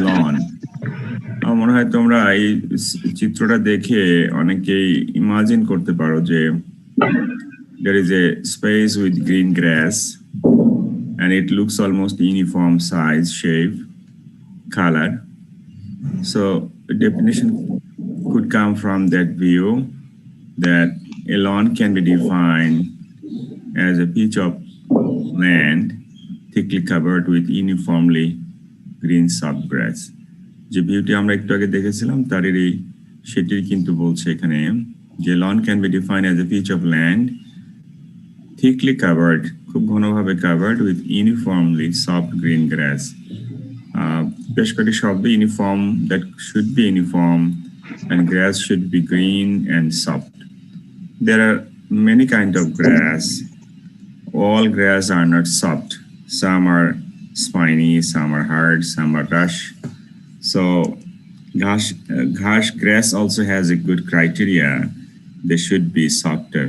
Loan. আমার মনে হয় তোমরা এই চিত্রটা দেখে অনেকেই ইমাজিন করতে পারো যে there is a space with green grass and it looks almost uniform size, shape, color. So the definition could come from that view that a lawn can be defined as a piece of land thickly covered with uniformly green soft grass. যে ভিউটি আমরা একটু আগে দেখেছিলাম তারই সেটির কিন্তু বলছে এখানে যে lawn can be defined as a piece of land thickly covered, খুব ঘনভাবে covered with uniformly soft green grass. বেশ কয়েকটি শব্দ uniform, that should be uniform, and grass should be green and soft. There are many kinds of grass. All grass are not soft. Some are spiny, some are hard, some are rush. So grass also has a good criteria. They should be softer.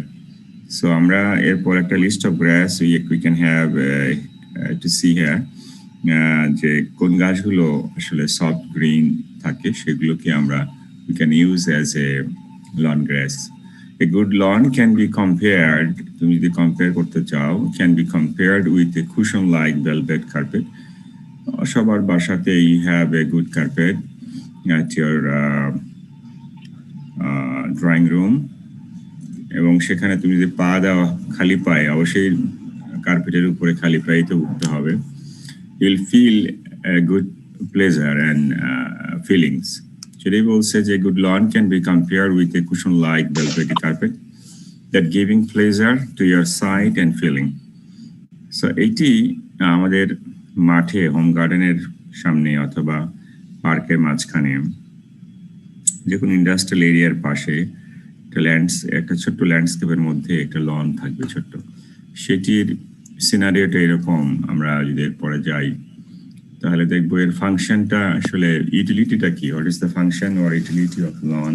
So আমরা এরপর একটা list of grass we can have to see here যে কোন গাছগুলো আসলে soft green থাকে সেগুলোকে আমরা we can use as a lawn grass. A good lawn can be compared, তুমি যদি কম্পেয়ার করতে চাও, can be compared with a cushion like velvet carpet. সবার বাসাতে you have a good carpet at your drawing room. এবং সেখানে তুমি যদি পা দেওয়া খালি পায়ে, অবশ্যই কার্পেটের উপরে খালি পায়ে তো উঠতে হবে, you'll feel a good pleasure and feelings. সেটাই বলছে যে good lawn can be compared with a cushion like velvety carpet that giving pleasure to your sight and feeling. So এইটি আমাদের মাঠে হোম গার্ডেনের সামনে অথবা পার্কের মাঝখানে যে কোনো ইন্ডাস্ট্রিয়াল এরিয়ার পাশে একটা ছোট্ট ল্যান্ডস্কেপের মধ্যে একটা লন থাকবে ছোট্ট, সেটির সিনারিওটা এরকম। আমরা যদি পরে যাই তাহলে দেখবো এর ফাংশনটা আসলে ইউটিলিটিটা কি, what is the function or utility of loan.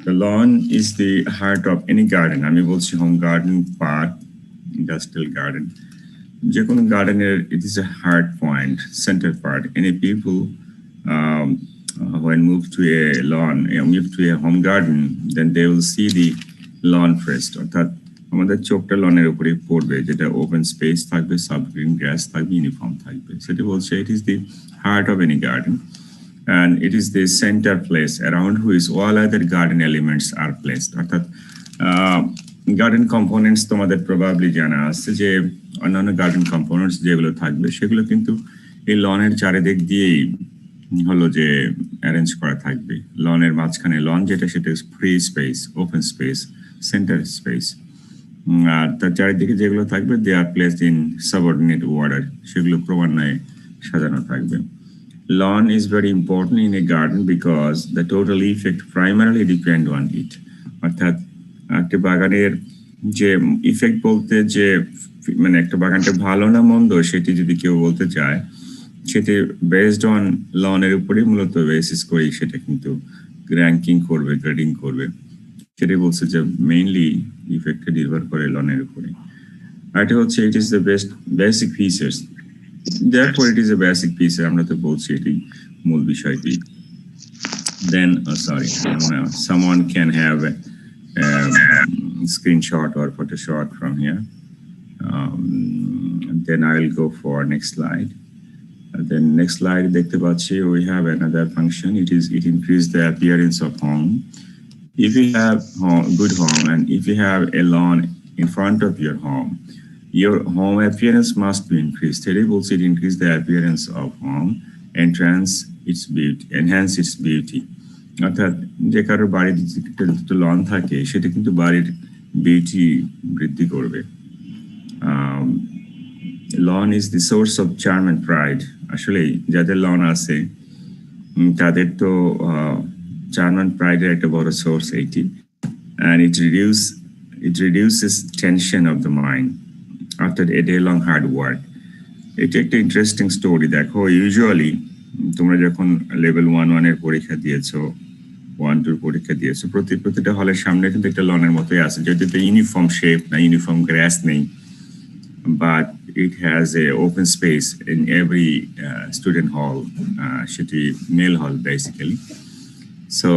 The lawn is the heart of any garden. আমি বলছি home garden, park, industrial garden, যে কোনো গার্ডেনের it is a heart point, centre part. Any people when move to a lawn, move to a home garden, then they will see the lawn first. অর্থাৎ আমাদের চোখটা লনের উপরে পড়বে, যেটা open space থাকবে, সাব গ্রিন গ্রাস থাকবে, ইউনিফর্ম থাকবে। সেটা বলছে it is the heart of any garden and it is the center place around which all other garden elements are placed. অর্থাৎ গার্ডেন কম্পোনেন্টস তোমাদের প্রবাবলি জানা আছে যে অন্যান্য গার্ডেন কম্পোনেন্টস যেগুলো থাকবে সেগুলো কিন্তু এই লনের চারিদিক দিয়েই হলো যে অ্যারেঞ্জ করা থাকবে। লনের মাঝখানে লন যেটা সেটা free space, open space, centre space. আর তার চারিদিকে যেগুলো থাকবে they are placed in subordinate order, সেগুলো ক্রমান্বয়ে সাজানো থাকবে। Lawn is very important in a garden because the total effect primarily depend on it. অর্থাৎ একটা বাগানের যে ইফেক্ট বলতে যে মানে একটা বাগানটা ভালো না মন্দ সেটি যদি কেউ বলতে চায়, সেটি বেসড অন লনের উপরেই মূলত বেসিস করেই সেটা কিন্তু র্যাঙ্কিং করবে, গ্রেডিং করবে। সেটাই বলছে যে মেইনলি ইফেক্টটা নির্ভর করে লনের উপরে। আর এটা হচ্ছে it is the best basic features, therefore it is a basic feature, আমরা তো বলছি এটি মূল বিষয়টি। Then someone can have a screenshot or photoshot from here. Then I will go for next slide. Then next slide দেখতে পাচ্ছি we have another function. It increases the appearance of home. If you have good home and if you have a lawn in front of your home appearance must be increased. It will increase the appearance of home, enhance its beauty. অর্থাৎ যে কারোর বাড়িতে loan থাকে সেটা কিন্তু বাড়ির beauty বৃদ্ধি করবে। Lawn is the source of charm and pride. আসলে যাদের লন আছে তাদের তো চার্ম অ্যান্ড প্রাইডের একটা বড় source eighty. And it reduces tension of the mind after a day long hard work. এটা একটা ইন্টারেস্টিং স্টোরি। দেখো ইউজুয়ালি তোমরা যখন লেভেল 1 এর পরীক্ষা দিয়েছো, 1-2 পরীক্ষা দিয়েছো, প্রতিটা হলের সামনে কিন্তু একটা লনের মতোই আছে, যেটাতে ইউনিফর্ম শেপ না, ইউনিফর্ম গ্রাস নেই, but it has a open space in every student hall, সেটি মেল হল বেসিক্যালি। সো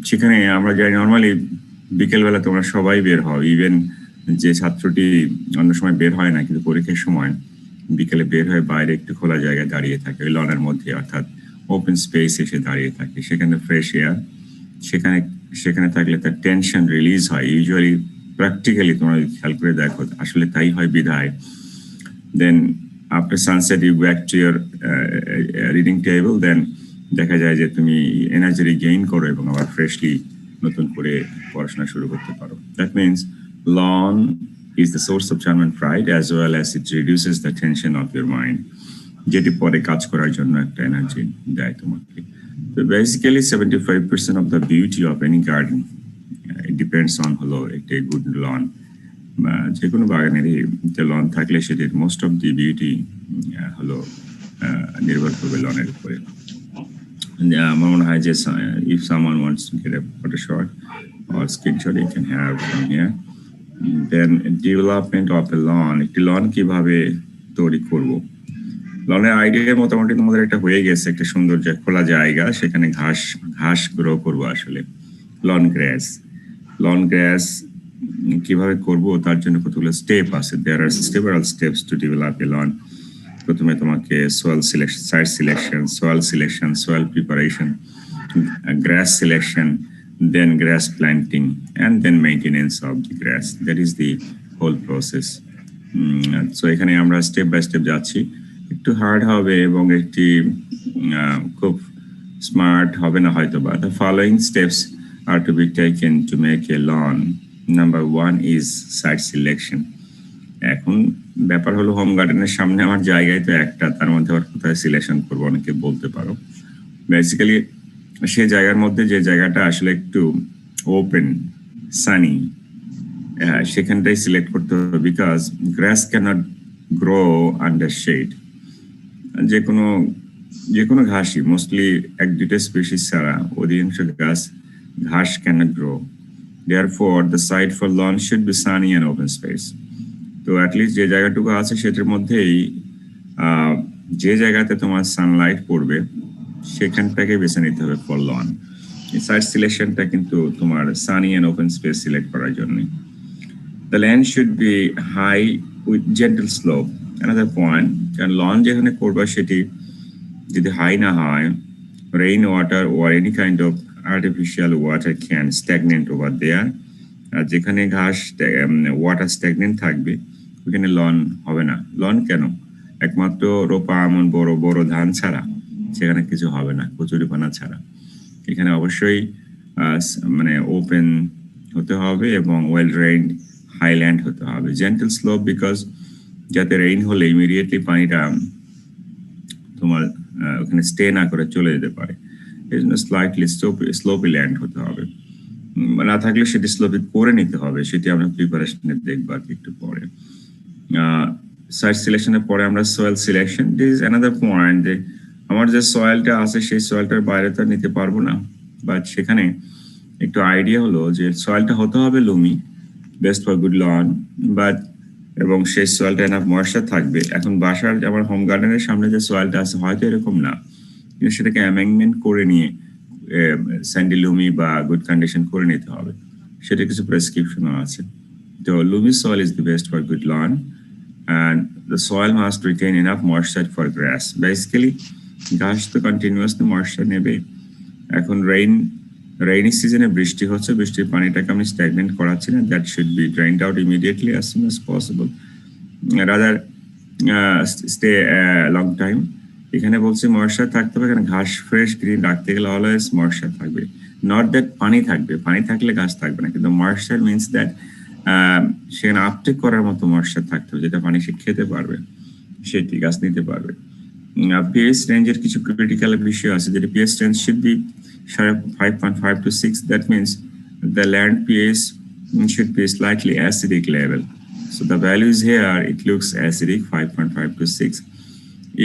সেখানে আমরা যাই নর্মালি বিকেলবেলা তোমরা সবাই বের হও, ইভেন যে ছাত্রটি অন্য সময় বের হয় না কিন্তু পরীক্ষার সময় বিকেলে বের হয়ে বাইরে একটু খোলা জায়গায় দাঁড়িয়ে থাকে ওই লনের মধ্যে, অর্থাৎ ওপেন স্পেস এসে দাঁড়িয়ে থাকে, সেখানে ফ্রেশ এয়ার, সেখানে থাকলে তার টেনশন রিলিজ হয়। ইউজুয়ালি প্র্যাকটিক্যালি তোমরা খেয়াল করে দেখো আসলে তাই হয় বিধায় then after sunset you back to your reading table, then দেখা যায় যে তুমি এনার্জি গেইন করো এবং আবার ফ্রেশলি নতুন করে পড়াশোনা শুরু করতে পারো। That means lawn is the source of charm and pride as well as it reduces the tension of your mind, যেটি পরে কাজ করার জন্য একটা এনার্জি দেয় তোমাকে। তো basically 75% of the beauty of any garden it depends on হলো একটা গুড লন, যে কোনো বাগানেরই লন থাকলে সেটির মোস্ট অফ দি বিউটি হলো নির্ভর করবে লনের উপরে। আমার মনে হয় যে if someone wants to get a photo shot or screenshot you can have from here. Then development of a lawn, একটি লন কিভাবে তৈরি করব। লনের আইডিয়া মোটামুটি তোমাদের একটা হয়ে গেছে, একটা সুন্দর খোলা জায়গা, সেখানে ঘাস গ্রো করবো। আসলে লন গ্রাস কিভাবে করব তার জন্য কতগুলো স্টেপ আছে। There are several steps to develop a lawn. প্রথমে তোমাকে soil selection, site selection, soil preparation, grass selection, then grass planting, and then maintenance of the grass. That is the whole process. So এখানে আমরা step by step যাচ্ছি, একটু hard হবে এবং একটি খুব স্মার্ট হবে না হয়তো বা। The following steps are to be taken to make a lawn. Number 1 is site selection. এখন ব্যাপার হলো হোম গার্ডেনের সামনে আমার জায়গায় তো একটা, তার মধ্যে আবার কোথায় সিলেকশন করবো অনেকে বলতে পারো। বেসিক্যালি সেই জায়গার মধ্যে যে জায়গাটা আসলে একটু ওপেন সানি সেখানটাই সিলেক্ট করতে হবে, because grass cannot grow under shade. যে কোনো ঘাসই মোস্টলি 1-2টা স্পিসিস ছাড়া অধিকাংশ ঘাস cannot grow. Therefore the site for lawn should be sunny and open space. তো অ্যাটলিস্ট যে জায়গাটুকু আছে সেটার মধ্যেই যে জায়গাতে তোমার সানলাইট পড়বে সেখানটাকে বেছে নিতে হবে ফর লন। সাইট সিলেকশনটা কিন্তু তোমার sunny and open space select করার জন্য। The land should be high with gentle slope, another point. কারণ লন যেখানে করবা সেটি যদি হাই না হয়, rain water or any kind of artificial water can stagnant over there. আর যেখানে ওয়াটার স্ট্যাগনেন্ট থাকবে ওখানে লন হবে না। লন কেন? একমাত্র রোপা এমন বড় বড় ধান ছাড়া সেখানে কিছু হবে না, কচুরিপানা ছাড়া। এখানে অবশ্যই মানে ওপেন হতে হবে এবং ওয়েল রেইন হাইল্যান্ড হতে হবে। জেন্টল স্লোপ বিকজ যাতে রেইন হলে ইমিডিয়েটলি পানিটা তোমার ওখানে স্টে না করে চলে যেতে পারে, এই জন্য স্লাইটলি স্লোপি ল্যান্ড হতে হবে। না থাকলে সেটি স্লোপি করে নিতে হবে, সেটি আমরা প্রিপারেশনে দেখবো আর একটু পরে। সাইট সিলেকশনের পরে আমরা soil selection, this is another point. যে আমার যে সয়েলটা আছে সেই সয়েলটার বাইরে তো নিতে পারবো না, বাট সেখানে একটু আইডিয়া হলো যে সয়েলটা হতে হবে loamy, best for good lawn, but এবং সেই সয়েলটা এনাফ ময়েশ্চার থাকবে। এখন বাসার আমার হোম গার্ডেনের সামনে যে সয়েলটা আছে হয়তো এরকম না, কিন্তু সেটাকে অ্যামেন্ডমেন্ট করে নিয়ে স্যান্ডি লুমি বা গুড কন্ডিশন করে নিতে হবে, সেটা কিছু প্রেসক্রিপশনও আছে। তো loamy soil is the best for good lawn and the soil must retain enough moisture for grass. Basically ঘাস তো কন্টিনিউয়াসলি ময়েশ্চার নেবে। এখন রেইনি সিজনে বৃষ্টি হচ্ছে, বৃষ্টির পানিটাকে আমি স্ট্যাগনেন্ট করাচ্ছি না। That should B drained out immediately as soon as possible, rather stay a long time. এখানে বলছি ময়েশ্চার থাকতে হবে, এখানে ঘাস ফ্রেশ গ্রিন রাখতে গেলে অলওয়েজ ময়েশ্চার থাকবে। নট দ্যাট পানি থাকবে, পানি থাকলে গাছ থাকবে না, কিন্তু ময়েশ্চার মিনস দ্যাট সেখানে আপটেক করার মতো ময়েশ্চার থাকতে হবে, যেটা পানি সে খেতে পারবে, সেটি গাছ নিতে পারবে। পিএইচ রেঞ্জের কিছু ক্রিটিক্যাল বিষয় আছে, যেটা pH range should be 5.5 to 6. That means the land pH should be slightly acidic level. So the values here, it looks acidic, 5.5 to 6.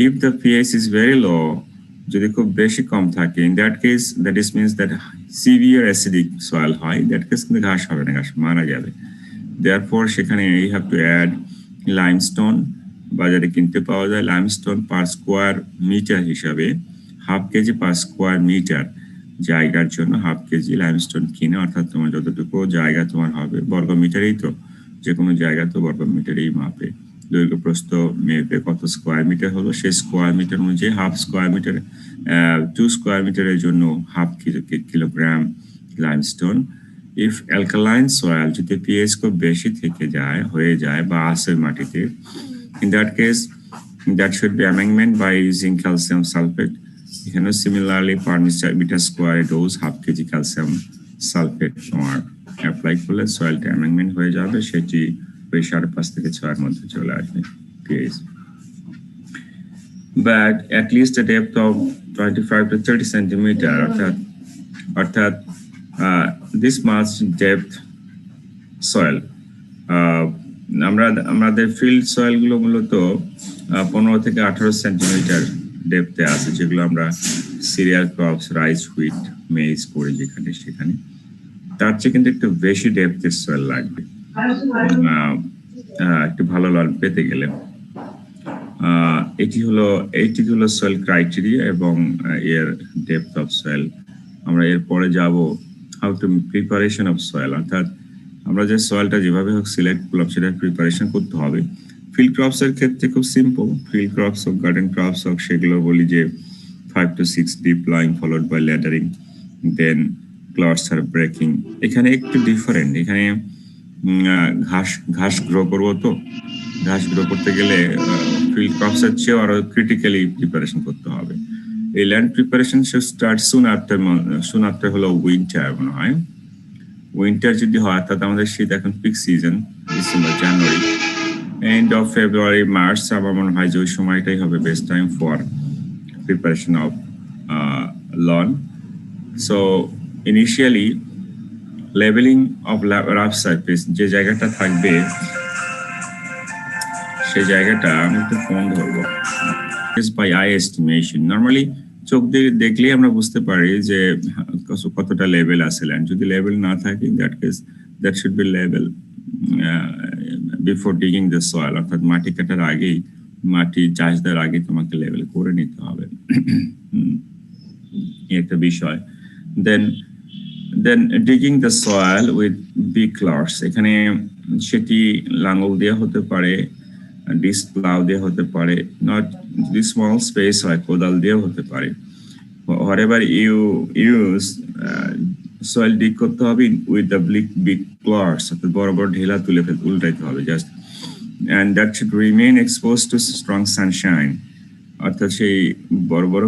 If the pH is very low, যদি খুব বেশি কম থাকে, in that case that is means that severe acidic soil হয়, that case কিন্তু ঘাস হবে না, ঘাস মারা যাবে। Therefore সেখানে you have to add limestone বাজারে কিনতে পাওয়া যায়। লাইমস্টোন পার স্কোয়ার মিটার হিসাবে half KG per square metre জায়গার জন্য হাফ কেজি লাইমস্টোন কিনে, অর্থাৎ তোমার যতটুকু জায়গা তোমার হবে বর্গ মিটারেই, তো যে কোনো জায়গা তো বর্গ মিটারেই মাপে, দৈর্ঘ্য প্রস্থ মেপে কত স্কোয়ার মিটার হলো সেই স্কোয়ার মিটার অনুযায়ী হাফ স্কোয়ার মিটার 2 স্কোয়ার মিটারের জন্য half kilogram limestone. If alkaline soil, যদি পিএইচ খুব বেশি থেকে যায় হয়ে যায় বা আসে মাটিতে, in that case that should be amendment by using calcium sulfate. এখানে similarly per meter square dose half KG calcium sulphate তোমার অ্যাপ্লাই করলে সয়েলটা অ্যামেন্ডমেন্ট হয়ে যাবে, সেটি ওই 5.5 থেকে 6 মধ্যে চলে আসবে pH. But at least a depth of 25 to 30 centimeter, অর্থাৎ this much depth soil, আমাদের ফিল্ড সয়েল গুলো মূলত 15 থেকে 18 সেন্টিমিটার ডেপথে আছে, যেগুলো আমরা serial crops, rice, wheat, maids করি যেখানে সেখানে, তার চেয়ে কিন্তু একটু বেশি ডেপথের সয়েল লাগবে একটু ভালো লাল পেতে গেলে। এটি হলো সয়েল ক্রাইটেরিয়া এবং এর ডেপথ অফ সয়েল। আমরা এরপরে যাব how to preparation of soil, অর্থাৎ আমরা যে সয়েলটা যেভাবে হোক সিলেক্ট করলাম সেটা প্রিপারেশন করতে হবে। ফিল্ড ক্রপস এর ক্ষেত্রে খুব সিম্পল, ফিল্ড ক্রপস হোক, গার্ডেন ক্রপস হোক, সেগুলো বলি যে 5 to 6 deep plowing followed by laddering, then clods are breaking। এখানে একটু ডিফারেন্ট, এখানে ঘাস গ্রো করবো, তো ঘাস গ্রো করতে গেলে ফিল্ড ক্রপস এর চেয়ে আরো ক্রিটিক্যালি প্রিপারেশন করতে হবে। এই land preparation should start soon after হলো উইন্টার মনে হয়। উইন্টার যদি হয় অর্থাৎ আমাদের শীত এখন peak season December, January, end of February, March, আমার মনে হয় যে ওই সময়টাই হবে best time for preparation of loan. So initially leveling of rough surface, যে জায়গাটা থাকবে সেই জায়গাটা আমি একটু ফোন ধরবো, বাই আই এস্টিমেশন। নর্মালি চোখ দিয়ে দেখলেই আমরা বুঝতে পারি যে কতটা লেভেল আছে ল্যান্ড। যদি লেভেল না থাকে, in that case that should B level before digging the soil, অর্থাৎ মাটি কাটার আগেই, মাটি চাষ দেওয়ার আগে তোমাকে লেভেল করে নিতে হবে, একটা বিষয়। Then digging the soil with big clods, এখানে সেটি লাঙ্গল দিয়ে হতে পারে, ডিস্ক প্লাউ দিয়ে হতে পারে, নট যদি স্মল স্পেস হয় কোদাল দিয়েও হতে পারে। whatever you use, soil dig করতে হবে উইথ দ্য বিগ ক্লডস, অর্থাৎ বড় বড় ঢেলা তুলে উল্টাইতে হবে just, and that should remain exposed to strong sunshine, অর্থাৎ সেই বড় বড়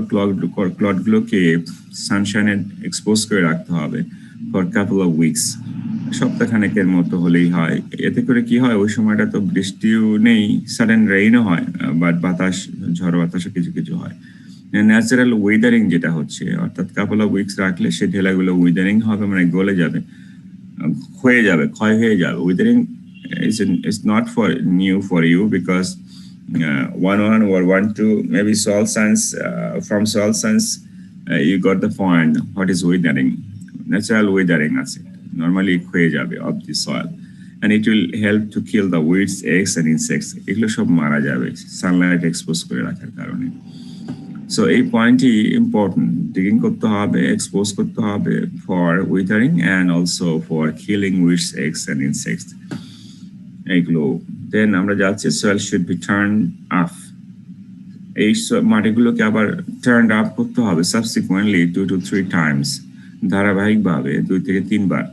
ক্লডগুলোকে সানশাইনে এক্সপোজ করে রাখতে হবে ফর কাপল অফ উইকস, সপ্তাহখানেকের মতো হলেই হয়। এতে করে কি হয়, ওই সময়টা তো বৃষ্টিও নেই, সাডেন রেইনও হয়, বাট বাতাস, ঝড় বাতাসও কিছু কিছু হয়। ন্যাচারাল ওয়েদারিং যেটা হচ্ছে, অর্থাৎ কাপল অফ উইকস রাখলে সেই ঢেলাগুলো ওয়েদারিং হবে, মানে গলে যাবে, ক্ষয় হয়ে যাবে। Wuthering is not for new for you because 1 or 1-2 maybe soil science, from soil science you got the point what is weathering, natural weathering আছে, normally ক্ষয়ে যাবে of the soil, and it will help to kill the weeds, eggs and insects, এগুলো সব মারা যাবে Sunlight expose করে রাখার কারণে। সো এই পয়েন্টই ইম্পর্টেন্ট, ডিগিং করতে হবে, এক্সপোজ করতে হবে for withering and also for killing weeds, eggs and insects এইগুলো। দেন আমরা যাচ্ছি soil should be turn up, এই মাটিগুলোকে আবার টার্ন আপ করতে হবে সাবসিকুয়েন্টলি 2 to 3 times, ধারাবাহিকভাবে 2 থেকে 3 বার।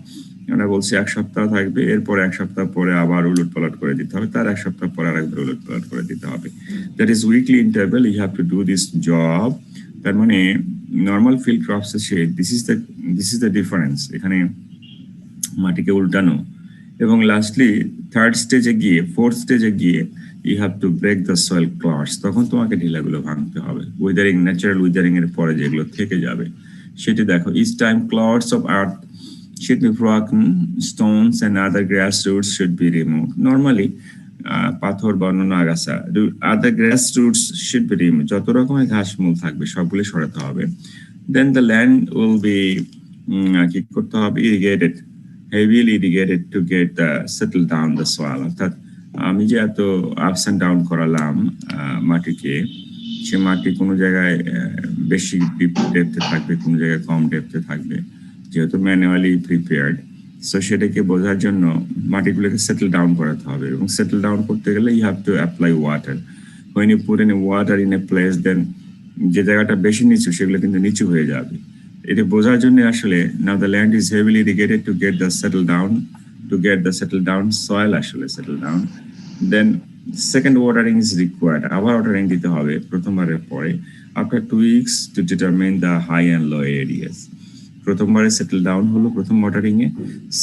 আমরা বলছি 1 সপ্তাহ থাকবে, এরপর 1 সপ্তাহ পরে আবার উলট পালট করে দিতে হবে, তার 1 সপ্তাহ পরে আরেকবার উলট পালট করে দিতে হবে। That is weekly interval, you have to do this job. তার মানে নর্মাল ফিল্ড ক্রপস এর দিস ইজ দ্য ডিফারেন্স, এখানে মাটিকে উল্টানো। এবং লাস্টলি থার্ড স্টেজে গিয়ে, ফোর্থ স্টেজে গিয়ে you have to break the soil clods, তখন তোমাকে ঢিলাগুলো ভাঙতে হবে। উইদারিং, ন্যাচারাল উইদারিং এর পরে যেগুলো থেকে যাবে সেটি দেখো। Each time clods of earth should be broken, stones and other grass roots should be removed. Normally, পাথর বা অন্যান্য আগাছা, other grass roots should be removed. যত রকমের ঘাসমূল থাকবে সবগুলো সরাতে হবে। Then the land will be কি করতে হবে, irrigated, heavily irrigated to get settle down the soil, অর্থাৎ আমি যে এত আপস অ্যান্ড ডাউন করালাম মাটিকে, সে মাটি কোনো জায়গায় বেশি ডিপ ডেপথে থাকবে, কোনো জায়গায় কম ডেপথে থাকবে, যেহেতু ম্যানুয়ালি প্রিপেয়ার্ড। সো সেটাকে বোঝার জন্য মাটিগুলোকে সেটেল ডাউন করাতে হবে, এবং সেটেল ডাউন করতে গেলে you have to apply water. when you put in water in a place, then যে জায়গাটা বেশি নিচু সেগুলো কিন্তু নিচু হয়ে যাবে। এটা বোঝার জন্য আসলে now the land is heavily irrigated to get the settle down soil আসলে settle down, then second watering is required, আবার ওয়াটারিং দিতে হবে প্রথমবারের পরে after 2 weeks to determine the high and low areas। প্রথমবারে সেটেল ডাউন হলো প্রথম watering এ,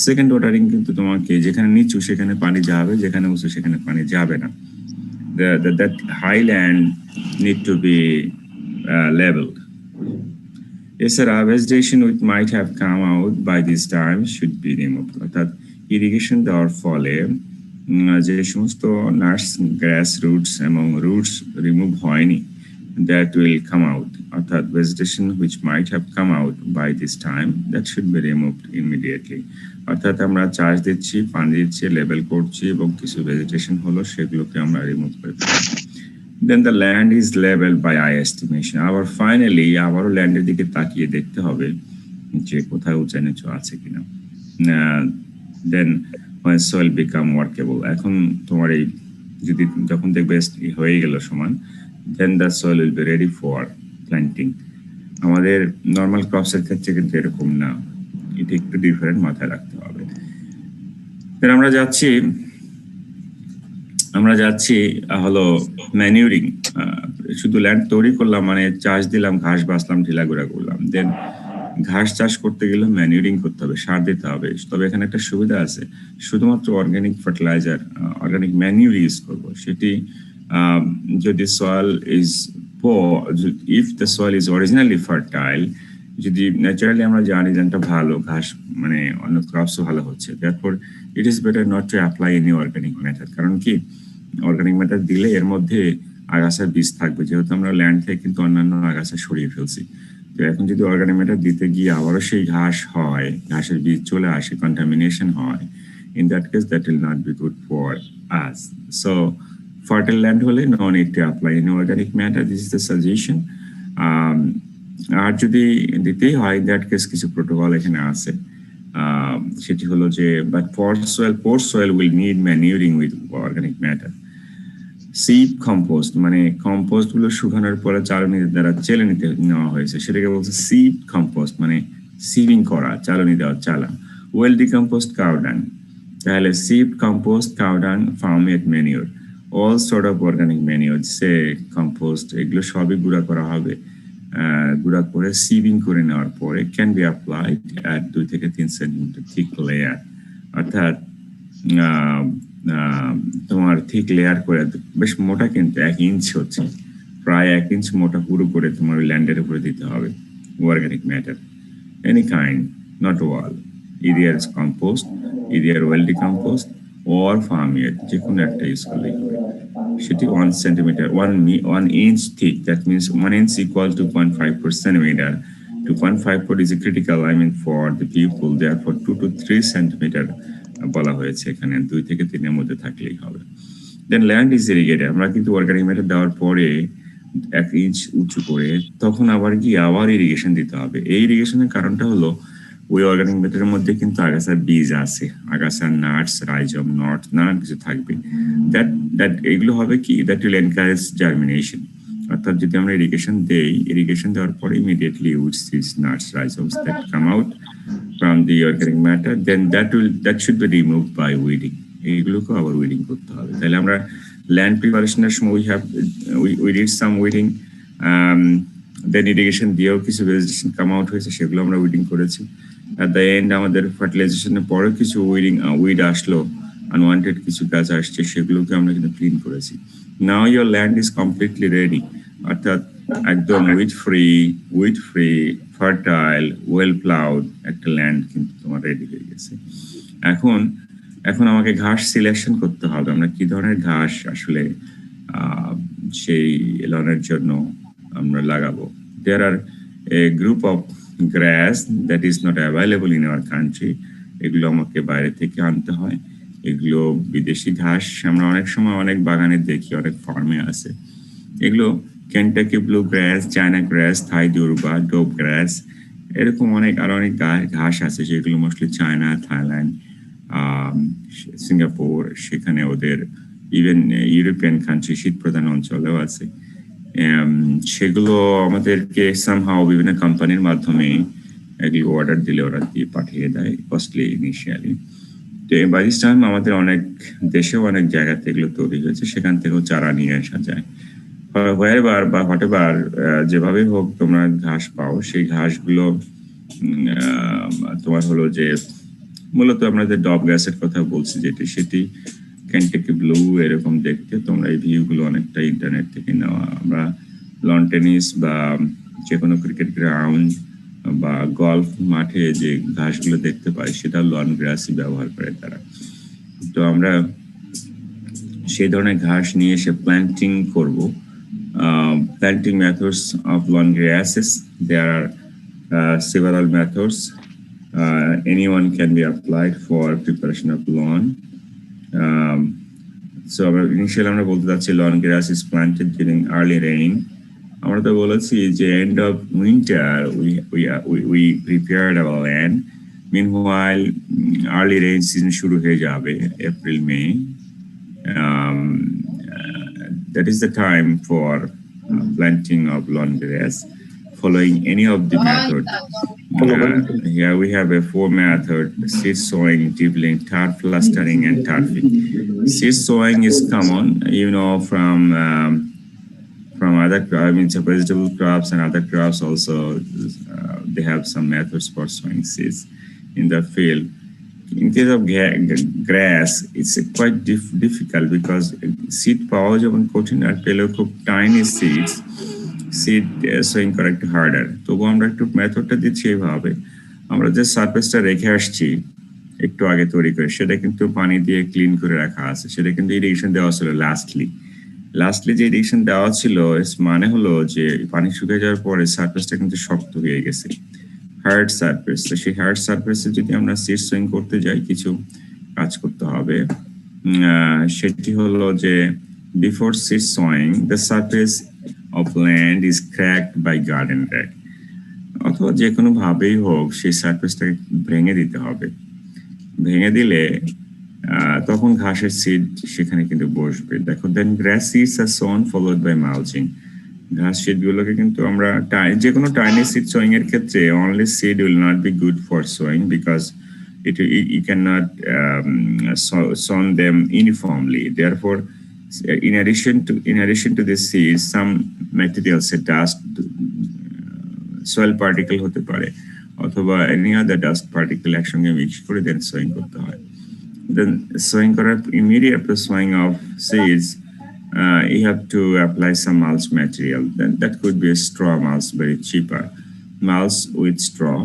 second watering কিন্তু তোমাকে যেখানে নিচু সেখানে পানি যাবে, যেখানে উঁচু সেখানে পানি যাবে না। That high land need to be leveled. এছাড়া vegetation which might have come out by this time should be removed। অর্থাৎ ইরিগেশন দেওয়ার ফলে যে সমস্ত নাটস, গ্রাস রুটস এবং রুটস রিমুভ হয়নি, that will come out, অর্থাৎ vegetation which might have come out by this time, that should be removed immediately। অর্থাৎ আমরা চাষ দিচ্ছি, পানি দিচ্ছি, লেবেল করছি এবং কিছু ভেজিটেশন হলো সেগুলোকে আমরা রিমুভ করে ফেলছি। Then the land is leveled by eye estimation। আবার ফাইনালি আবারও ল্যান্ডের দিকে তাকিয়ে দেখতে হবে যে কোথায় উঁচা নিচু আছে কিনা। Then when soil become workable, এখন তোমার এই যদি যখন দেখবে হয়ে গেল সমান, then the soil will be ready for planting। আমাদের নর্মাল ক্রপসের ক্ষেত্রে কিন্তু এরকম না, এটা একটু ডিফারেন্ট, মাথায় রাখতে হবে। আমরা যাচ্ছি হলো ম্যানিউরিং। শুধু ল্যান্ড তৈরি করলাম মানে চাষ দিলাম, ঘাস বাছলাম, ঢিলাগুড়া করলাম, দেন ঘাস চাষ করতে গেলে ম্যানিউরিং করতে হবে, সার দিতে হবে। তবে এখানে একটা সুবিধা আছে, শুধুমাত্র organic fertiliser, organic manure use করবো। সেটি যদি soil is if the soil is originally fertile, যদি ন্যাচারালি আমরা জানি যে একটা ভালো ঘাস মানে অন্য ক্রপসও ভালো হচ্ছে, therefore it is better not to apply any organic matter। কারণ কি, অর্গানিক ম্যাটার দিলে এর মধ্যে আগাছার বীজ থাকবে, যেহেতু আমরা ল্যান্ড থেকে কিন্তু অন্যান্য আগাছা সরিয়ে ফেলছি। তো এখন যদি অর্গানিক ম্যাটার দিতে গিয়ে আবারও সেই ঘাস হয়, ঘাসের বীজ চলে আসে, কন্টামিনেশন হয়, in that case that will not be good for us। So fertile land হলে no need to apply any organic matter, this is the suggestion। আর যদি দিতেই হয় দ্যাট কেস কিছু প্রোটোকল এখানে আছে, সেটি হলো যে but poor soil will need manuring with organic matter. Sieved compost মানে কম্পোস্ট গুলো শুকানোর পরে চালনি দ্বারা চেলে নিতে নেওয়া হয়েছে, সেটাকে বলছে সিড কম্পোস্ট, মানে সিভিং করা, চালনি দেওয়া, চালা। ওয়েল ডিকম্পোস্ট কাউ ডাং, তাহলে seed compost, cow dung, farm made manure, all sort of organic manure, সে কম্পোস্ট, এগুলো সবই গুঁড়া করা হবে। গুঁড়া করে সিভিং করে নেওয়ার পরে ক্যান বি অ্যাপ্লাইড অ্যাট 2 থেকে 3 সেন্টিমিটার থিক লেয়ার। অর্থাৎ তোমার থিক লেয়ার করে বেশ মোটা, কিন্তু 1 ইঞ্চ হচ্ছে, প্রায় 1 ইঞ্চ মোটা পুরো করে তোমার ল্যান্ডের উপরে দিতে হবে organic matter, any kind, not well, either compost, either well decomposed or farmyard, যে কোনো একটা ইউজ করলেই হবে। সেটি 1 centimetre, 1 inch thick, that means 1 inch equal to 0.5 per centimeter। 2.5 is a critical, I mean for the people, therefore 2 to 3 centimeter বলা হয়েছে এখানে, 2 থেকে 3 এর মধ্যে থাকলেই হবে। দেন ল্যান্ড ইজ ইরিগেটেড, আমরা কিন্তু অর্গানিক ম্যাটার দেওয়ার পরে 1 ইঞ্চ উঁচু করে তখন আবার ইরিগেশন দিতে হবে। এই ইরিগেশনের কারণটা হলো ওই অর্গানিক ম্যাটারের মধ্যে কিন্তু আগাছার বীজ আছে, আগাছার নাটস, রাইজম, নট, নানান কিছু থাকবে। দ্যাট এগুলো হবে কি, দ্যাট উইল এনকারেজ জার্মিনেশন। অর্থাৎ যদি আমরা ইরিগেশন দেই, ইরিগেশন দেওয়ার পরে immediately with this nuts, rhizomes that come out from the organic matter, then that should be remove by weeding. এইগুলোকে আবার উইডিং করতে হবে। তাহলে আমরা ল্যান্ড প্রিপারেশনের সময় we did some weeding, then irrigation দিয়েও কিছু ভেজিটেশন কাম আউট হয়েছে, সেগুলো আমরা উইডিং করেছি। অ্যাট দ্য এন্ড আমাদের ফার্টিলাইজেশনের পরে কিছু উইড আসলো, আনওয়ান্টেড কিছু গাছ আসছে, সেগুলোকে আমরা কিন্তু ক্লিন করেছি। Now your land is completely ready, অর্থাৎ একদম weed free fertile well ploughed একটা ল্যান্ড কিন্তু তোমার রেডি হয়ে গেছে। এখন আমাকে ঘাস সিলেকশন করতে হবে, আমরা কি ধরনের ঘাস আসলে সেই লনের জন্য আমরা লাগাবো। There are a group of grass that is not available in our country, এগুলো আমাকে বাইরে থেকে আনতে হয়। এগুলো বিদেশি ঘাস আমরা অনেক সময় অনেক বাগানে দেখি, অনেক ফার্মে আছে। এগুলো কেন্টাকি ব্লু গ্রাস, চায়না গ্রাস, থাই দুর্বা, ডোব গ্রাস, এরকম আরো অনেক ঘাস আছে যেগুলো মোস্টলি চায়না, থাইল্যান্ড, সিঙ্গাপুর, সেখানে ওদের ইভেন ইউরোপিয়ান কান্ট্রি, শীত প্রধান অঞ্চলেও আছে। সেগুলো আমাদেরকে সামহাও বিভিন্ন কোম্পানির মাধ্যমে এগুলো অর্ডার দিলে ওরা দিয়ে পাঠিয়ে দেয়, কস্টলি ইনিশিয়ালি। তো বাই দিস টাইম আমাদের অনেক দেশেও অনেক জায়গাতে এগুলো তৈরি হয়েছে, সেখান থেকেও চারা নিয়ে আসা যায়। হোয়ারএভার বা হোয়াটএভার যেভাবে হোক তোমরা ঘাস পাও, সেই ঘাসগুলো তোমার হলো যে মূলত আমরা যে ডব গ্যাসের কথা বলছি সেটি কেন্টাকি ব্লু এরকম দেখতে। তোমরা এই ভিউগুলো অনেকটা ইন্টারনেট থেকে নেওয়া। আমরা লন টেনিস বা যে কোনো ক্রিকেট গ্রাউন্ড বা গলফ মাঠে যে ঘাসগুলো দেখতে পাই সেটা লন গ্রাসই ব্যবহার করে তারা। তো আমরা সেই ধরনের ঘাস নিয়ে এসে প্ল্যান্টিং করব। Planting methods of lawn grasses, there are several methods. Anyone can be applied for preparation of lawn. So initially আমরা বলতে যাচ্ছি lawn grass is planted during early rain. আমরা তো বলেছি যে end of winter we prepared our land. Meanwhile early rain season শুরু হয়ে যাবে April May. That is the time for planting of lawn grass. Following any of the method, here we have a 4 method: seed sowing, dibbling, turf plastering, and turfing. Seed sowing is common, from other crops, vegetable crops and other crops also. They have some methods for sowing seeds in the field. In case of grass, it's quite difficult because seed power যেমন কঠিন আর পেলেও খুব tiny seeds, seed sowing করা একটু harder. তবু আমরা একটু মেথডটা দিচ্ছি এইভাবে, আমরা যে সারফেসটা রেখে আসছি একটু আগে তৈরি করে, সেটা কিন্তু পানি দিয়ে ক্লিন করে রাখা আছে, সেটা কিন্তু ইরিগেশন দেওয়া ছিল লাস্টলি যে ইরিগেশন দেওয়া ছিল মানে হলো যে পানি শুকিয়ে যাওয়ার পরে সারফেসটা কিন্তু শক্ত হয়ে গেছে, হার্ড সারফেস। তো সেই হার্ড সারফেসে যদি আমরা সিড সোয়িং করতে যাই কিছু কাজ করতে হবে। সেটি হলো যে before seed sowing the surface of land is cracked by garden rake, অথবা যে কোনো ভাবেই হোক সেই সারফেসটাকে ভেঙে দিতে হবে। ভেঙে দিলে তখন ঘাসের সিড সেখানে কিন্তু বসবে। দেখো, then grass seeds are sown followed by mulching. ঘাস সিডগুলোকে কিন্তু আমরা যে কোনো টাইনি সিড সোয়িং এর ক্ষেত্রে only seed will not be good for sewing because you cannot sow them uniformly. Therefore, in addition to this seed, some materials, dust, soil particle হতে পারে অথবা any other dust particle একসঙ্গে mix করে দেন sewing করতে হয়। Then sowing করার immediate after sowing of seeds, you have to apply some mulch material. Then that could be a straw mulch, very cheaper mulch with straw.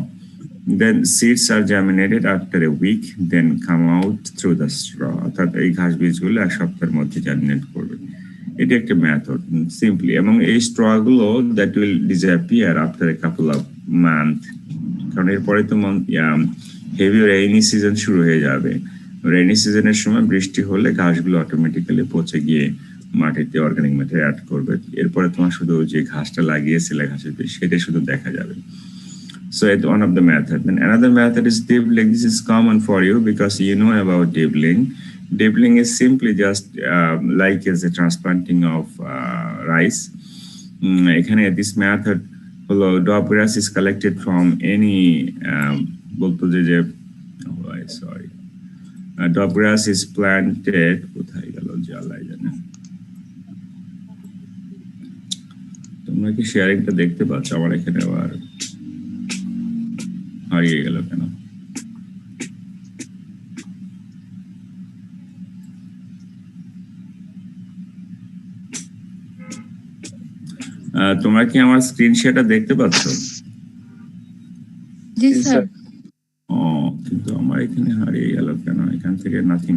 Then seeds are germinated after a week, then come out through the straw. অর্থাৎ এই ঘাস বীজগুলো এক সপ্তাহের মধ্যে germinate করবে। এটা একটা মেথড সিম্পলি, এবং এই স্ট্র গুলো that will disappear after a couple of month, কারণ এরপরে তো হেভি রেইনি সিজন শুরু হয়ে যাবে। রেইনি সিজনের সময় বৃষ্টি হলে ঘাসগুলো অটোমেটিক্যালি পচে গিয়ে মাটিতে অর্গানিক ম্যাটার অ্যাড করবে। এরপরে তোমার শুধু যে ঘাসটা লাগিয়েছিলে ঘাসের বীজ সেটা শুধু দেখা যাবে। So it's one of the methods. Then another method is dibbling. This is common for you because you know about dibbling. Dibbling is simply just like as a transplanting of rice. This method, dop grass is collected from any dop grass is planted. তোমরা কি শেয়ারিংটা দেখতে পাচ্ছ? আমার এখানে আবার হারিয়ে গেল কেন? তোমরা কি আমার স্ক্রিন শেয়ারটা দেখতে পাচ্ছ? জি স্যার। কিন্তু আমার এখানে হারিয়ে গেল কেন? এখান থেকে নাথিং।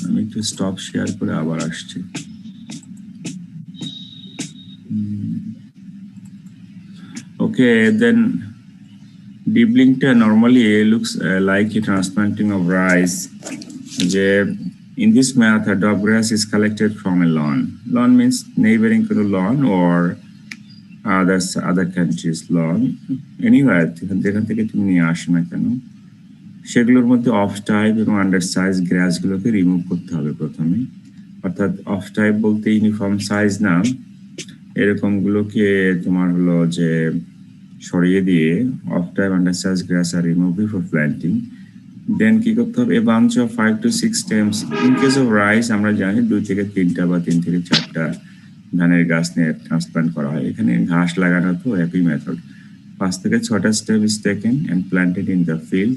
আমি একটু স্টপ শেয়ার করে আবার আসছি। Okay, then Dibbling normally looks like a transplanting of rice. In this method, the grass is collected from a lawn. Lawn means neighboring lawn or other countries lawn. Anyway, যেখান থেকে তুমি নিয়ে আসো না কেন, সেগুলোর মধ্যে অফ টাইপ এবং আন্ডার সাইজ গ্রাসগুলোকে রিমুভ করতে হবে প্রথমে। অর্থাৎ অফ টাইপ বলতে ইউনিফর্ম সাইজ না, এরকমগুলোকে তোমার হলো যে সরিয়ে দিয়ে off type under size grass are remove before planting. Then কি করতে হবে, a bunch of 5 to 6 stems। In case of rice আমরা জানি 2 থেকে 3টা বা 3 থেকে 4টা ধানের গাছ নিয়ে ট্রান্সপ্লান্ট করা হয়। এখানে ঘাস লাগানো তো একই মেথড। 5 থেকে 6টা stem is taken and planted in the field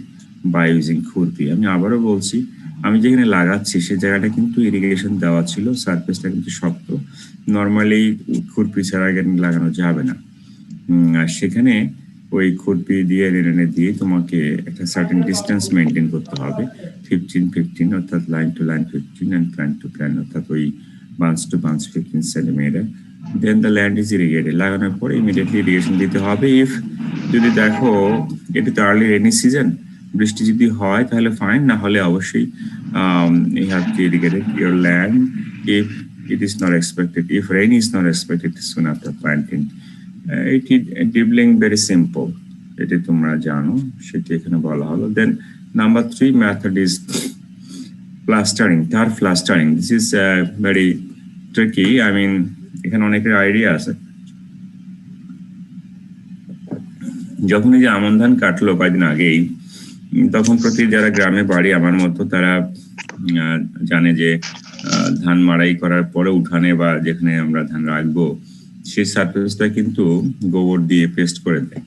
by using খুরপি। আমি আবারও বলছি, আমি যেখানে লাগাচ্ছি সেই জায়গাটা কিন্তু ইরিগেশন দেওয়া ছিল, সারফেসটা কিন্তু শক্ত, নর্মালি খুরপি ছাড়া লাগানো যাবে না। আর সেখানে ওই খুরপি দিয়ে রেনে দিয়ে তোমাকে একটা সার্টেন ডিস্টেন্স মেনটেন করতে হবে, 15-15, অর্থাৎ line to line 15 and plant to plant, অর্থাৎ ওই bunch to bunch 15 centimetre. Then the land is irrigated. লাগানোর পরে ইমিডিয়েটলি ইরিগেশন দিতে হবে। ইফ যদি দেখো এটা তো আর্লি রেনি সিজন, বৃষ্টি যদি হয় তাহলে ফাইন, না হলে অবশ্যই you have to irrigate your land if it is not expected, if rain is not expected soon after planting. It is dibbling very simple, এটি তোমরা জানো, সেটি এখানে বলা হলো। দেন number 3 method is plastering, turf plastering. This is very tricky. I mean, এখানে অনেকের idea আছে। যখন এই যে আমন ধান কাটলো কয়েকদিন আগেই, তখন প্রতি যারা গ্রামে বাড়ি আমার মতো তারা জানে যে ধান মাড়াই করার পরে উঠানে বা যেখানে আমরা ধান রাখবো সেই সারফেসটা কিন্তু গোবর দিয়ে পেস্ট করে দেয়।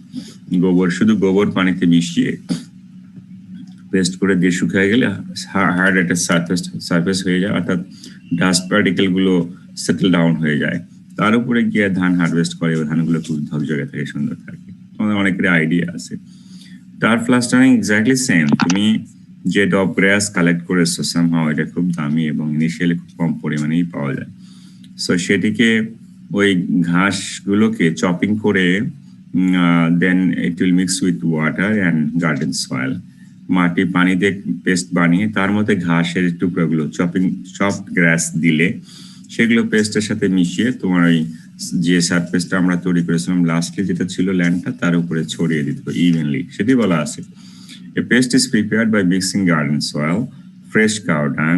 গোবর, শুধু গোবর পানিতে মিশিয়ে পেস্ট করে দিয়ে শুকিয়ে গেলে হার্ড একটা সারফেস হয়ে যায়, অর্থাৎ ডাস্ট পার্টিকেল গুলো সেটেল ডাউন হয়ে যায়। তার উপরে গিয়ে ধান হারভেস্ট করে, ধানগুলো খুব ঝকঝকে থাকে, সুন্দর থাকে। আমাদের অনেকের আইডিয়া আছে। Turf plastering exactly same. তুমি যে টপ গ্রাস কালেক্ট করেছো সামহাও, এটা খুব দামি এবং ইনিশিয়ালি খুব কম পরিমাণেই পাওয়া যায়। সো সেটিকে ওই ঘাসগুলোকে চপিং করে then it will mix with water and garden soil. মাটি পানি দিয়ে পেস্ট বানিয়ে তার মধ্যে ঘাসের টুকরোগুলো চপড গ্রাস দিলে সেগুলো পেস্টের সাথে মিশিয়ে তোমার ওই যে সারফেসটা আমরা তৈরি করেছিলাম লাস্টলি যেটা ছিল ল্যান্ডটা, তার উপরে ছড়িয়ে দিতে হবে ইভেনলি। সেটি বলা আছে, a paste is prepared by mixing garden soil, fresh cow dung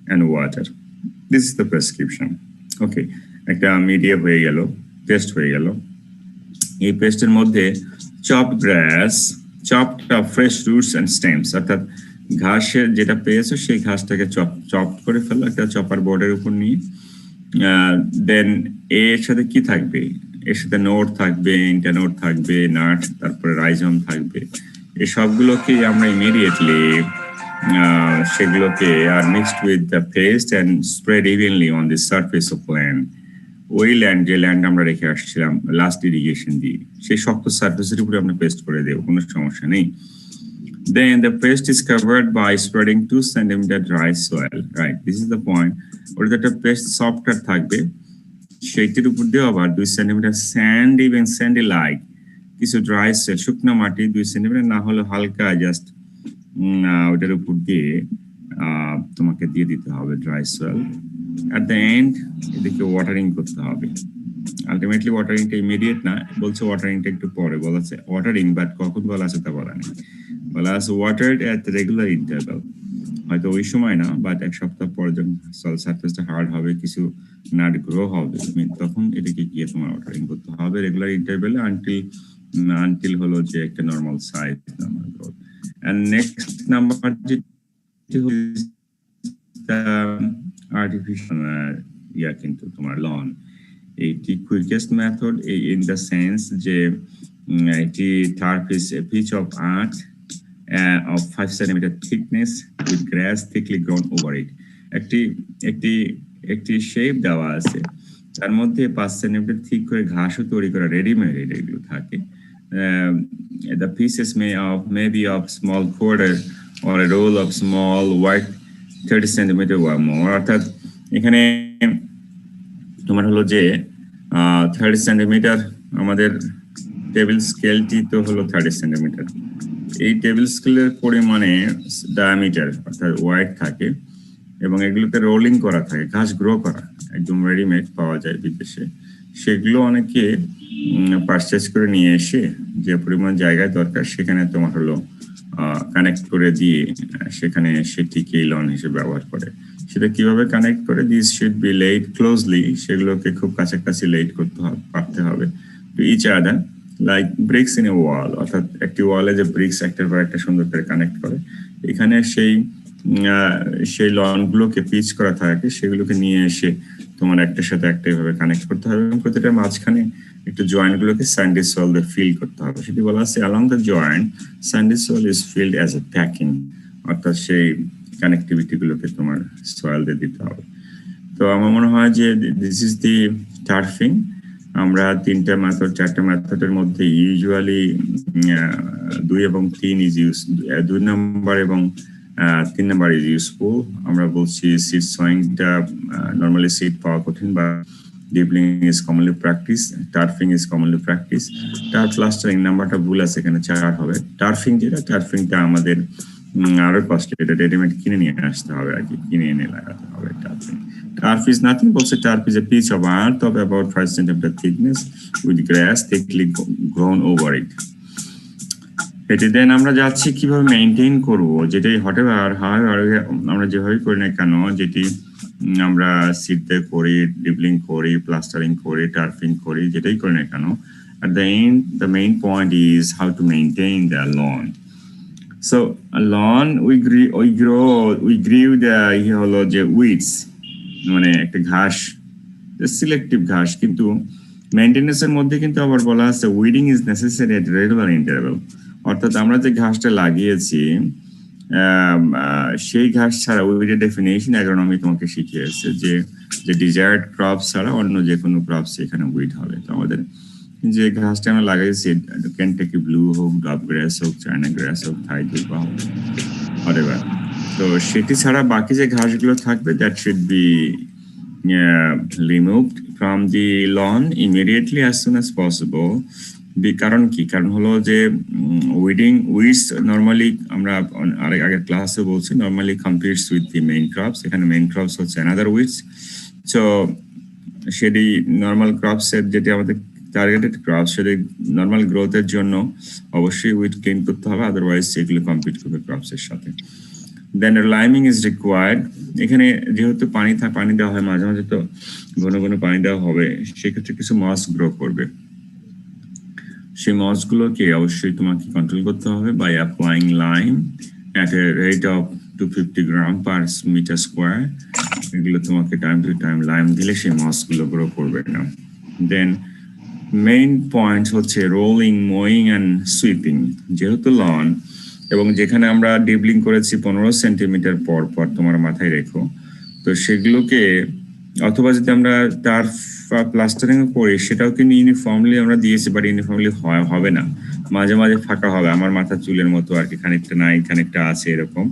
and water. This is the prescription. Okay, একটা মিডিয়া হয়ে গেল, পেস্ট হয়ে গেল। এই পেস্টের মধ্যে chop glass, chopped fresh roots and stems, অর্থাৎ ঘাসের যেটা পেয়েছো সেই ঘাসটাকে চপ করে ফেলো একটা চপার বোর্ডের উপর নিয়ে। দেন এর সাথে কি থাকবে, এর সাথে নোট থাকবে, ইন্টারনোট থাকবে, নাট, তারপরে রাইজম থাকবে। এই সবগুলোকে আমরা ইমিডিয়েটলি সেগুলোকে are mixed with the paste and spread evenly on the surface of land. ওই ল্যান্ড, যে ল্যান্ড আমরা রেখে আসছিলাম লাস্ট ইরিগেশন দিয়ে, সেই শক্ত সারফেসের উপরে আমরা পেস্ট করে দেবো, কোনো সমস্যা নেই। Then the paste is covered by spreading 2 centimeter dry soil. Right, this is the point. Or that the paste softer থাকবে, সেইটির উপর দিয়ে আবার 2 centimetre sand, even sandy like কিছু ড্রাই সয়েল, শুকনো মাটি 2 সেন্টিমিটার, না হলে হালকা জাস্ট ওটার উপর দিয়ে তোমাকে দিয়ে দিতে হবে dry soil. At the end এদিকে ওয়াটারিং করতে হবে। আলটিমেটলি ওয়াটারিংটা ইমিডিয়েট না, বলছে ওয়াটারিংটা একটু পরে বলা আছে ওয়াটারিং, বাট কখন বলা আছে তা বলা নেই। বলা আছে ওয়াটার্ড অ্যাট রেগুলার ইন্টারভ্যাল, হয়তো ওই সময় না, বাট এক সপ্তাহ পর যখন সয়েল সারফেসটা হার্ড হবে, কিছু নাট গ্রো হবে, তখন এটাকে গিয়ে তোমার ওয়াটারিং করতে হবে রেগুলার ইন্টারভ্যালে আনটিল হলো যে একটা normal size normal growth. And next number artificial কিন্তু তোমার লন, এইটি quickest method in the sense যে এটি turf is a piece of earth of 5 centimeter thickness with grass thickly grown over it. একটি shape দেওয়া আছে, তার মধ্যে 5 সেন্টিমিটার থিক করে ঘাসও তৈরি করা রেডিমেড এগুলো থাকে। The pieces may be of small quarter or a roll of small white 30 centimeter or more, অর্থাৎ এখানে তোমার হলো যে 30 সেন্টিমিটার, আমাদের টেবিল স্কেলটি তো হলো 30 সেন্টিমিটার, এই টেবিল স্কেলের পরিমাণে ডায়ামিটার অর্থাৎ ওয়াইড থাকে এবং এগুলোতে রোলিং করা থাকে, ঘাস গ্রো করা একদম রেডিমেড পাওয়া যায় বিদেশে। সেগুলো অনেকে পারচেজ করে নিয়ে এসে যে পরিমাণ জায়গায় দরকার সেখানে তোমার হলো কানেক্ট করে দিয়ে সেখানে সেটিকে লন হিসেবে ব্যবহার করে। সেটা কিভাবে কানেক্ট করে, this should be laid closely, সেগুলোকে খুব কাছাকাছি লেড করতে পারতে হবে to each other, like bricks in a wall, অর্থাৎ একটি ওয়ালে যে ব্রিক্স একটার পর একটা সুন্দর করে কানেক্ট করে, এখানে সেই লনগুলোকে পিচ করা থাকে, সেগুলোকে নিয়ে এসে তোমার একটার সাথে একটা এভাবে কানেক্ট করতে হবে এবং প্রতিটা মাঝখানে একটু জয়েন্ট গুলোকে স্যান্ডি সয়েল দিয়ে ফিল করতে হবে। সেটি বলা আছে along the joint Sandy soil is field as a packing, অর্থাৎ সেই কানেক্টিভিটি গুলোকে তোমার সয়েল দিয়ে দিতে হবে। তো আমার মনে হয় যে দিস ইজ দি টার্ফিং। আমরা 3টা মেথড 4টা মেথডের মধ্যে ইউজুয়ালি 2 এবং 3 ইজ ইউজ, 2 নম্বর এবং 3 নম্বর ইজ ইউজফুল। আমরা বলছি সিড সোয়িংটা নর্মালি সিড পাওয়া কঠিন, বা dibbling is commonly practice, turfing is commonly practice. Turf plastering নাম্বারটা ভুল আছে, এখানে 4 হবে। টার্ফিংটা আমাদের আরো কস্টলি, এটা রেডিমেড কিনে নিয়ে আসতে হবে, আর কি কিনে এনে লাগাতে হবে টার্ফিং। Turf is nothing but turf is a piece of earth of about 5 centimeter thickness with grass thickly grown over it. এটি দেন আমরা যাচ্ছি কিভাবে মেইনটেইন করব, যেটাই হটেভার হয় আমরা যেভাবে করি না কেন, যেটি আমরা সিডে করি, ডিপলিং করি, প্লাস্টারিং করি, টার্ফিং করি, যেটাই করি না কেন, at the end the main point is how to maintain the lawn. So a lawn we grew the হলো যে weeds, মানে একটা ঘাস, সিলেক্টিভ ঘাস, কিন্তু মেইনটেনেন্সের মধ্যে কিন্তু আবার বলা আছে weeding is necessary at regular interval, অর্থাৎ আমরা যে ঘাসটা লাগিয়েছি সেই ঘাস ছাড়া, উইডের ডেফিনেশন অ্যাগ্রোনমি তোমাকে শিখিয়েছে যে ডিজায়ার্ড ক্রপস ছাড়া অন্য যে কোনো ক্রপস এখানে উইড হবে। তো আমাদের যে ঘাসটা আমরা লাগাইছি, কেনটাকি ব্লু হোক, ডব গ্রাস হোক, চায়না গ্রাস হোক, থাই দুর্বা হোক, whatever, তো সেটি ছাড়া বাকি যে ঘাসগুলো থাকবে that should be removed from the lawn immediately as soon as possible. কারণ কি? কারণ হলো যে উইডস নর্মালি আমরা আগের ক্লাসে বলছি normally competes with the main crops. এখানে মেইন ক্রপস হচ্ছে অ্যানাদার উইডস। সো সেটি নর্মাল ক্রপসের যেটি আমাদের টার্গেটেড ক্রপ, সেটি নর্মাল গ্রোথের জন্য অবশ্যই উইড ক্লিন করতে হবে, আদারওয়াইজ সেগুলো কম্পিট করবে ক্রপসের সাথে। দেন লাইমিং ইজ রিকোয়ার্ড। এখানে যেহেতু পানি দেওয়া হয় মাঝে মাঝে, তো ঘন ঘন পানি দেওয়া হবে, সেক্ষেত্রে কিছু মস গ্রো করবে। সেই মসগুলোকে অবশ্যই তোমাকে কন্ট্রোল করতে হবে by applying lime at a rate of 250 gram per metre square. এগুলো তোমাকে টাইম টু টাইম লাইম দিলে সেই মসগুলো গ্রো করবে না। দেন মেইন পয়েন্ট হচ্ছে রোলিং, মোয়িং অ্যান্ড সুইপিং। যেহেতু লন এবং যেখানে আমরা ডিবলিং করেছি 15 সেন্টিমিটার পর পর, তোমার মাথায় রেখো, তো সেগুলোকে অথবা যদি আমরা টার্ফ প্লাস্টারিং করি সেটাও কিন্তু ইউনিফর্মলি আমরা দিয়েছি, বাট ইউনিফর্মলি হবে না, মাঝে মাঝে ফাঁকা হবে, আমার মাথার চুলের মতো আর কি, খানিকটা নাই খানিকটা আছে এরকম।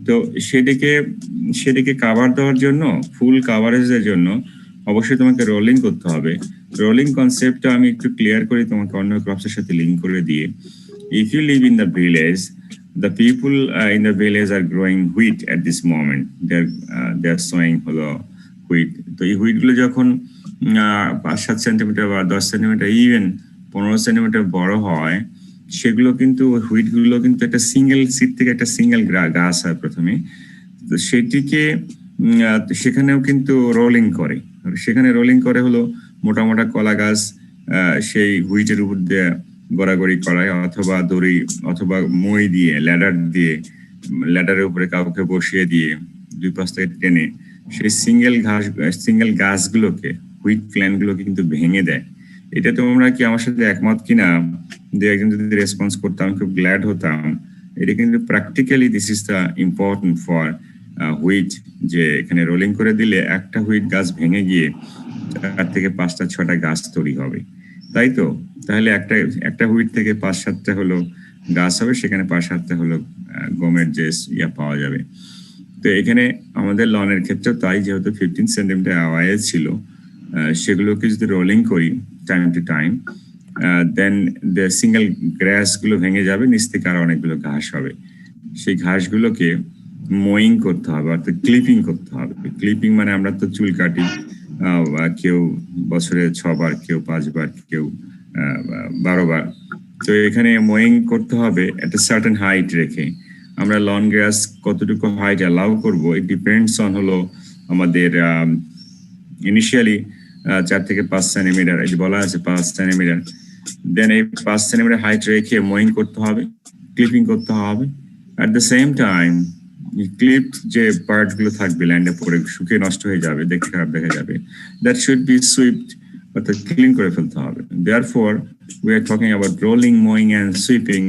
তো সেদিকে কাভার দেওয়ার জন্য, ফুল কাভারেজের জন্য অবশ্যই তোমাকে রোলিং করতে হবে। রোলিং কনসেপ্টটা আমি একটু ক্লিয়ার করে তোমাকে অন্য ক্রপসের সাথে লিঙ্ক করে দিয়ে, if you live in the village, the people in the village are growing wheat at this moment. They're sowing হলো wheat. তো এই wheat গুলো যখন 5-7 সেন্টিমিটার বা 10 সেন্টিমিটার, ইভেন 15 সেন্টিমিটার বড় হয়, সেগুলো কিন্তু হুইট গুলো কিন্তু একটা সিঙ্গেল সিড থেকে একটা সিঙ্গেল গাছ হয় প্রথমে, তো সেখানেও কিন্তু রোলিং করে। সেখানে রোলিং করে হলো মোটা মোটা কলা গাছ সেই হুইটের উপর দিয়ে গড়াগড়ি করায়, অথবা দড়ি অথবা মই দিয়ে, ল্যাডারের উপরে কাউকে বসিয়ে দিয়ে 2 পাশ থেকে টেনে সেই সিঙ্গেল গাছগুলোকে, হুইট প্ল্যান্ট গুলোকে কিন্তু ভেঙে দেয়। এটা তোমরা কি আমার সাথে একমত কিনা? একজন যদি রেসপন্স করতাম খুব গ্ল্যাড হতাম। এটা কিন্তু practically this is the important for wheat, যে এখানে রোলিং করে দিলে একটা হুইট গাছ ভেঙে গিয়ে 4 থেকে 5টা 6টা গাছ তৈরি হবে, তাই তো? তাহলে একটা হুইট থেকে 5-7টা হলো গাছ হবে, সেখানে 5-7টা হলো গমের যে পাওয়া যাবে। তো এখানে আমাদের লনের ক্ষেত্রে তাই, যেহেতু 15 সেন্টিমিটার আওয়াজ ছিল, সেগুলোকে যদি রোলিং করি time to time, then the single গ্রাসগুলো ভেঙে যাবে, নিচ থেকে আরো অনেকগুলো ঘাস হবে। সেই ঘাসগুলোকে মোয়িং করতে হবে, অর্থাৎ ক্লিপিং করতে হবে। ক্লিপিং মানে আমরা তো চুল কাটি, কেউ বছরে 6 বার, কেউ 5 বার, কেউ 12 বার। তো এখানে মোয়িং করতে হবে একটা সার্টেন হাইট রেখে। আমরা লন গ্রাস কতটুকু হাইট অ্যালাউ করবো, ইট ডিপেন্ডস অন হলো আমাদের ইনিশিয়ালি 4 থেকে 5 সেন্টিমিটার, এই যে বলা আছে 5 সেন্টিমিটার। দেন এই 5 সেন্টিমিটার হাইট রেখে মোয়িং করতে হবে, ক্লিপিং করতে হবে। At the same time clip যে পার্ট গুলো থাকবে ল্যান্ডে পরে শুকিয়ে নষ্ট হয়ে যাবে, দেখতে খারাপ দেখা যাবে, দ্যাট শুড বি সুইপড, অর্থাৎ ক্লিন করে ফেলতে হবে। Therefore, we are talking about rolling, mowing, and sweeping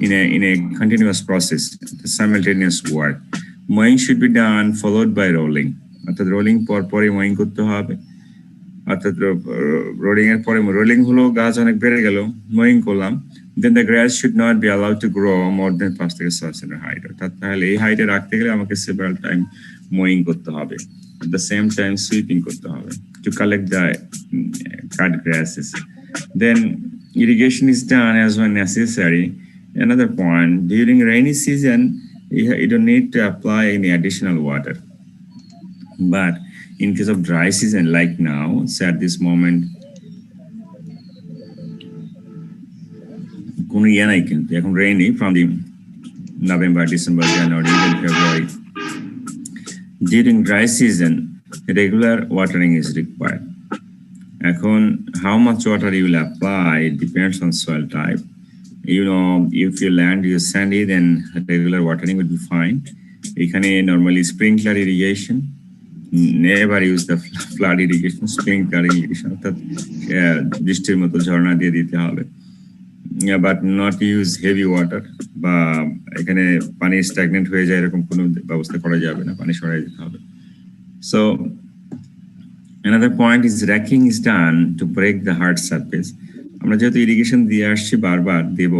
in a continuous process, the simultaneous work. Mowing should be done followed by rolling. অর্থাৎ রোলিং পরে mowing করতে হবে। অর্থাৎ রোলিং এর পরে, রোলিং হলো গাছ অনেক বেড়ে গেল, mowing করলাম, then the grass should not be allowed to grow more than 5 থেকে 6 cm height. অর্থাৎ তাহলে এই হাইটে রাখতে গেলে আমাকে several time mowing করতে হবে, at the same time sweeping করতে হবে to collect the cut grasses. Then irrigation is done as when necessary. Another point, during rainy season you don't need to apply any additional water, but in case of dry season like now, say at this moment, কোনো ইয়ে নাই কিন্তু এখন rainy from the November, December, January, even February. During dry season, regular watering is required. এখন how much water you will apply depends on soil type. You know, if your land is sandy, then regular watering would be fine. এখানে normally sprinkler irrigation, never use the flood irrigation, sprinkler irrigation, অর্থাৎ বৃষ্টির মতো ঝর্ণা দিয়ে দিতে হবে, but not use heavy water, বা এখানে পানি স্ট্যাগনেন্ট হয়ে যায় এরকম কোনো ব্যবস্থা করা যাবে না, পানি সরাই দিতে হবে। So another point is racking is done to break the hard surface. আমরা যেহেতু ইরিগেশন দিয়ে আসছি, বারবার দেব,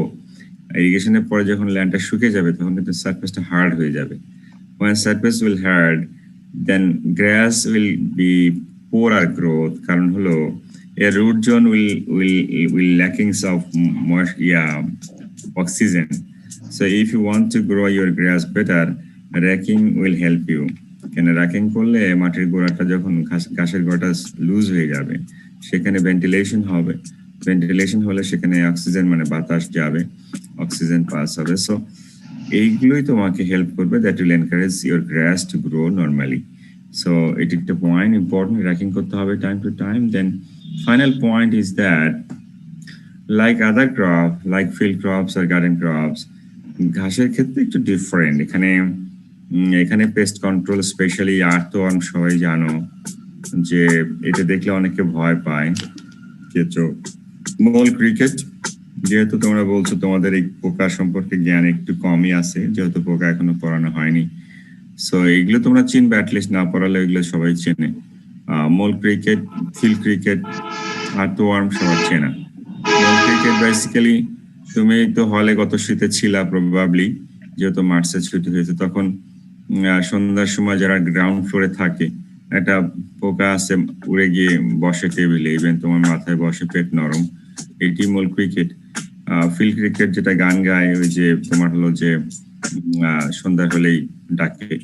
ইরিগেশনের পরে যখন ল্যান্ডটা শুকিয়ে যাবে তখন কিন্তু সারফেসটা হার্ড হয়ে যাবে। when surface will hard, then grass will be poorer growth, কারণ হলো a root zone will lacking of oxygen. So if you want to grow your grass better, racking will help you. কেন রাকিং করলে মাটির গোড়াটা যখন ঘাসের গোড়াটা লুজ হয়ে যাবে, সেখানে ভেন্টিলেশন হবে, ভেন্টিলেশন হলে সেখানে অক্সিজেন মানে বাতাস যাবে, অক্সিজেন পাস হবে। সো এইগুলোই তোমাকে হেল্প করবে, that will encourage your grass to grow normally. So এটি একটা পয়েন্ট ইম্পর্টেন্ট, রাকিং করতে হবে time to time. Then final point is that like other crop, like field crops or garden crops, ঘাসের ক্ষেত্রে একটু ডিফারেন্ট। এখানে paste control, specially earthworm, সবাই জানো যে এটা দেখলে অনেকে ভয় পায়, কেঁচো, মোল ক্রিকেট। যেহেতু তোমরা বলছো তোমাদের এই পোকা সম্পর্কে জ্ঞান একটু কমই আছে, যেহেতু পোকা এখনো পড়ানো হয়নি, সো এগুলো তোমরা চিনবে, অ্যাটলিস্ট না পড়ালে এগুলো সবাই চেনে। মোল ক্রিকেট, ফিল্ড ক্রিকেট, আর্থওয়ার্ম সবার চেনা। মোল ক্রিকেট বেসিক্যালি, তুমি তো হলে গত শীতে ছিলা প্রবাবলি, যেহেতু মার্চে ছুটি হয়েছে, তখন সন্ধ্যার সময় যারা গ্রাউন্ড ফ্লোরে থাকে, একটা পোকা আছে উড়ে গিয়ে বসে টেবিলে, ইভেন তোমার মাথায় বসে, পেট নরম, এটি মোল ক্রিকেট। ফিল্ড ক্রিকেট যেটা গান গায়, ওই যে তোমার হলো যে সন্ধ্যা হলেই ডাকে,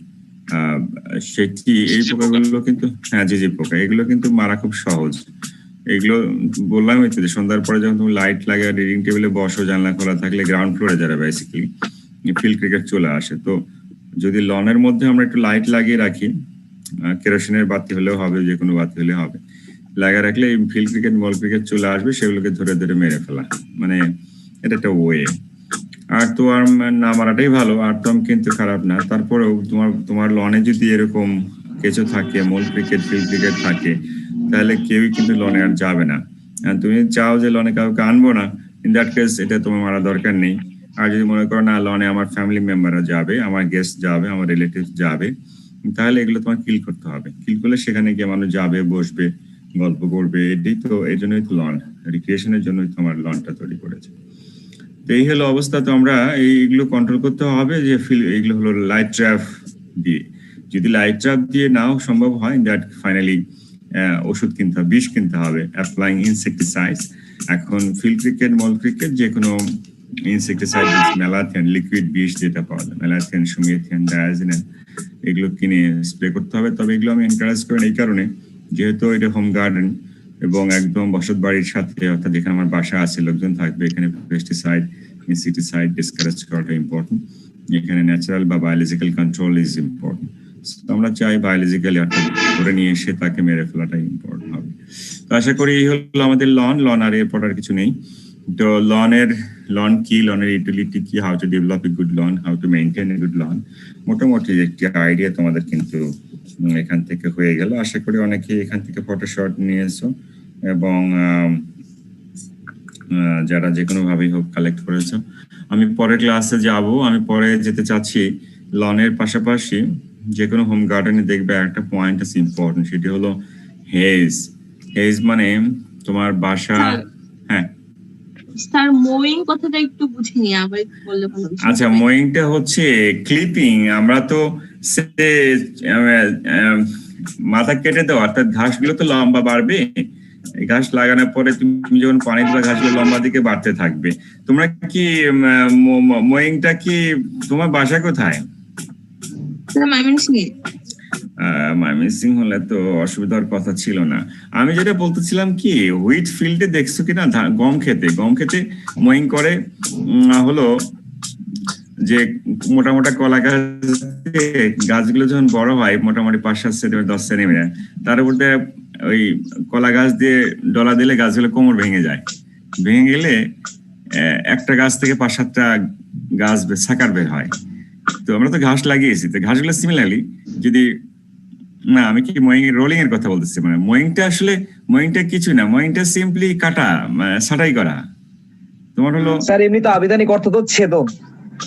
সেটি, এই পোকাগুলো কিন্তু, হ্যাঁ জি পোকা, এগুলো কিন্তু মারা খুব সহজ। এগুলো বললাম হচ্ছে যে সন্ধ্যার পরে যখন তুমি লাইট লাগে রিডিং টেবিলে বসো, জানলা খোলা থাকলে গ্রাউন্ড ফ্লোরে যারা বেসিক্যালি ফিল্ড ক্রিকেট চলে আসে। তো যদি লনের মধ্যে আমরা একটু লাইট লাগিয়ে রাখি, কেরোসিনের বাতি হলেও হবে, যে কোনো বাতি হলে হবে, লাগিয়ে রাখলে এই ফিল্ড ক্রিকেট, মল ক্রিকেট চলে আসবে, সেগুলোকে ধরে ধরে মেরে ফেলা, মানে এটা একটা ওয়ে। আর্থওয়ার্ম না মারাটাই ভালো, আর্থওয়ার্ম কিন্তু খারাপ না, তারপরেও তোমার লনে যদি এরকম কেঁচো থাকে, মোল ক্রিকেট, ফিল্ড ক্রিকেট থাকে, তাহলে কেউই কিন্তু লনে আর যাবে না। তুমি চাও যে লনে কাউকে আনবো না, ইন দ্যাট কেস এটা তোমার মারা দরকার নেই। আর যদি মনে করো না লনে আমার ফ্যামিলি মেম্বাররা যাবে, আমার গেস্ট যাবে, আমার রিলেটিভস যাবে, তাহলে এগুলো তোমার কিল করতে হবে। কিল করলে সেখানে গিয়ে মানুষ যাবে, বসবে, গল্প করবে, এটাই তো, এই জন্যই তো লন, রিক্রিয়েশনের জন্যই তোমার লনটা তৈরি করেছে। তো এই হলো অবস্থা। তো আমরা এইগুলো কন্ট্রোল করতে হবে, যে এইগুলো হলো লাইট ট্র্যাপ দিয়ে, যদি লাইট ট্র্যাপ দিয়ে নাও সম্ভব হয়, দ্যাট ফাইনালি ওষুধ কিনতে হবে, বিষ কিনতে হবে, অ্যাপ্লাইং ইনসেকটিসাইডস। এখন ফিল্ড ক্রিকেট, মল ক্রিকেট, যে কোনো ইনসেকটিসাইড, ম্যালাথিয়ন, লিকুইড বিষ যেটা পাওয়া যায়, ম্যালাথিয়ন, সুমেথিয়ন, ডায়াজিনেন, এগুলো কিনে স্প্রে করতে হবে। তবে এগুলো আমি এনকারেজ করি এই কারণে, যেহেতু এটা হোম গার্ডেন এবং একদম বসত বাড়ির সাথে, অর্থাৎ যেখানে আমার বাসা আছে, লোকজন থাকবে, এখানে পেস্টিসাইড, ইনসেকটিসাইড ডিসকারেজ করাটা ইম্পর্টেন্ট। এখানে ন্যাচারাল বা বায়োলজিক্যাল কন্ট্রোল ইজ ইম্পর্টেন্ট। আমরা চাই বায়োলজিক্যালি অর্থাৎ ধরে নিয়ে এসে তাকে মেরে ফেলাটাই ইম্পর্টেন্ট হবে। তো আশা করি এই হলো আমাদের লন আর এরপর আর কিছু নেই। তো লন কি, লনের ইউটিলিটি কি, how to develop a good lawn, how to maintain a good lawn, মোটামুটি একটি আইডিয়া তোমাদের কিন্তু এখান থেকে হয়ে গেল। আশা করি অনেকে এখান থেকে ফটোশট নিয়েছো এবং যারা যে কোনো ভাবেই হোক কালেক্ট করেছো। আমি পরের ক্লাসে যাব, আমি পরে যেতে চাচ্ছি লনের পাশাপাশি যে কোনো হোম গার্ডেনে দেখবে একটা পয়েন্ট আছে ইম্পর্টেন্ট, সেটি হলো হেজ। হেজ মানে তোমার বাসা। হ্যাঁ স্যার, মোয়িং কথাটা একটু বুঝিনি, আবার একটু বললে ভালো হতো। আচ্ছা, মোয়িংটা হচ্ছে ক্লিপিং। আমরা তো মাথা কেটে দেওয়া, অর্থাৎ ঘাসগুলো তো লম্বা বাড়বে, ঘাস লাগানোর পরে তুমি যখন পানি দিবে ঘাসগুলো লম্বা দিকে বাড়তে থাকবে। তোমরা কি মোয়িংটা কি, তোমার বাসা কোথায়? ময়মনসিংহ হলে তো অসুবিধার কথা ছিল না। আমি যেটা বলতেছিলাম কি, হুইট ফিল্ডে দেখছো কিনা, গম খেতে মোয়িং করে হলো যে মোটা মোটা কলা গাছগুলো যখন বড় হয়, মোটামুটি 5-7 সেন্টিমিটার 10 সেন্টিমিটার, তার উপর ওই কলা গাছ দিয়ে ডলা দিলে গাছগুলো কোমর ভেঙে যায়। ভেঙে গেলে একটা গাছ থেকে 5-7টা গাছ সাকার বের হয়। তো আমরা তো ঘাস লাগিয়েছি, তো ঘাসগুলো সিমিলারলি যদি না, আমি কি রোলিং এর কথা বলতেছি, মানে মোয়িংটা কিছু না, মোয়িংটা সিম্পলি কাটা, ছাঁটাই করা। তোমার হলো স্যার এমনি তো আবিধানিক অর্থ তো ছেদন।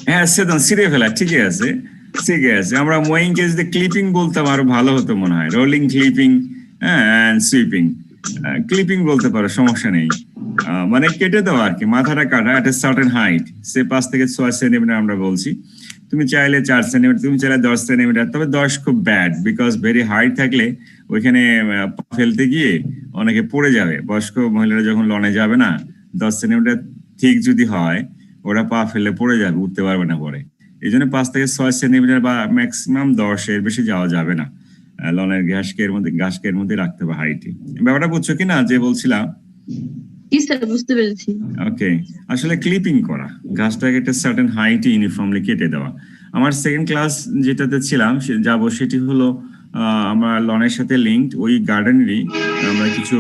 হ্যাঁ, ছেদন, ছিঁড়ে ফেলা। ঠিকই আছে। আমরা মোয়িংকে যদি ক্লিপিং বলতাম আরো ভালো হতো মনে হয়। রোলিং, ক্লিপিং, হ্যাঁ, সুইপিং। ক্লিপিং বলতে পারো, সমস্যা নেই। মানে কেটে দেওয়া আর কি, মাথাটা কাটা এট এ সার্টেন হাইট, সে 5 থেকে 6 সেন্টিমিটার আমরা বলছি। তুমি চাইলে 4 সেন্টিমিটার, তুমি চাইলে 10 সেন্টিমিটার। তবে 10 খুব ব্যাড, বিকজ ভেরি হাইট থাকলে ওইখানে ফেলতে গিয়ে অনেকে পড়ে যাবে। বয়স্ক মহিলারা যখন লনে যাবে না, 10 সেন্টিমিটার ঠিক যদি হয়, ওরা পা ফেলে পড়ে যাবে, উঠতে পারবে না পরে। এই জন্য 5 থেকে 6 সেন্টিমিটার বা ম্যাক্সিমাম 10, এর বেশি যাওয়া যাবে না। লনের ঘাসকে এর মধ্যে রাখতে হবে হাইটে। ব্যাপারটা বুঝছো কিনা যে বলছিলাম? বুঝতে পেরেছি। ওকে, আসলে ক্লিপিং করা, গাছটাকে একটা সার্টেন হাইটে ইউনিফর্মলি কেটে দেওয়া। আমার সেকেন্ড ক্লাস যেটাতে ছিলাম যাবো, সেটি হলো আমার লনের সাথে লিঙ্কড ওই গার্ডেনেরই আমরা কিছু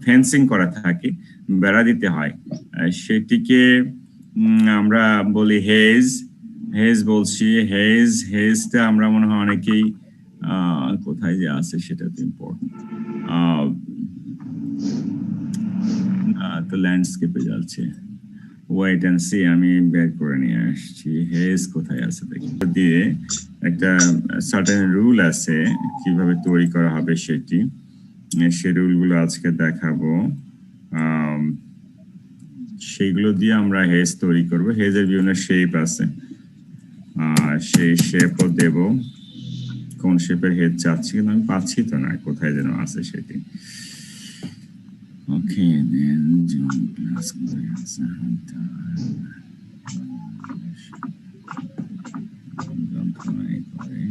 ফেন্সিং করা থাকে, বেড়া দিতে হয়। সেটিকে আমরা বলি হেজ বলছি। হেজটা আমরা মনে হয় অনেকেই কোথায় যে আছে সেটা তো ইম্পর্টেন্ট। তো ল্যান্ডস্কেপে যাচ্ছে, ওয়েট এন্ড সি, আমি বের করে নিয়ে আসছি। হেজ কোথায় আছে দেখি। দিয়ে একটা সার্টেন রুল আছে কিভাবে তৈরি করা হবে সেটি, সেই রুলগুলো আজকে দেখাবো। সেইগুলো দিয়ে আমরা হেজ তৈরি করবো। হেজের বিভিন্ন শেপ আছে, সেই শেপও দেব। কোন শেপের হেজ চাচ্ছি কিন্তু আমি পাচ্ছি তো না, কোথায় যেন আছে সেটি। ওকে, দেন জন প্লাস কোথায় আছে, যন্ত্রণায় করে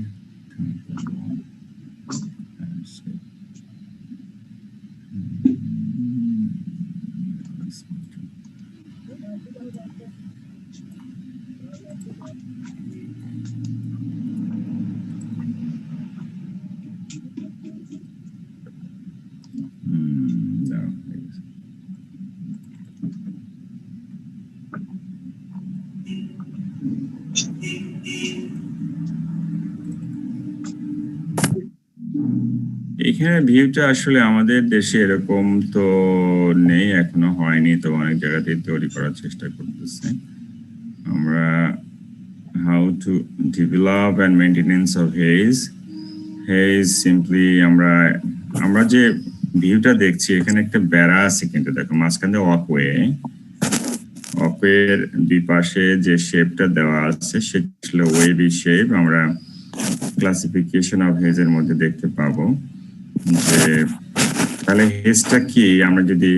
এখানে ভিউটা আসলে আমাদের দেশে এরকম তো নেই, এখনো হয়নি, তো অনেক জায়গাতে তৈরি করার চেষ্টা করতেছে আমরা। How to develop and maintenance of hedge simply আমরা যে ভিউটা দেখছি, এখানে একটা বেড়া আছে কিন্তু দেখো মাঝখানে ওয়াকওয়ের দুই পাশে যে শেপটা দেওয়া আছে সেটা হলো ওয়েভি শেপ। আমরা ক্লাসিফিকেশন অফ হেজের মধ্যে দেখতে পাবো যে তাহলে হেজটা কি, আমরা যদি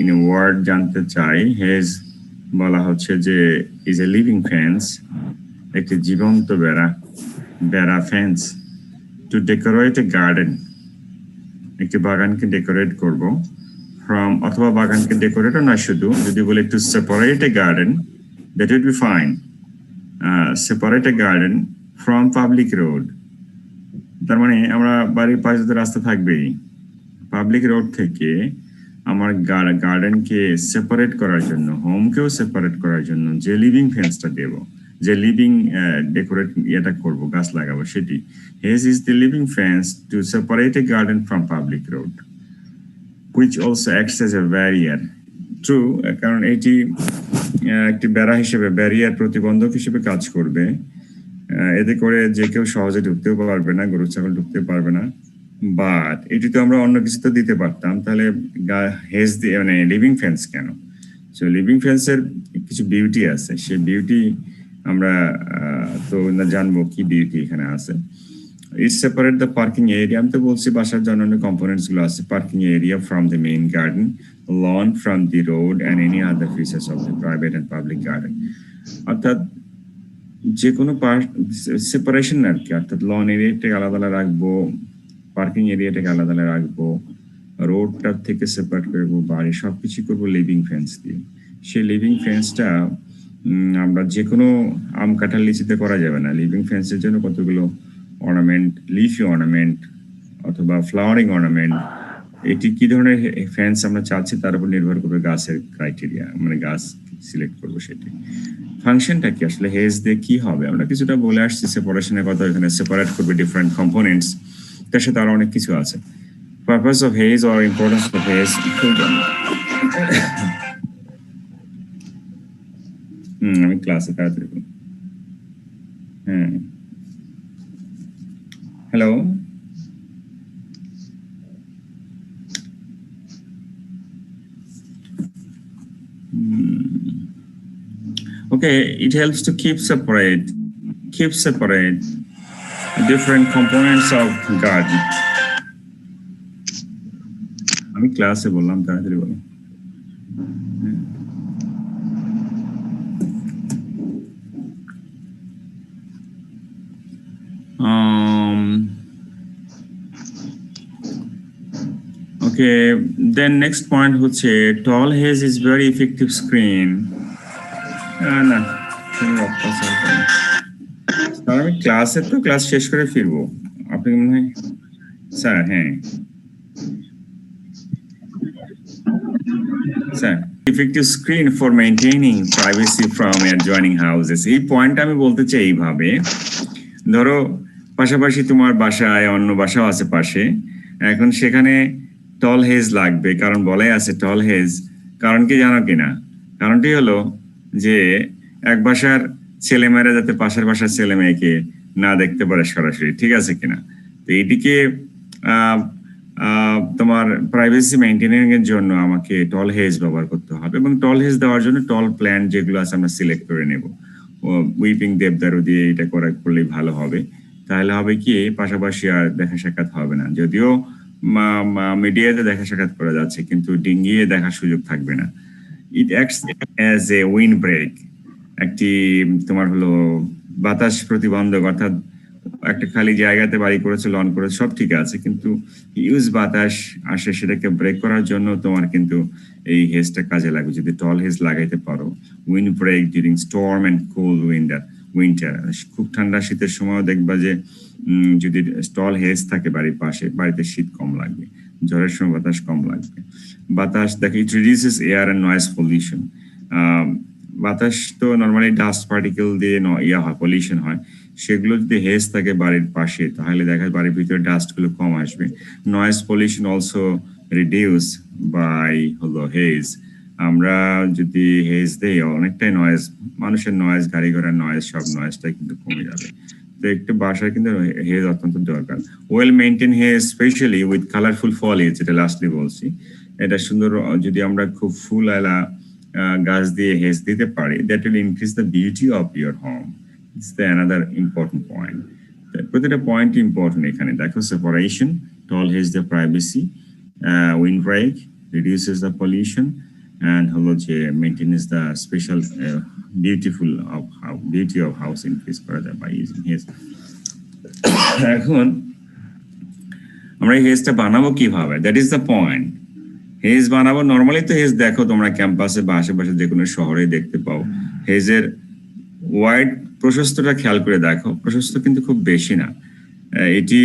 ইন এ ওয়ার্ড জানতে চাই, হেজ বলা হচ্ছে যে ইজ এ লিভিং ফেন্স, একটি জীবন্ত বেড়া fence, two decorate a garden, একটি বাগানকে ডেকোরেট করব, ফ্রম, অথবা বাগানকে ডেকোরেটও না, শুধু যদি বলে to separate a garden, that would be fine. Separate a garden from public road, তার মানে আমরা বাড়ির পাশে তো রাস্তা থাকবেই, পাবলিক রোড থেকে আমার গার্ডেনকে সেপারেট করার জন্য, হোমকেও সেপারেট করার জন্য যে লিভিং ফেন্সটা দেব, যে লিভিং ডেকোরেট এটা করব, গাছ লাগাবো, সেটি hedge is the living fence to separate a garden from public road, which also acts as a barrier. True, কারণ এটি একটি বেড়া হিসেবে, ব্যারিয়ার, প্রতিবন্ধক হিসেবে কাজ করবে। এতে করে যে কেউ সহজে ঢুকতেও পারবে না, গরু ছাগল ঢুকতে পারবে না। বাট এটি তো আমরা অন্য কিছু তো দিতে পারতাম, তাহলে হেজ দিয়ে মানে লিভিং ফেন্স কেন? সো লিভিং ফেন্সের কিছু বিউটি আছে, সেই বিউটি আমরা তো জানবো কি বিউটি এখানে আছে। It separate the parking area, আমি তো বলছি বাসার জন্য কম্পোনেন্টস গুলো আছে, parking area from the main garden, lawn from the road and any other features of the private and public garden. অর্থাৎ যে কোনো সেপারেশন আর কি, অর্থাৎ লন এরিয়াটাকে আলাদা আলাদা রাখবো, পার্কিং এরিয়াটাকে আলাদা আলাদা রাখবো, রোডটার থেকে সেপারেট করবো, বাড়ি সবকিছু করবো লিভিং ফেন্স দিয়ে। সেই লিভিং ফেন্সটা আমরা যে কোনো আম কাঁঠাল লিচিতে করা যাবে না, লিভিং ফেন্সের জন্য কতগুলো অর্নামেন্ট, লিফি অর্নামেন্ট অথবা ফ্লাওয়ারিং অর্নামেন্ট, এটি কি ধরনের ফেন্স আমরা চাচ্ছি তার উপর নির্ভর করবে গাছের ক্রাইটেরিয়া, মানে গাছ সিলেক্ট করবো সেটি। ফাংশনটা কি আসলে হেজ দিয়ে কি হবে, আমরা কিছুটা বলে আসছি, সেপারেশনের কথা, এখানে সেপারেট করবে ডিফারেন্ট কম্পোনেন্টস, তার সাথে আরো অনেক কিছু আছে। Purpose of hedge or importance of hedge, আমি ক্লাসে তাড়াতাড়ি, হ্যাঁ, hello. Okay, it helps to keep separate different components of garden. আমি ক্লাসে বললাম, তাড়াতাড়ি বলো। Okay, then next point হচ্ছে tall haze is very effective screen. না, আমি ক্লাসে তো ক্লাস শেষ করে ফিরবো, আপনি মনে হয় স্যার? হ্যাঁ sir, effective screen for maintaining privacy from adjoining houses. এই পয়েন্ট আমি বলতে চাই এইভাবে, ধরো পাশাপাশি তোমার বাসায় অন্য বাসাও আছে পাশে, এখন সেখানে টল হেজ লাগবে, কারণ বলাই আছে টল হেজ। কারণ কি জানো কিনা? কারণটি হলো যে এক বাসার ছেলেমেয়েরা যাতে পাশের বাসার ছেলে মেয়েকে না দেখতে পারে সরাসরি, ঠিক আছে কিনা? তো এইটিকে তোমার প্রাইভেসি মেইনটেনিং এর জন্য আমাকে টল হেজ ব্যবহার করতে হবে, এবং টল হেজ দেওয়ার জন্য টল প্ল্যান্ট যেগুলো আছে আমরা সিলেক্ট করে নেব। উইপিং দেবদারু দিয়ে এটা করলেই ভালো হবে। তাহলে হবে কি, পাশাপাশি আর দেখা সাক্ষাৎ হবে না, যদিও মিডিয়াতে দেখা সাক্ষাৎ করা যাচ্ছে, কিন্তু ডিঙ্গিয়ে দেখার সুযোগ থাকবে না। It acts as a windbreak, একটি তোমার হলো বাতাস প্রতিবন্ধক, অর্থাৎ একটা খালি জায়গাতে বাড়ি করেছে, লন করেছে, সব ঠিক আছে, কিন্তু ইউজ বাতাস আসে, সেটাকে ব্রেক করার জন্য তোমার কিন্তু এই হেজটা কাজে লাগবে যদি টল হেজ লাগাইতে পারো। Windbreak during storm and cold winter, খুব ঠান্ডা শীতের সময় দেখবা যে যদি টল হেজ থাকে বাড়ির পাশে, বাড়িতে শীত কম লাগবে, ঝড়ের সময় বাতাস কম লাগবে। বাতাস দেখো, ইট reduces air and noise pollution. বাতাস তো নর্মালি ডাস্ট পার্টিকেল দিয়ে হয়, পলিউশন হয়, সেগুলো যদি হেজ থাকে বাড়ির পাশে, তাহলে দেখা যায় বাড়ির ভিতরে ডাস্ট গুলো কম আসবে। Noise pollution also reduce by হলো হেজ। আমরা যদি হেজ দেই, অনেকটাই নয়েজ, মানুষের নয়েজ, গাড়ি ঘোড়ার নয়েজ, সব নয়েজটা কিন্তু কমে যাবে। তো একটু বাসায় কিন্তু হেজ অত্যন্ত দরকার। Well maintain hedge, specially with colourful foliage, যেটা লাস্টলি বলছি, এটা সুন্দর যদি আমরা খুব ফুল এলা গাছ দিয়ে হেজ দিতে পারি, that will increase the beauty of your home. It's the another important point. প্রতিটা পয়েন্ট ইম্পর্টেন্ট এখানে দেখো separation tall hedge the privacy windbreak reduces the pollution and হলো যে maintains the special beauty of house increase করা যায় by using hedge. এখন আমরা এই হেজটা বানাবো কিভাবে, that is the point. Hedge বানাবো নর্মালি তো হেজ দেখো তোমরা ক্যাম্পাসে বা আশেপাশে যে কোনো শহরে দেখতে পাও। হেজের ওয়াইড প্রশস্তটা খেয়াল করে দেখো, প্রশস্ত কিন্তু খুব বেশি না, এটি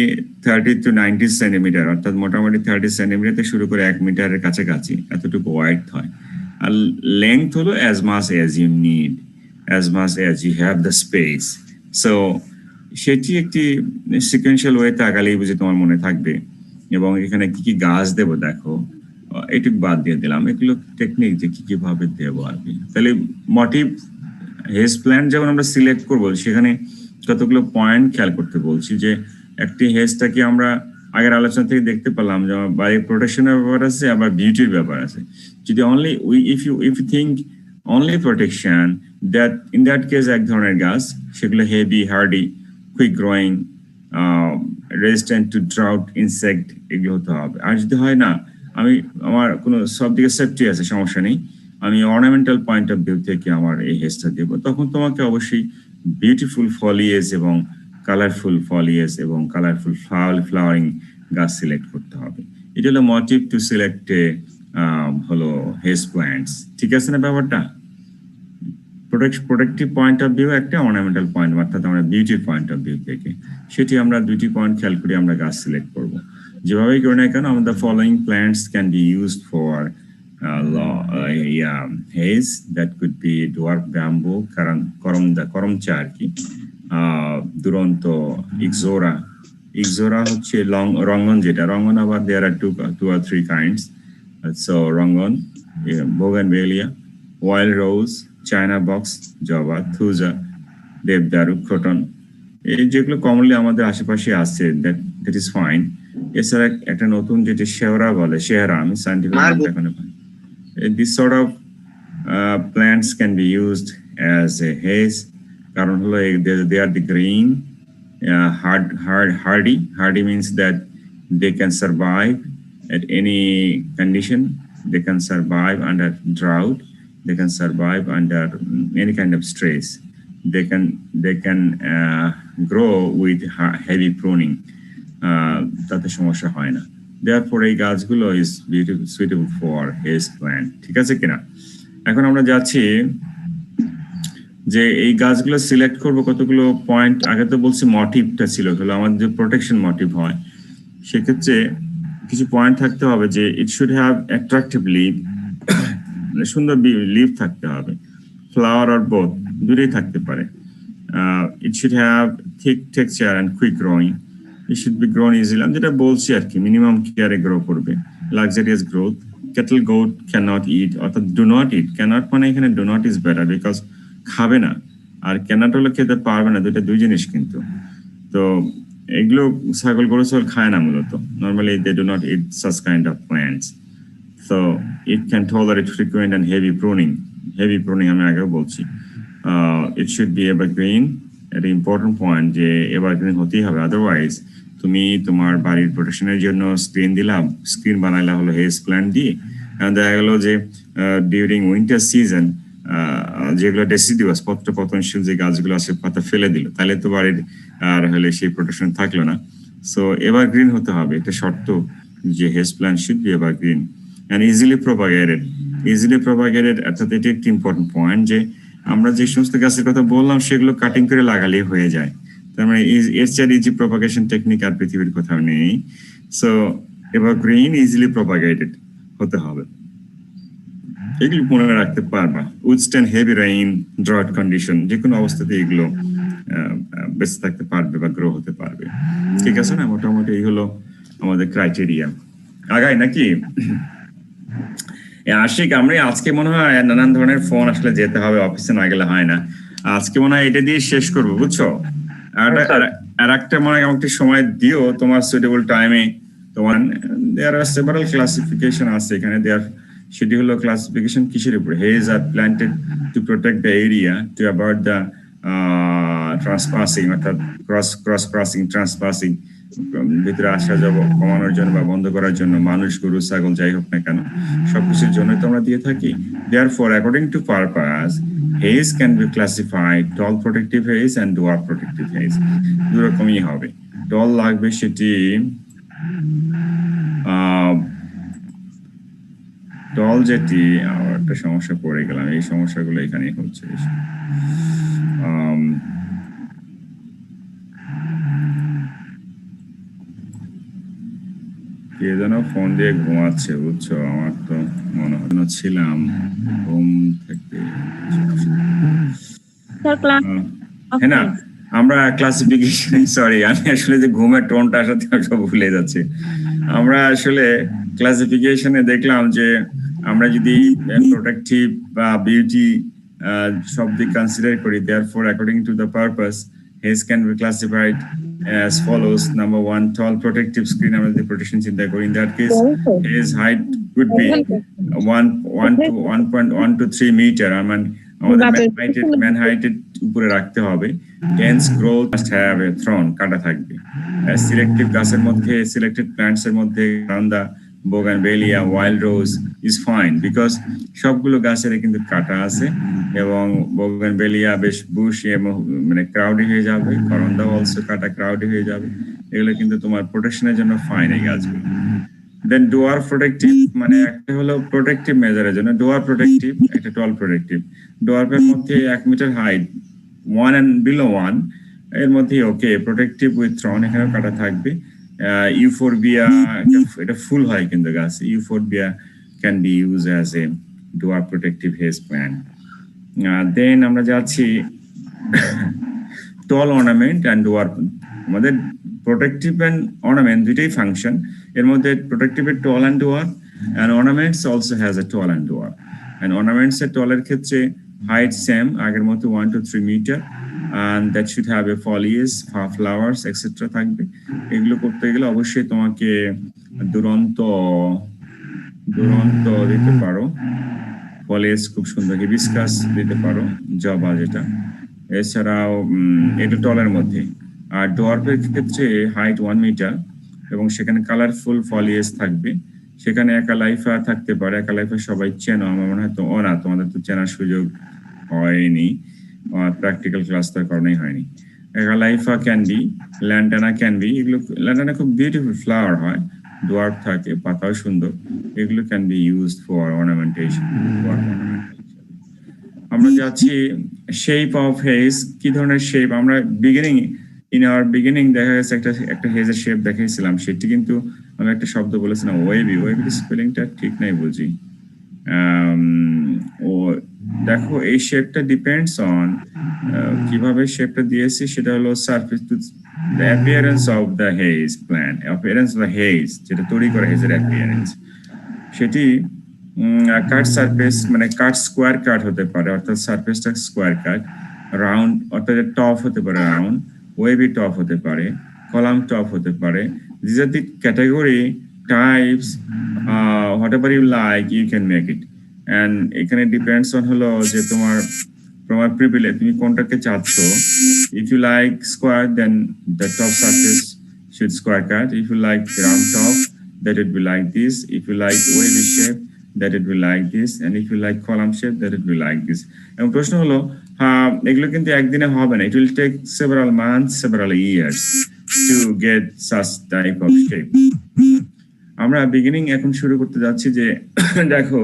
30 to 90 সেন্টিমিটার, অর্থাৎ মোটামুটি 30 সেন্টিমিটার থেকে শুরু করে 1 মিটারের কাছাকাছি এতটুকু ওয়াইড হয়। আর লেংথ হলো as much as you need, as much as you have the space. So সেটি একটি সিকোয়েন্সিয়াল ওয়েতে আগালেই বুঝে তোমার মনে থাকবে। এবং এখানে কি কি গাছ দেবো দেখো, এটুকু বাদ দিয়ে দিলাম, এগুলো টেকনিক যে কি কিভাবে দেবো আর কি। তাহলে মোটিভ হেজ প্ল্যান যখন আমরা সিলেক্ট করবো সেখানে কতগুলো পয়েন্ট খেয়াল করতে বলছি। যে একটি হেজটাকে আমরা আগের আলোচনা থেকে দেখতে পেলাম যে বায়ু প্রোটেকশনের ব্যাপার আছে, আবার বিউটির ব্যাপার আছে। যদি only if you think only protection, that in that case এক ধরনের গাছ, সেগুলো heavy, hardy, quick growing, resistant to drought, insect, এগুলো হতে হবে। আর যদি হয় না আমি আমার কোনো সব দিকে সেফটি আছে, সমস্যা নেই, আমি অর্নামেন্টাল পয়েন্ট অফ ভিউ থেকে আমার এই হেজটা দেবো, তখন তোমাকে অবশ্যই বিউটিফুল ফলিয়েজ এবং কালারফুল ফলিয়েজ এবং কালারফুল ফ্লাওয়ারিং গাছ সিলেক্ট করতে হবে। এটা হলো মোটিভ টু সিলেক্ট হলো হেজ প্ল্যান্টস। ঠিক আছে না ব্যাপারটা? প্রোটেক্টিভ পয়েন্ট অফ ভিউ একটা, অর্নামেন্টাল পয়েন্ট অর্থাৎ আমরা বিউটির পয়েন্ট অফ ভিউ থেকে, সেটি আমরা দুটি পয়েন্ট খেয়াল করে আমরা গাছ সিলেক্ট করব। যেভাবেই করি না কেন, আমাদের following plants can be used for haze, that could be dwarf bamboo, করমচা আর কি, দুরন্ত, ইক্সোরা হচ্ছে রঙ্গন, যেটা রঙ্গন আবার there are two or three kinds. So Rangan, bougainvillea, wild rose, China box, জবা, থুজা, দেবদারু, ক্রোটন, এই যেগুলো কমনলি আমাদের আশেপাশে আছে, দ্যাট ইজ ফাইন। এছাড়া একটা নতুন যেটা শেহরা বলে, শেহরা, আমি সাইন্টিফিক এখন this sort of plants can be used as a haze, কারণ হলো they are the green, hardy means that they can survive at any condition, they can survive under drought, they can survive under any kind of stress, they can grow with heavy pruning, তাতে সমস্যা হয় না। Therefore এই গাছগুলো is beautiful, suitable for haze plant। ঠিক আছে কিনা? এখন আমরা যাচ্ছি যে এই গাছগুলো সিলেক্ট করব কতগুলো পয়েন্ট। আগে তো বলছি মোটিভটা ছিল, হলো আমাদের যে প্রোটেকশন মোটিভ হয়, সেক্ষেত্রে কিছু পয়েন্ট থাকতে হবে যে it should have attractive leave, সুন্দর লিভ থাকতে হবে, ফ্লাওয়ার আর বোথ, দুটোই থাকতে পারে। It should have thick texture and quick growing, it should be grown easily, আমি যেটা বলছি আর কি, মিনিমাম কেয়ারে গ্রো করবে, luxurious growth. Cattle goat cannot eat, অর্থাৎ ডু নট ইট, ক্যানট মানে এখানে do not is better, because খাবে না, আর ক্যানট হলে খেতে পারবে না, দুই জিনিস কিন্তু। তো এগুলো ছাগল গরু ছাগল খায় না মূলত, normally they do not eat such kind of plants. So it can tolerate frequent and heavy pruning আমি আগেও বলছি। ইট শুড বি এভারগ্রিন, এটা ইম্পর্টেন্ট পয়েন্ট যে এভারগ্রিন হতেই হবে, আদারওয়াইজ তুমি তোমার বাড়ির প্রোটেকশনের জন্য স্ক্রিন বানাইলা হলো হেজ প্ল্যান্ট দিয়ে, দেখা গেলো যে ডিউরিং উইন্টার সিজন যেগুলো ডেসিডিউয়াস, পতনশীল যে গাছগুলো আছে, পাতা ফেলে দিল, তাহলে তো বাড়ির আর হলে সেই প্রোটেকশন থাকলো না। সো এভারগ্রিন হতে হবে, এটা শর্ত যে hedge plant should be evergreen and easily propagated. অর্থাৎ এটি একটি ইম্পর্টেন্ট পয়েন্ট যে আমরা যে সমস্ত গাছের কথা বললাম সেগুলো কাটিং করে লাগালে হয়ে যায়, তার মানে এর চেয়ে ইজি প্রপাগেশন টেকনিক আর পৃথিবীর কোথাও নেই। সো এভারগ্রিন, ইজিলি প্রপাগেটেড হতে হবে, এগুলো মনে রাখতে পারবা। Withstand heavy rain, drought condition, যে কোনো অবস্থাতে এগুলো বেঁচে থাকতে পারবে বা গ্রো হতে পারবে। ঠিক আছে না? মোটামুটি এই হলো আমাদের ক্রাইটেরিয়া। আগাই নাকি? আশিক, আমরা আজকে মনে হয় নানান ধরনের ফোন আসলে যেতে হবে, অফিসে না গেলে হয় না। আজকে মনে হয় এটা দিয়ে শেষ করবো, বুঝছো? আর একটা মনে হয় আমাকে সময় দিও তোমার সুইটেবল টাইমে। তোমার দেয়ার আর সেভারাল ক্লাসিফিকেশন আছে এখানে, সেটি হলো ক্লাসিফিকেশন কিসের উপরে? Hedge are planted to protect the area, to avoid the trespassing অর্থাৎ ক্রসিং ট্রান্সপাসিং ভিতরে আসা যাওয়া কমানোর জন্য বা বন্ধ করার জন্য মানুষ গরু ছাগল যাই হোক না কেন সবকিছুর জন্য তো আমরা দিয়ে থাকি। Therefore, according to purpose, haze can be classified tall protective haze and dwarf protective haze. দু রকমই হবে। টল লাগবে সেটি টল যেটি একটা সমস্যা পড়ে গেলাম, এই সমস্যাগুলো এখানেই হচ্ছে বেশি। কে যেন ফোন দিয়ে ঘুমাচ্ছে বুঝছো, আমার তো মনে হয় ছিলাম ঘুম থেকে। হ্যাঁ না, আমরা ক্লাসিফিকেশন সরি আমি আসলে যে ঘুমের টোনটা সাথে সব ভুলে যাচ্ছে। আমরা আসলে ক্লাসিফিকেশনে দেখলাম যে আমরা যদি প্রোটেক্টিভ বা বিউটি সব দিক কনসিডার করি, therefore according to the purpose haze can be classified as follows. Number one, tall protective screen আমরা যদি protection চিন্তা করি, in that case haze height could be 1.1 to 3 meter. আমাদের ম্যান হাইটের উপরে রাখতে হবে। dense growth must have a thorn, কাটা থাকবে। সিলেক্টিভ গাছের মধ্যে, সিলেক্টেড প্ল্যান্টস এর মধ্যে কান্দা, bougainvillea, wild rose is fine because সবগুলো গাছের কিন্তু কাটা আছে এবং বোগানভেলিয়া বেশ বুশ মানে ক্রাউডি হয়ে যাবে, করন্দা অলসো কাটা ক্রাউডি হয়ে যাবে, এগুলো কিন্তু তোমার প্রোটেকশনের জন্য ফাইন এই গাছগুলো। দেন ডোয়ার প্রোটেক্টিভ মানে একটা হলো প্রোটেক্টিভ মেজারের জন্য ডোয়ার প্রোটেক্টিভ, একটা টল প্রোটেক্টিভ। ডোয়ার্ফের মধ্যে 1 মিটার হাইট 1 and below 1 এর মধ্যে ওকে প্রোটেক্টিভ উইথ থ্রন, এখানেও কাটা থাকবে। ইউফোরবিয়া এটা ফুল হয় কিন্তু গাছ, euphorbia can be use as a dwarf protective hedge plant. Then আমরা যাচ্ছি টল অর্নামেন্ট অ্যান্ড ডোয়ার। আমাদের প্রোটেক্টিভ অ্যান্ড অর্নামেন্ট দুইটাই ফাংশন, এর মধ্যে প্রোটেক্টিভের tall and dwarf and ornaments also has a tall and dwarf. And ornaments এর টলের ক্ষেত্রে height same আগের মতো 1 to 3 metre and that should have a foliage, flowers etc. থাকবে। এগুলো করতে গেলে অবশ্যই তোমাকে দুরন্ত দিতে পারো, ফলিয়েজ খুব সুন্দর, হিবিস্কাস দিতে পারো, জবা যেটা। এছাড়াও এটা টলের মধ্যে। আর ডোয়ার্ফের ক্ষেত্রে হাইট 1 মিটার এবং সেখানে কালারফুল ফলিয়েজ থাকবে, সেখানে একালাইফা থাকতে পারে। একালাইফা সবাই চেনো, আমার মনে হয় তো না, তোমাদের তো চেনার সুযোগ হয়নি, প্র্যাকটিক্যাল ক্লাস তার কারণেই হয়নি। Acalypha can be, lantana can be, এগুলো ল্যান্টানা খুব বিউটিফুল ফ্লাওয়ার হয়, ডোয়ার্ফ থাকে, পাতাও সুন্দর, এগুলো can be used for ornamentation. আমরা যাচ্ছি শেপ অফ হেজ, কি ধরনের শেপ আমরা বিগিনিং দেখা গেছে একটা হেজের শেপ দেখাইছিলাম, সেটি কিন্তু আমি একটা শব্দ বলেছিলাম ওয়েবি, ওয়েবির স্পেলিংটা ঠিক নাই বুঝি। ও দেখো এই শেপটা ডিপেন্ডস অন কিভাবে শেপটা দিয়েছি, সেটা হলো surface to the appearance of the hedge plant, appearance of the hedge যেটা তৈরি করে হেজের অ্যাপিয়ারেন্স, সেটি কাট সারফেস মানে কাট স্কোয়ার কাট হতে পারে, অর্থাৎ সারফেসটা স্কোয়ার কাট, রাউন্ড অর্থাৎ টপ হতে পারে রাউন্ড, ওয়েবি টপ হতে পারে, কলাম টপ হতে পারে। These are the category types, whatever you like you can make it, and এখানে depends on হলো যে তোমার প্রিভিলেজ, তুমি কোনটাকে চাচ্ছ। if you like square then the top surface should square cut, if you like round top that it will like this, if you like wavy shape that it will like this, and if you like column shape that it will like this. এবং প্রশ্ন হলো এগুলো কিন্তু একদিনে হবে না, it will take several months, several years to get such type of shape. আমরা beginning এখন শুরু করতে যাচ্ছি যে দেখো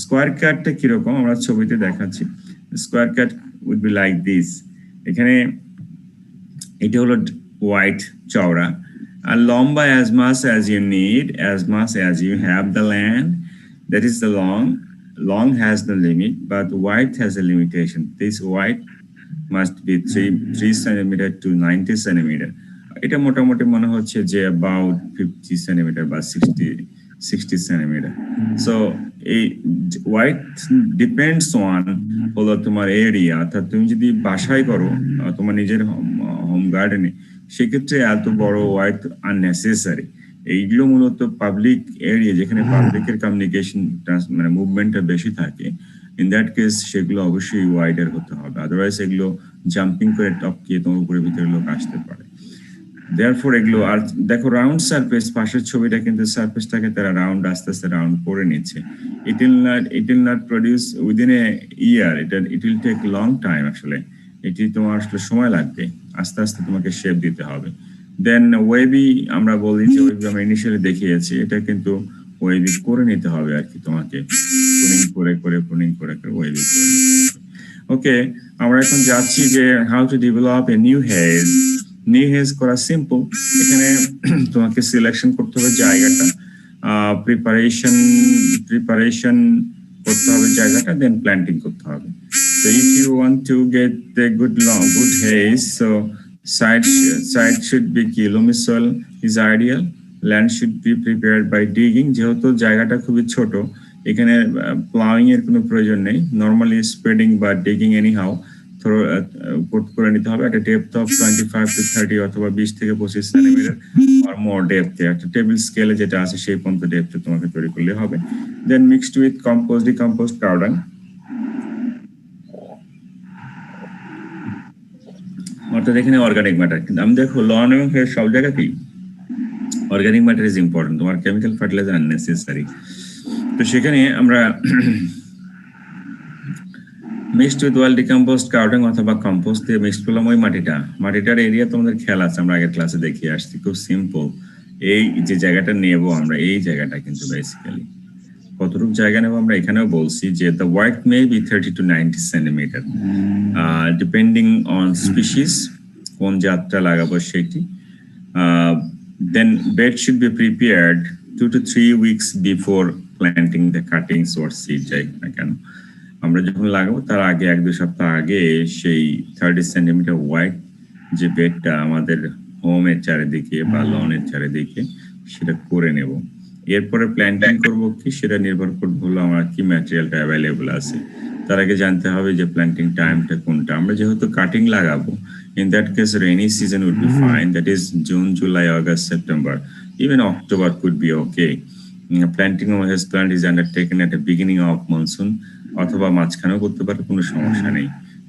স্কোয়ার কাটটা কিরকম আমরা ছবিতে দেখাচ্ছি। Square cut would be like this, এখানে এটা হলো হোয়াইট চওড়া, আর লম্বা as much as you need, as much as you have the land, that is the long has the limit but wide has a limitation. This wide must be 3 centimeter to 90 centimeter. এটা মোটামুটি মনে হচ্ছে যে about 50 centimeter বা 60 centimeter. So এই wide depends on হলো তোমার area, অর্থাৎ তুমি যদি বাসায় করো তোমার নিজের হোম গার্ডেনে, সেক্ষেত্রে এত বড় ওয়াইড আননেসেসারি। এইগুলো মূলত পাবলিক এরিয়া, যেখানে পাবলিকের কমিউনিকেশন মানে মুভমেন্টটা বেশি থাকে, ইন দ্যাট কেস সেগুলো অবশ্যই ওয়াইডার হতে হবে, আদারওয়াইজ এগুলো জাম্পিং করে টপকিয়ে তোমার উপরে ভিতরে লোক আসতে পারে। দেয়ারফর এগুলো, আর দেখো রাউন্ড সারফেস, পাশের ছবিটা কিন্তু সারফেসটাকে তারা রাউন্ড আস্তে আস্তে রাউন্ড করে নিচ্ছে। It will not produce within a year, it will take long time. আসলে এটি তোমার আসলে সময় লাগবে, আস্তে আস্তে তোমাকে শেপ দিতে হবে। দেন ওয়েবি আমরা বলি যে ওয়েবি আমরা ইনিশিয়ালি দেখিয়েছি, এটা কিন্তু ওয়েবি করে নিতে হবে আর কি, তোমাকে প্রুনিং করে ওয়েবি করে নিতে হবে। ওকে, আমরা এখন যাচ্ছি যে how to develop a new hedge. New hedge করা সিম্পল, এখানে তোমাকে সিলেকশন করতে হবে জায়গাটা, প্রিপারেশন করতে হবে জায়গাটা, দেন প্ল্যান্টিং করতে হবে। So if you want to get the good haze, so site should be loamy soil is ideal. Land should be prepared by digging. যেহেতু জায়গাটা খুবই ছোট, এখানে প্লাউইং এর কোনো প্রয়োজন নেই, নর্মালি স্প্রেডিং বা ডিগিং এনিহাউ করে নিতে হবে। একটা ডেপথ অফ 25 to 30 অথবা 20 থেকে 25 সেন্টিমিটার আর মোর ডেপথে, একটা টেবিল স্কেলে যেটা আছে সেই পর্যন্ত ডেপথে তোমাকে তৈরি করলে হবে। দেন মিক্সড উইথ ডিকম্পোজড কাউডাং, অর্থাৎ এখানে অর্গানিক ম্যাটার। কিন্তু আমি দেখো লন এবং হেজ সব জায়গাতেই অর্গানিক ম্যাটার ইজ ইম্পর্টেন্ট, তোমার কেমিক্যাল ফার্টিলাইজার আননেসেসারি। তো সেখানে আমরা mixed with well decomposed cow dung অথবা কম্পোস্ট দিয়ে মিক্সড করলাম ওই মাটিটার এরিয়া তোমাদের খেয়াল আছে, আমরা আগের ক্লাসে দেখিয়ে আসছি, খুব সিম্পল। এই যে জায়গাটা নেব আমরা, এই জায়গাটা কিন্তু বেসিক্যালি কতটুকু জায়গা নেব আমরা এখানেও বলছি যে the wide may be 30 to 90 centimetre depending on species, কোন জাতটা লাগাবো সেটি। Then bed should be prepared 2 to 3 weeks before planting the cuttings or seed, যাই না কেন আমরা যখন লাগাবো তার আগে 1-2 সপ্তাহ আগে সেই 30 সেন্টিমিটার ওয়াইড যে বেডটা আমাদের হোমের চারিদিকে বা লনের চারিদিকে সেটা করে নেব। এরপরে প্ল্যান্টিং করব কি সেটা নির্ভর করবে হলো আমার কি ম্যাটেরিয়ালটা অ্যাভেলেবল আছে। তার আগে জানতে হবে যে প্ল্যান্টিং টাইমটা কোনটা। আমরা যেহেতু কাটিং লাগাবো, in that case rainy season would be fine, that is June, July, August, September, even October could be okay. Planting of his plant is undertaken at the beginning of monsoon অথবা মাঝখানেও করতে পারে, কোনো সমস্যা নেই।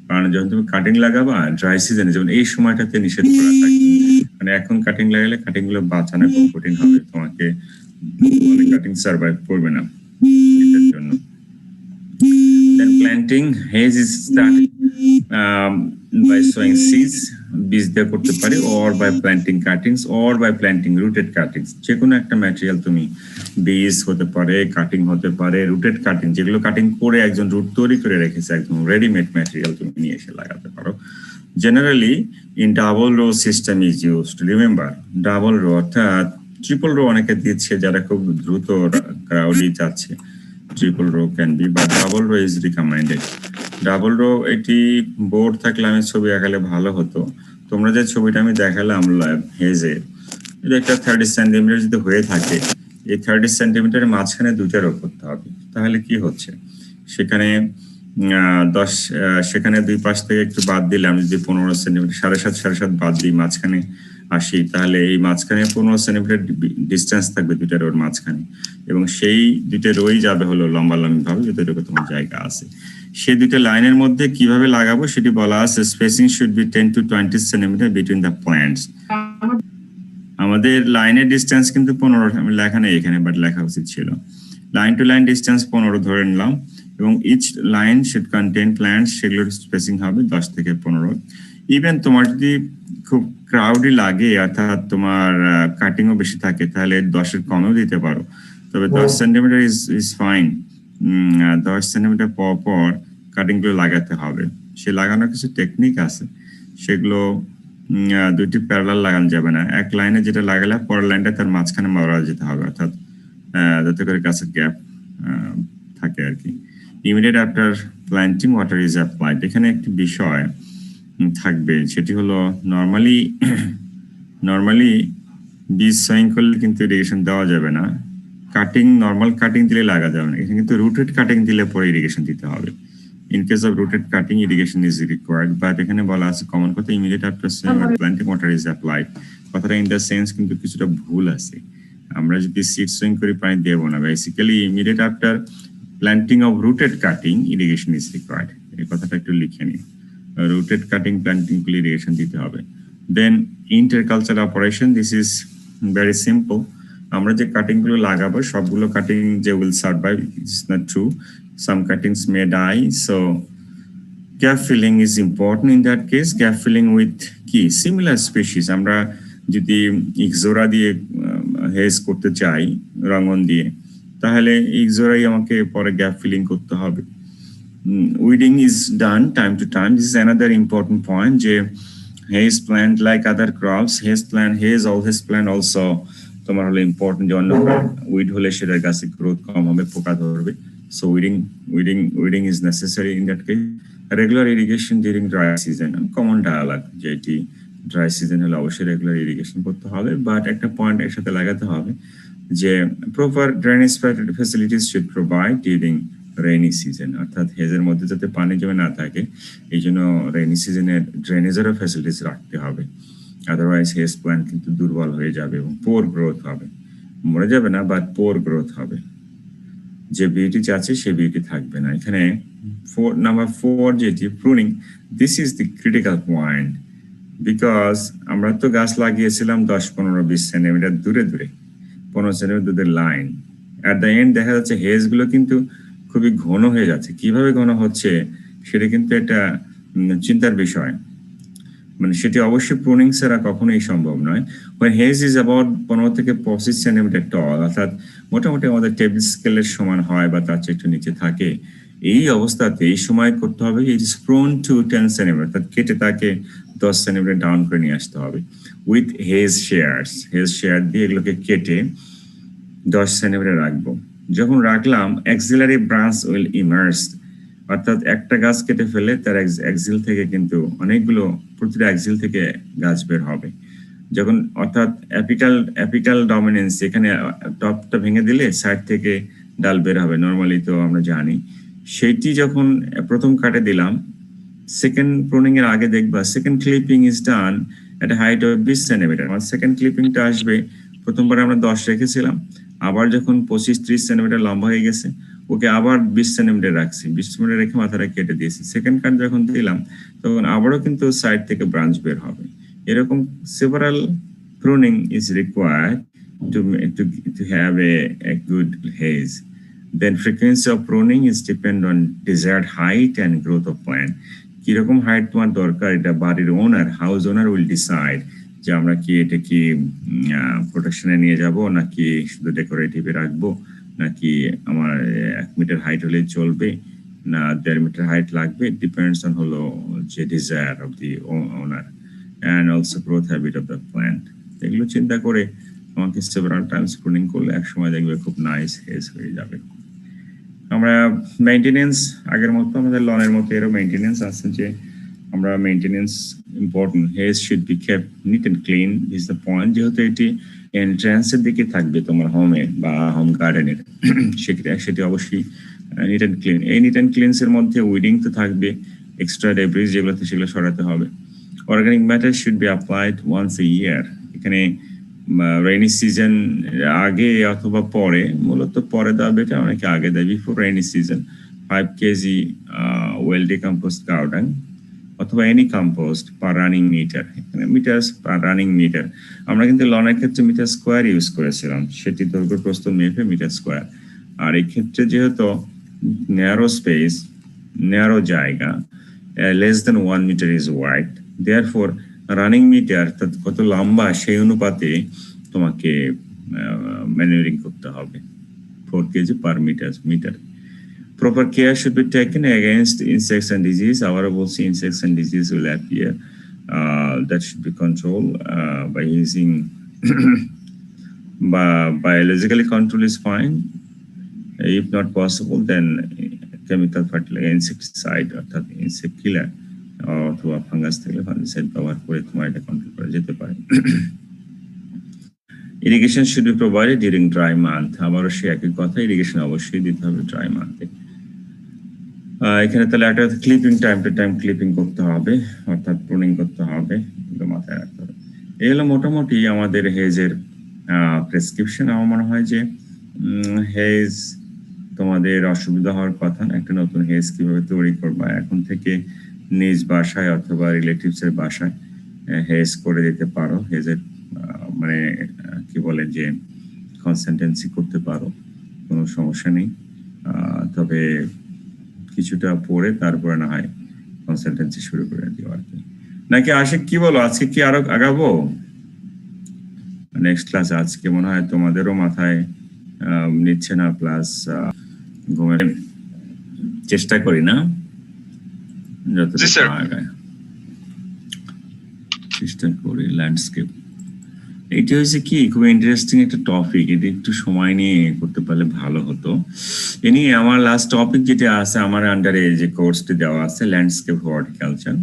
কারণ যখন তুমি কাটিং লাগাবা ড্রাই সিজনে, যেমন এই সময়টাতে নিষেধ করা থাকে, মানে এখন কাটিং লাগালে কাটিং গুলো বাঁচানো খুব কঠিন হবে, তোমাকে কাটিং সার্ভাইভ করবে না এটার জন্য। Then planting haze is started by sowing seeds, বীজ দিয়ে করতে পারি, or by planting cuttings or by planting rooted cuttings। যে কোনো একটা ম্যাটেরিয়াল তুমি, বীজ হতে পারে, কাটিং হতে পারে, রুটেড কাটিং, যেগুলো কাটিং করে একজন রুট তৈরি করে রেখেছে, একদম রেডিমেড ম্যাটেরিয়াল তুমি নিয়ে এসে লাগাতে পারো। Generally in double row system is used, remember double row, অর্থাৎ ট্রিপল রো অনেকে দিচ্ছে যারা খুব দ্রুত ক্রাউডি যাচ্ছে, triple row can be, but double row is recommended. Double row এটি বোর্ড থাকলে আমি ছবি আঁকালে ভালো হতো। তোমরা যে ছবিটা আমি দেখালাম হেজে, এটা একটা 30 সেন্টিমিটার যদি হয়ে থাকে, এই 30 সেন্টিমিটারের মাঝখানে 2টা রো করতে হবে। তাহলে কি হচ্ছে, সেখানে 10, সেখানে 2 পাশ থেকে একটু বাদ দিলে আমি যদি 15 সেন্টিমিটার 7.5 বাদ দিই, মাঝখানে আসি, তাহলে এই মাঝখানে 15 সেন্টিমিটার ডিস্টেন্স থাকবে 2টা রোর মাঝখানে, এবং সেই 2টা রোই যাবে হলো লম্বালম্বি ভাবে যতটুকু তোমার জায়গা আছে। সেই 2টা লাইনের মধ্যে কিভাবে লাগাবো সেটি বলা আছে, spacing should be 10 to 20 centimetre between the plants. আমাদের লাইনের ডিস্টেন্স কিন্তু 15, আমি লেখা নেই এখানে, বাট লেখা উচিত ছিল। লাইন টু লাইন ডিস্টেন্স 15 ধরে নিলাম, এবং each line should contain plants, সেগুলোর স্পেসিং হবে 10 থেকে 15। ইভেন তোমার যদি খুব ক্রাউডি লাগে, অর্থাৎ তোমার কাটিংও বেশি থাকে, তাহলে 10-এর কমেও দিতে পারো, তবে 10 সেন্টিমিটার ইজ ফাইন। 10 সেন্টিমিটার পর পর কাটিং গুলো লাগাতে হবে। সে লাগানোর কিছু টেকনিক আছে, সেগুলো 2টি প্যারালাল লাগানো যাবে না, এক লাইনে যেটা লাগালে পরের লাইনটা তার মাঝখানে মারা যেতে হবে, অর্থাৎ যাতে করে গাছের গ্যাপ থাকে আর কি। Immediate after planting water is applied. এখানে একটি বিষয় থাকবে, সেটি হলো নর্মালি বীজ সয়িং করলে কিন্তু ইরিগেশন দেওয়া যাবে না, কাটিং নর্মাল কাটিং দিলে লাগা যাবে না, এখানে কিন্তু রুটেড কাটিং দিলে পরে ইরিগেশন দিতে হবে। In case of rooted cutting, irrigation is required, but এখানে বলা আছে কমন কথা immediate after planting water is applied। কথাটা ইন দ্য সেন্স কিন্তু কিছুটা ভুল আছে, আমরা যদি সিড সোয়িং করে পানি দেবো না, basically immediate after planting of rooted cutting irrigation is required, এই কথাটা একটু লিখে নিন। রুটেড কাটিং প্ল্যান্টিং গুলো ইরিগেশন দিতে হবে। Then intercultural operation, this is very simple. আমরা যে কাটিং গুলো লাগাবো সবগুলো কাটিং যে will survive, it's not true, some cuttings may die. So gap filling is important in that case. Gap filling with কি সিমিলার স্পিসিস, আমরা যদি ইকজোরা দিয়ে হেজ করতে চাই রঙন দিয়ে, তাহলে ইকজোরাই আমাকে পরে গ্যাপ ফিলিং করতে হবে। Weeding is done time to time, this is another important point, যে hedge plant like other crops, hedge always plant also তোমার হলো ইম্পর্টেন্ট, যে অন্য উইড হলে সেটার গাছে গ্রোথ কম হবে, পোকা ধরবে। So weeding is necessary in that case. Regular irrigation during dry season, common dialogue, যেটি ড্রাই সিজন হলে অবশ্যই রেগুলার ইরিগেশন করতে হবে। বাট একটা পয়েন্ট এর সাথে লাগাতে হবে যে proper drainage facilities should provide during rainy season, অর্থাৎ হেজের মধ্যে যাতে পানি জমে না থাকে, এই জন্য রেইনি সিজনের ড্রেনেজেরও ফ্যাসিলিটিস রাখতে হবে। আদারওয়াইজ হেজ প্ল্যান্ট কিন্তু দুর্বল হয়ে যাবে এবং পোর গ্রোথ হবে, মরে যাবে না বাট পোর গ্রোথ হবে, যে বিউটি আছে সে বিউটি থাকবে না। এখানে নাম্বার 4 যেটি pruning, this is the critical point, because আমরা তো গাছ লাগিয়েছিলাম 10, 15, 20 সেন্টিমিটার দূরে দূরে, 15 সেন্টিমিটার দূরের লাইন। অ্যাট দ্য এন্ড দেখা যাচ্ছে হেজ গুলো কিন্তু খুবই ঘন হয়ে যাচ্ছে। কিভাবে ঘন হচ্ছে সেটা কিন্তু একটা চিন্তার বিষয়, মানে সেটি অবশ্যই প্রুনিং ছাড়া কখনোই সম্ভব নয়। when haze is about 15 থেকে 25 সেন্টিমিটার টল, অর্থাৎ মোটামুটি আমাদের টেবিল স্কেলের সমান হয় বা তার চেয়ে একটু নিচে থাকে, এই অবস্থাতে এই সময় করতে হবে it is prone two 10 centimetre, অর্থাৎ কেটে তাকে 10 সেন্টিমিটার ডাউন করে নিয়ে আসতে হবে উইথ হেজ শেয়ার দিয়ে এগুলোকে কেটে 10 সেন্টিমিটার রাখবো। যখন রাখলাম অ্যাক্সিলারি ব্রাঞ্চ উইল ইমার্জ, অর্থাৎ একটা গাছ কেটে ফেলে তার অ্যাক্সিল থেকে কিন্তু অনেকগুলো, প্রতিটা অ্যাক্সিল থেকে গাছ বের হবে। যখন অর্থাৎ অ্যাপিকাল ডমিনেন্স, এখানে টপটা ভেঙে দিলে সাইড থেকে ডাল বের হবে, নর্মালি তো আমরা জানি। সেইটি যখন প্রথম কাটে দিলাম, সেকেন্ড প্রুনিং এর আগে দেখবা second clipping is done at height of 20 centimetre. আমার সেকেন্ড ক্লিপিংটা আসবে, প্রথমবার আমরা 10 রেখেছিলাম, আবার যখন 25-30 সেন্টিমিটার লম্বা হয়ে গেছে ওকে আবার 20 সেন্টিমিটার রাখছি, 20 সেন্টিমিটার রেখে মাথাটা কেটে দিয়েছি। সেকেন্ড কাট যখন দিলাম তখন আবারও কিন্তু সাইড থেকে ব্রাঞ্চ বের হবে। এরকম several pruning is required to have a good haze. Then frequency of pruning is depend on desired height and growth of plant. কিরকম হাইট তোমার দরকার এটা বাড়ির ওনার, হাউস ওনার উইল ডিসাইড, যে আমরা কি এটা কি প্রোটেকশনে নিয়ে যাব নাকি শুধু ডেকোরেটিভে রাখবো, নাকি আমার 1 মিটার হাইট হলে চলবে না 1.5 মিটার হাইট লাগবে। ইট ডিপেন্ডস অন হলো যে desire of the owner and also growth habit of the plant. এগুলো চিন্তা করে আমাকে সেভারাল টাইমস প্রুনিং করলে একসময় দেখবে খুব নাইস হেজ হয়ে যাবে। আমরা মেইনটেনেন্স আগের মতো আমাদের লনের মতো এরও মেইনটেনেন্স আছে, যে আমরা maintenance important, hedge should be kept neat and clean is the point. যেহেতু এটি এন্ট্রান্সের দিকে থাকবে তোমার হোমে বা হোম গার্ডেনের, সেটি অবশ্যই নিট অ্যান্ড ক্লিন। এই নিট অ্যান্ড ক্লিনসের মধ্যে উইডিং তো থাকবে, এক্সট্রা ডেব্রিজ যেগুলোতে সেগুলো সরাতে হবে। Organic matter should be applied once a year. এখানে রেইনি সিজন আগে অথবা পরে, মূলত পরে দেওয়া বেটার, অনেকে আগে দেয়। Before rainy season 5 KG well decomposed cow ডাং অথবা এনি কম্পোস্ট পার রানিং মিটার। এখানে মিটার পার রানিং মিটার, আমরা কিন্তু লনের ক্ষেত্রে মিটার স্কোয়ার ইউজ করেছিলাম, সেটি দৈর্ঘ্য প্রস্থ মেপে মিটার স্কোয়ার। আর এই ক্ষেত্রে যেহেতু ন্যারো স্পেস, ন্যারো জায়গা, less than 1 metre is wide, therefore running metre কত লম্বা সেই অনুপাতে তোমাকে ম্যানুয়ারিং করতে হবে, 4 KG per metre. Proper care should be taken against insects and disease. Our insects and disease will appear. That should be controlled by using biologically control is fine. If not possible, then chemical fertilizer, insecticide, অর্থাৎ insect killer অথবা fungus থেকে fungicide ব্যবহার করে তোমার এটা control করা যেতে পারে। Irrigation should be provided during dry month. আবারও সে একই কথা, ইরিগেশন অবশ্যই দিতে হবে ড্রাই মান্থে। এখানে তাহলে একটা clipping time to time clipping করতে হবে, অর্থাৎ প্রুনিং করতে হবে, এগুলো মাথায় রাখতে হবে। এই হলো মোটামুটি আমাদের হেজের প্রেসক্রিপশন। আমার মনে হয় যে হেজ তোমাদের অসুবিধা হওয়ার কথা না। একটা নতুন হেজ কিভাবে তৈরি করবা, এখন থেকে নিজ বাসায় অথবা রিলেটিভস এর বাসায় হেজ করে দিতে পারো। হেজের মানে কি বলে যে কনসালটেন্সি করতে পারো, কোনো সমস্যা নেই। তবে কিছুটা পড়ে তারপরে না হয় কনসালটেন্সি শুরু করে দিও আর কি। নাকি আশিক কি বলো, আজকে কি আরো আগাবো নেক্সট ক্লাস? আজকে মনে হয় তোমাদেরও মাথায় নিচ্ছে না, প্লাস ঘুমের চেষ্টা করি না যতটুকু আগায়, চেষ্টা করি। ল্যান্ডস্কেপ এটা হচ্ছে কি খুব ইন্টারেস্টিং একটা টপিক, এটা একটু সময় নিয়ে করতে পারলে ভালো হতো। এ নিয়ে আমার লাস্ট টপিক যেটা আছে আমার আন্ডারে যে কোর্সটি দেওয়া আছে, landscape horticulture,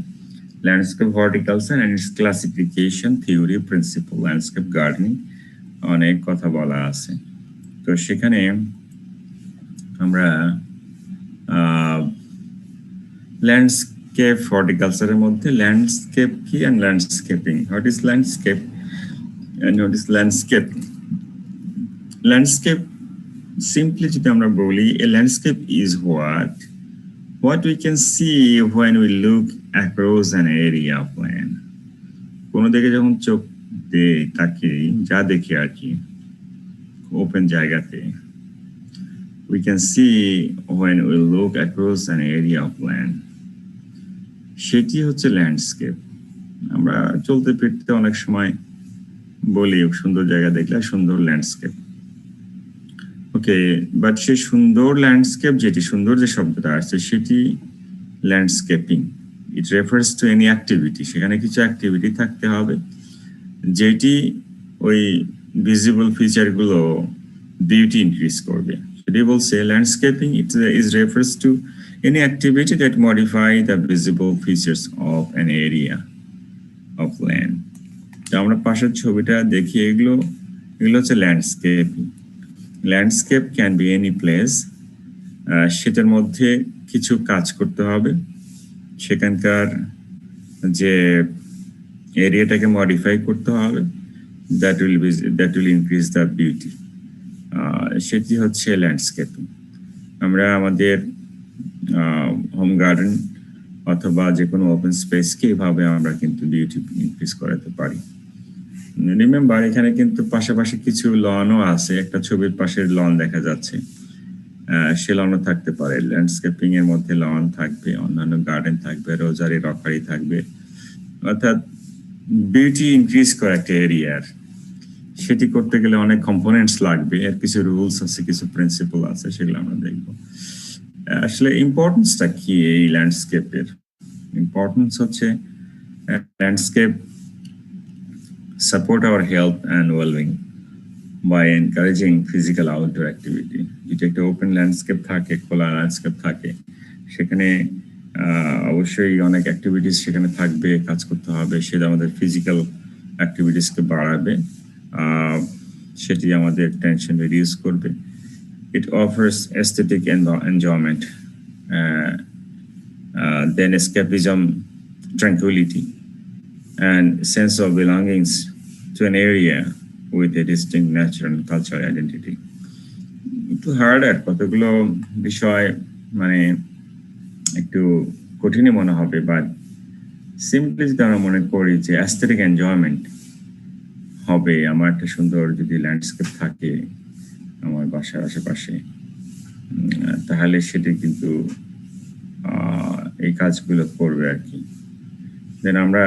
landscape horticulture and it's classification, theory, principle, landscape gardening, অনেক কথা বলা আছে। তো সেখানে আমরা ল্যান্ডস্কেপ হর্টিকালচারের মধ্যে ল্যান্ডস্কেপ কি and landscaping, what is landscape and what is landscape? Landscape, simply যদি আমরা বলি, a landscape is what we can see when we look across an area of land. কোনো দিকে যখন চোখ দেই তাকে যা দেখি আর কি ওপেন জায়গাতে, we can see when we look across an area of land, সেটি হচ্ছে ল্যান্ডস্কেপ। আমরা চলতে ফিরতে অনেক সময় বলি সুন্দর জায়গা দেখলে সুন্দর ল্যান্ডস্কেপ, ওকে, বাট সেই সুন্দর ল্যান্ডস্কেপ যেটি, সুন্দর যে শব্দটা আসছে সেটি landscaping, it refers to any activity, সেখানে কিছু অ্যাক্টিভিটি থাকতে হবে যেটি ওই ভিজিবল ফিচারগুলো বিউটি ইনক্রিজ করবে, সেটি বলছে landscaping is refers to any activity that modify the visible features of an area of land. আমরা পাশের ছবিটা দেখি, এগুলো হচ্ছে landscape. Landscape can be any place, সেটার মধ্যে কিছু কাজ করতে হবে, সেখানকার যে এরিয়াটাকে মডিফাই করতে হবে, that will increase the beauty, সেটি হচ্ছে ল্যান্ডস্কেপিং। আমরা আমাদের হোম গার্ডেন অথবা যে কোনো ওপেন স্পেসকে এভাবে আমরা কিন্তু বিউটি ইনক্রিজ করাতে পারি। রিমেম্বার এখানে কিন্তু পাশাপাশি কিছু লনও আছে, একটা ছবির পাশের লন দেখা যাচ্ছে, সে লনও থাকতে পারে। ল্যান্ডস্কেপিং এর মধ্যে লন থাকবে, অন্যান্য গার্ডেন থাকবে, রোজারি রকারি থাকবে, অর্থাৎ বিউটি ইনক্রিজ করা একটা এরিয়ার। সেটি করতে গেলে অনেক কম্পোনেন্টস লাগবে, এর কিছু রুলস আছে, কিছু প্রিন্সিপল আছে, সেগুলো আমরা দেখবো। আসলে ইম্পর্টেন্সটা কি এই ল্যান্ডস্কেপের? ইম্পর্টেন্স হচ্ছে landscape support our health and well-being by encouraging physical outdoor activity. যেটা একটা ওপেন ল্যান্ডস্কেপ থাকে, খোলা ল্যান্ডস্কেপ থাকে, সেখানে অবশ্যই অনেক অ্যাক্টিভিটিস সেখানে থাকবে, কাজ করতে হবে, সেটা আমাদের ফিজিক্যাল অ্যাক্টিভিটিসকে বাড়াবে, সেটি আমাদের টেনশন রিডিউস করবে। It offers aesthetic enjoyment, then escapism, tranquility, and sense of belongings to an area with a distinct natural and cultural identity. একটু হার্ডার, কতগুলো বিষয় মানে একটু কঠিনই মনে হবে, বাট সিম্পলি যদি আমরা মনে করি যে অ্যাস্থেটিক এনজয়মেন্ট হবে, আমার একটা সুন্দর যদি ল্যান্ডস্কেপ থাকে আমার বাসার আশেপাশে, তাহলে সেটি কিন্তু এই কাজগুলো করবে আর কি। দেন আমরা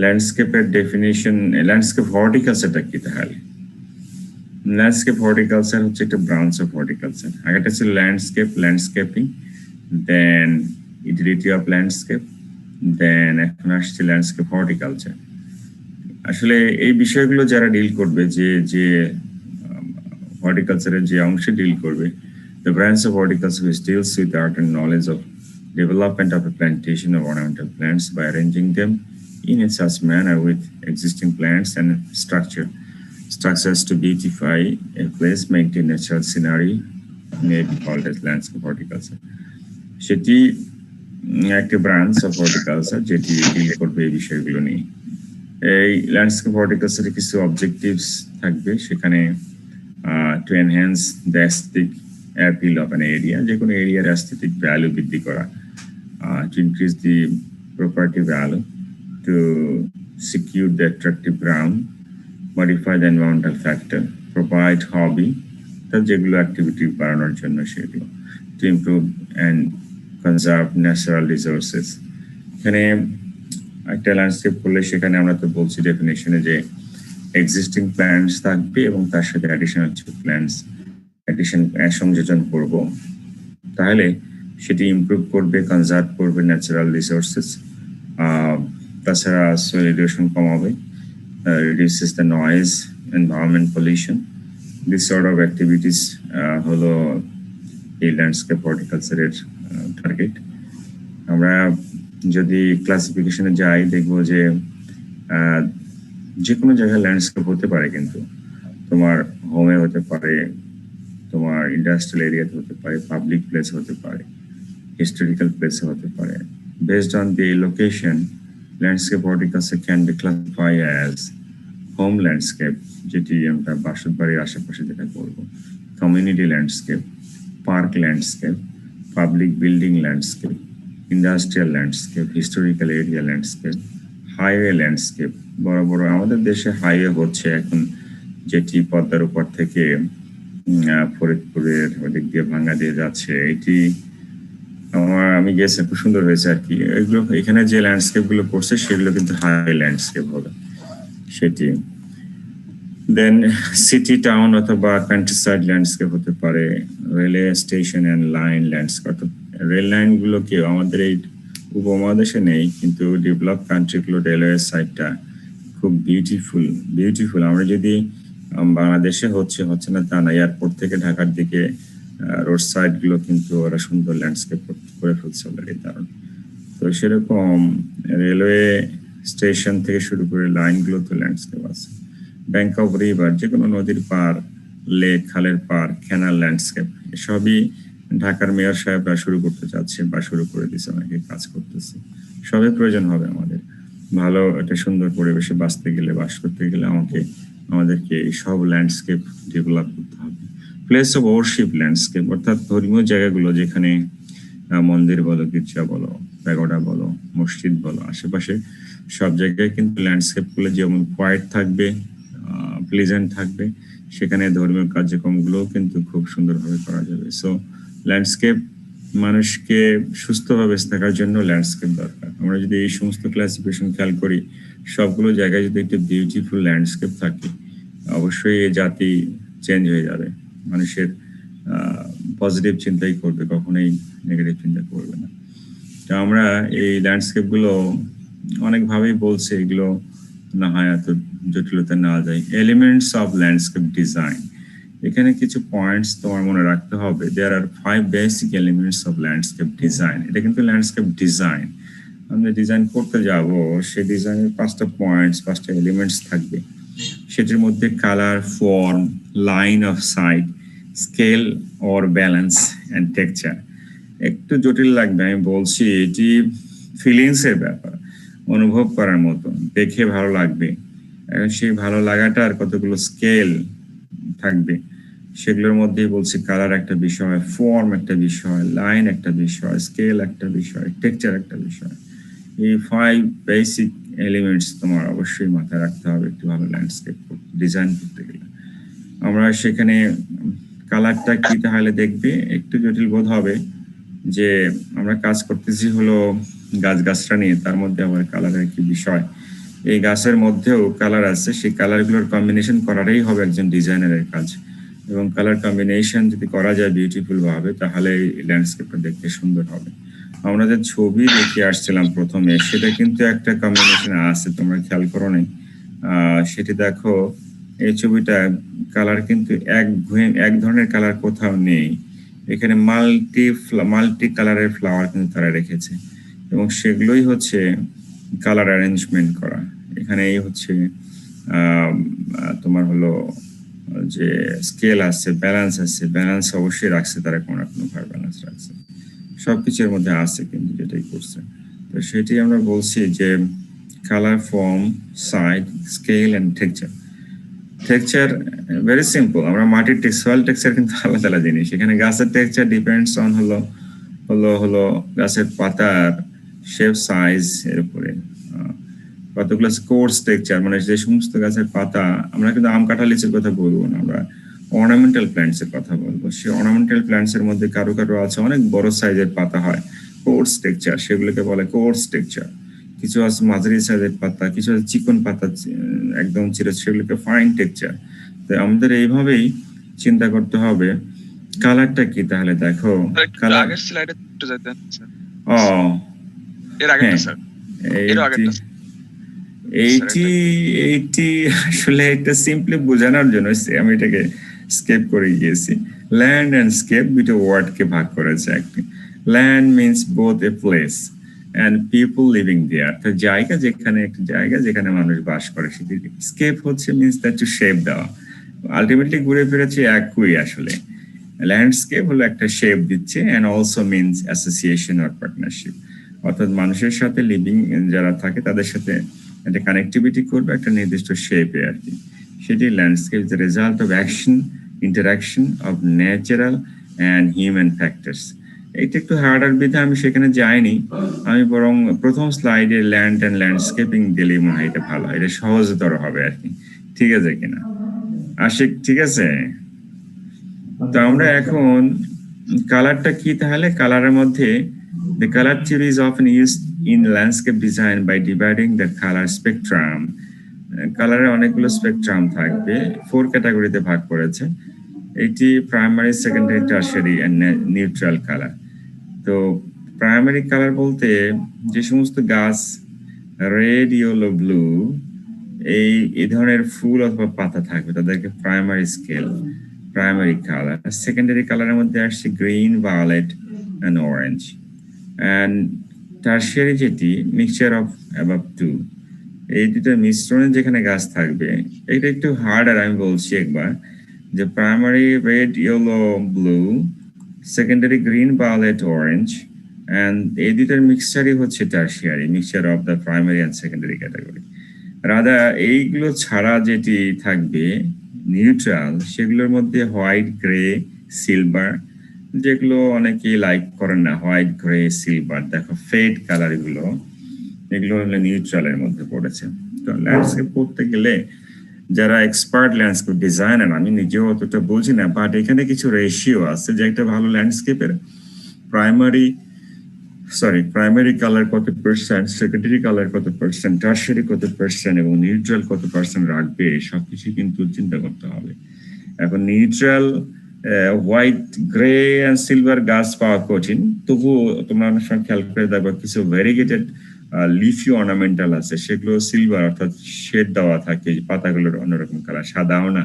ল্যান্ডস্কেপের ডেফিনিশন, ল্যান্ডস্কেপ হর্টিকালচারটা কি? তাহলে ল্যান্ডস্কেপ হর্টিকালচার হচ্ছে একটা ব্রাঞ্চ অফ হর্টিকালচার। আগেটা ছিল landscaping, then utility of landscape, then এখন আসছে ল্যান্ডস্কেপ হর্টিকালচার। আসলে এই বিষয়গুলো যারা ডিল করবে, যে হর্টিকালচারের যে অংশে ডিল করবে, the branch of horticulture which deals with the art and knowledge of development of a plantation of ornamental plants by arranging them in a such manner with existing plants and structures to beautify a place, maintain natural scenery, may be called as landscape horticulture. সেটি একটা branch of horticulture যেটি deal করবে এই বিষয়গুলো নিয়ে। এই landscape হর্টিকালচারে কিছু objectives থাকবে, সেখানে to enhance the aesthetic appeal of an area, যে কোনো এরিয়ার aesthetic value বৃদ্ধি করা, to increase the property value, to secure the attractive ground, modify the environmental factor, provide hobby, তার যেগুলো অ্যাক্টিভিটি বাড়ানোর জন্য সেগুলো, to improve and conserve natural resources. এখানে একটা ল্যান্ডস্কেপ করলে সেখানে আমরা তো বলছি ডেফিনেশনে যে এক্সিস্টিং প্ল্যান্টস থাকবে এবং তার সাথে অ্যাডিশনাল কিছু প্ল্যান্টস সংযোজন করব, তাহলে সেটি ইমপ্রুভ করবে, কনজার্ভ করবে ন্যাচারাল রিসোর্সেস, তাছাড়া সোয়েল ইরোশন কমাবে, reduces the noise, environment pollution. This sort of activities হলো এই ল্যান্ডস্কেপ হর্টিকালচারের টার্গেট। আমরা যদি ক্লাসিফিকেশনে যাই দেখবো যে যে কোনো জায়গায় ল্যান্ডস্কেপ হতে পারে, কিন্তু তোমার হোমে হতে পারে, তোমার ইন্ডাস্ট্রিয়াল এরিয়াতে হতে পারে, পাবলিক প্লেস হতে পারে, হিস্টোরিক্যাল প্লেসে হতে পারে। Based on the location, landscape horticulture can be classify as home landscape, যেটি আমরা বাসত বাড়ির আশেপাশে যেটা করবো, community landscape, park landscape, public building landscape, industrial landscape, historical area landscape, highway landscape. বড় বড় আমাদের দেশে হাইওয়ে হচ্ছে এখন, যেটি পদ্মার উপর থেকে ফরিদপুরের ওদিক দিয়ে ভাঙ্গা দিয়ে যাচ্ছে। এটি আমি গেছি, খুব সুন্দর হয়েছে আর কি। এগুলো এখানে যে ল্যান্ডস্কেপ গুলো করছে সেগুলো কিন্তু হাইওয়ে ল্যান্ডস্কেপ হবে সেটি। দেন সিটি টাউন অথবা কান্ট্রিসাইড ল্যান্ডস্কেপ হতে পারে, railway station and line landscape. Rail line গুলোকে আমাদের এই উপমহাদেশে নেই, কিন্তু ডেভেলপ কান্ট্রিগুলো রেলওয়ে সাইডটা খুব বিউটিফুল। আমরা যদি বাংলাদেশে হচ্ছে না তা না, এয়ারপোর্ট থেকে ঢাকার দিকে রোড সাইড গুলো কিন্তু ওরা সুন্দর ল্যান্ডস্কেপ করে ফেলছে অলরেডি, দারুণ। তো সেরকম রেলওয়ে স্টেশন থেকে শুরু করে লাইন গুলো তো ল্যান্ডস্কেপ আছে। ব্যাংক অফ রিভার, যে কোনো নদীর পার, লেক, খালের পার, ক্যানাল ল্যান্ডস্কেপ, এসবই ঢাকার মেয়র সাহেবরা শুরু করতে চাচ্ছে বা শুরু করে দিচ্ছে, অনেকে কাজ করতেছে। সবই প্রয়োজন হবে আমাদের। ভালো একটা সুন্দর পরিবেশে বাস করতে গেলে আমাদেরকে এই সব ল্যান্ডস্কেপ ডেভেলপ করতে হবে। প্লেস অফ ওয়ারশিপ ল্যান্ডস্কেপ, অর্থাৎ ধর্মীয় জায়গাগুলো, যেখানে মন্দির বলো, গির্জা বলো, প্যাগোডা বলো, মসজিদ বলো, আশেপাশে সব জায়গায় কিন্তু ল্যান্ডস্কেপ গুলো যেমন কোয়াইট থাকবে, প্লেজেন্ট থাকবে, সেখানে ধর্মীয় কার্যক্রমগুলো কিন্তু খুব সুন্দরভাবে করা যাবে। সো ল্যান্ডস্কেপ মানুষকে সুস্থভাবে থাকার জন্য ল্যান্ডস্কেপ দরকার। আমরা যদি এই সমস্ত ক্লাসিফিকেশন খেয়াল করি, সবগুলো জায়গায় যদি একটা বিউটিফুল ল্যান্ডস্কেপ থাকে, অবশ্যই এই জাতি চেঞ্জ হয়ে যাবে। মানুষের পজিটিভ চিন্তাই করবে, কখনোই নেগেটিভ চিন্তা করবে না। তো আমরা এই ল্যান্ডস্কেপ গুলো অনেকভাবেই বলছে, এগুলো না হয় এত জটিলতা না যায়। এলিমেন্টস অফ ল্যান্ডস্কেপ ডিজাইন, এখানে কিছু পয়েন্টস তোমার মনে রাখতে হবে। দেয়ার আর 5 basic elements of landscape design. এটা কিন্তু ল্যান্ডস্কেপ ডিজাইন, আমরা ডিজাইন করতে যাব, সেই ডিজাইনের 5টা পয়েন্টস, 5টা এলিমেন্টস থাকবে। সেটির মধ্যে colour, form, line of sight, scale or balance and texture. একটু জটিল লাগবে, আমি বলছি, এটি ফিলিংস এর ব্যাপার, অনুভব করার মতো, দেখে ভালো লাগবে। এখন সেই ভালো লাগাটার কতগুলো স্কেল থাকবে, সেগুলোর মধ্যেই বলছি কালার একটা বিষয়, ফর্ম একটা বিষয়, লাইন একটা বিষয়, স্কেল একটা বিষয়, টেক্সচার একটা বিষয়। এই 5 বেসিক এলিমেন্টস তোমার অবশ্যই মাথায় রাখতে হবে একটু ভালো ল্যান্ডস্কেপ ডিজাইন করতে গেলে। আমরা সেখানে কালারটা কি তাহলে দেখবে একটু জটিল বোধ হবে, যে আমরা কাজ করতেছি হলো গাছগাছরা নিয়ে, তার মধ্যে আবার কালারের কি বিষয়। এই গাছের মধ্যেও কালার আছে, সেই কালারগুলোর কম্বিনেশন করাটাই হবে একজন ডিজাইনারের কাজ। এবং কালার কম্বিনেশন যদি করা যায় বিউটিফুল ভাবে, তাহলে ল্যান্ডস্কেপটা দেখতে সুন্দর হবে। আমরা যে ছবি দেখে আসছিলাম প্রথমে, সেটা কিন্তু একটা কম্বিনেশন আছে, তোমরা খেয়াল করো নাই। সেটি দেখো, এই ছবিটা কালার কিন্তু এক ধরনের কালার কোথাও নেই। এখানে মাল্টি কালারের ফ্লাওয়ার কিন্তু তারা রেখেছে, এবং সেগুলোই হচ্ছে কালার অ্যারেঞ্জমেন্ট করা। এখানে এই হচ্ছে তোমার হলো যে স্কেল আছে, ব্যালেন্স আছে, ব্যালেন্স অবশ্যই রাখছে তারা, কোনো না কোনো ভাবে ব্যালেন্স রাখছে, সবকিছুর মধ্যে আছে কিন্তু যেটাই করছে। তো সেটি আমরা বলছি যে colour, form, size, scale and texture. Texture very simple. আমরা মাটির সয়েল টেক্সচার কিন্তু আলাদা আলাদা জিনিস। এখানে গাছের টেক্সচার ডিপেন্ডস অন হলো হলো হলো গাছের পাতার শেপ সাইজ এর উপরে। কতগুলো কোর্স টেক্সচার, মানে যে সমস্ত গাছের পাতা, আমরা কিন্তু আম কাঁঠাল লিচুর কথা বলবো না, আমরা অর্নামেন্টাল প্ল্যান্টস এর কথা বলবো। সেই অর্নামেন্টাল প্ল্যান্টস এর মধ্যে কারো কারো আছে অনেক বড় সাইজের পাতা হয়, কোর্স টেক্সচার, সেগুলোকে বলে কোর্স টেক্সচার। কিছু আছে মাঝারি সাইজের পাতা, কিছু আছে চিকন পাতা একদম চির, সেগুলোকে ফাইন টেক্সচার। তো আমাদের এইভাবেই চিন্তা করতে হবে কালারটা কি। তাহলে দেখো কালার আগের স্লাইডে একটু যেতেন স্যার। ও এর আগেরটা স্যার, এর আগেরটা এইটি আসলে এটা সিম্পলি বোঝানোর জন্য আমি এটাকে স্কেপ করে গিয়েছি। ল্যান্ড এন্ড স্কেপ দুটো ওয়ার্ড কে ভাগ করেছে একটি। Land means both a place and people living there, তো জায়গা, যেখানে একটা জায়গা যেখানে মানুষ বাস করে সেটি। স্কেপ হচ্ছে মিন্স দ্যাট টু শেপ দেওয়া, আলটিমেটলি ঘুরে ফিরেছে একই আসলে। ল্যান্ডস্কেপ হলো একটা শেপ দিচ্ছে, and also means association or partnership, অর্থাৎ মানুষের সাথে লিভিং যারা থাকে তাদের সাথে একটা কানেক্টিভিটি করবে একটা নির্দিষ্ট শেপে আর কি। সেটি landscape the result of action, interaction of natural and human factors. এইটা একটু হার্ডার বিধা আমি সেখানে যাইনি, আমি বরং প্রথম স্লাইডে ল্যান্ড অ্যান্ড ল্যান্ডস্কেপিং দিলেই মনে হয় এটা ভালো, এটা সহজতর হবে আর কি। ঠিক আছে কিনা আশিক? ঠিক আছে। তো আমরা এখন কালারটা কি, তাহলে কালারের মধ্যে the color theory is often used in landscape design by dividing the color spectrum. কালারের অনেকগুলো স্পেকট্রাম থাকবে, 4 ক্যাটাগরিতে ভাগ করেছে। এটি primary, secondary, tertiary and neutral colour. তো প্রাইমারি কালার বলতে যে সমস্ত গাছ রেড, ইয়েলো, ব্লু এই ধরনের ফুল অথবা পাতা থাকবে তাদেরকে primary scale, primary colour. Secondary কালারের মধ্যে আসছে green, violet and orange. And tertiary যেটি মিক্সচার অফ অ্যাবাভ টু, এই দুটোর মিশ্রণে যেখানে গাছ থাকবে। এটা একটু হার্ডার, আমি বলছি একবার, যে primary red, yellow, blue, secondary green, violet, orange, and এই দুটোর মিক্সচারই হচ্ছে tertiary, mixture of the primary and secondary category. Rather এইগুলো ছাড়া যেটি থাকবে নিউট্রাল, সেগুলোর মধ্যে হোয়াইট, গ্রে, সিলভার, যেগুলো অনেকেই লাইক করেন না, হোয়াইট, গ্রে, সিলভার, দেখো ফেড কালার, এগুলো হলো নিউট্রালের মধ্যে পড়েছে। তো ল্যান্ডস্কেপ করতে গেলে যারা এক্সপার্ট ল্যান্ডস্কেপ ডিজাইনার, আমি নিজেও অতটা বুঝি না, বাট এখানে কিছু রেশিও আছে যে একটা ভালো ল্যান্ডস্কেপের প্রাইমারি কালার কত পার্সেন্ট, সেকেন্ডারি কালার কত পার্সেন্ট, টারশিয়ারি কত পার্সেন্ট এবং নিউট্রাল কত পার্সেন্ট রাখবে, সবকিছু কিন্তু চিন্তা করতে হবে। এখন neutral white, grey and silver গাছ পাওয়া কঠিন, তবুও তোমরা অনেক সময় খেয়াল করে দেখো কিছু ভেরিগেটেড লিফি অর্নামেন্টাল আছে, সেগুলো সিলভার অর্থাৎ শেড দেওয়া থাকে, পাতাগুলোর অন্যরকম কালার, সাদাও না,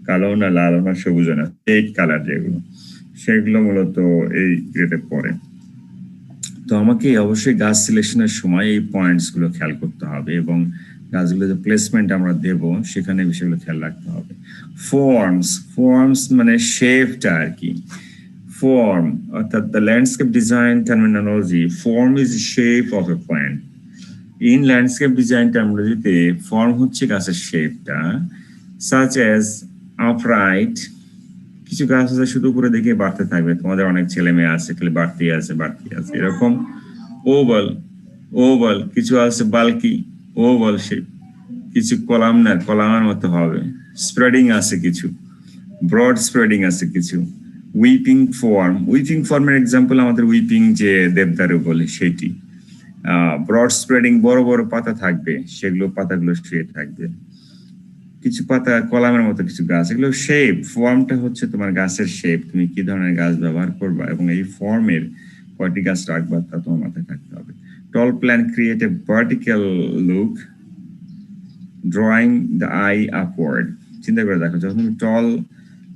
কালো না, লালও না, সবুজও না, শেড কালার যেগুলো, সেগুলো মূলত এই গ্রেডে পড়ে। তো আমাকে অবশ্যই গাছ সিলেকশনের সময় এই পয়েন্টস গুলো খেয়াল করতে হবে এবং গাছগুলো যে প্লেসমেন্ট আমরা দেব সেখানে বিষয়গুলো খেয়াল রাখতে হবে। ফর্মস মানে শেপটা আর কি। ফর্ম অর্থাৎ the landscape design terminology, form is shape of a plant. In landscape design টার্মিনোলজিতে ফর্ম হচ্ছে গাছের শেপটা, সাচ এজ আপরাইট, কিছু গাছ আছে শুধু উপরে দেখে বাড়তে থাকবে, তোমাদের অনেক ছেলে মেয়ে আছে খালি বাড়তেই আছে এরকম। ওভাল, কিছু আছে বাল্কি ওভাল শেপ, কিছু কলামের মতো হবে। স্প্রেডিং আছে কিছু, ব্রড স্প্রেডিং আছে কিছু। উইপিং ফর্মের এক্সাম্পল আমাদের উইপিং যে দেবদারু বলে সেটি। ব্রড স্প্রেডিং, বড় বড় পাতা থাকবে, সেগুলো পাতাগুলো শুয়ে থাকবে। কিছু পাতা কলামের মতো কিছু গাছ, এগুলো শেপ। ফর্মটা হচ্ছে তোমার গাছের শেপ, তুমি কি ধরনের গাছ ব্যবহার করবা এবং এই ফর্মের কয়টি গাছ রাখবা তা তোমার মাথায় থাকতে হবে। Tall plant create a vertical look, drawing the eye upward. চিন্তা করে দেখো, যখন তুমি টল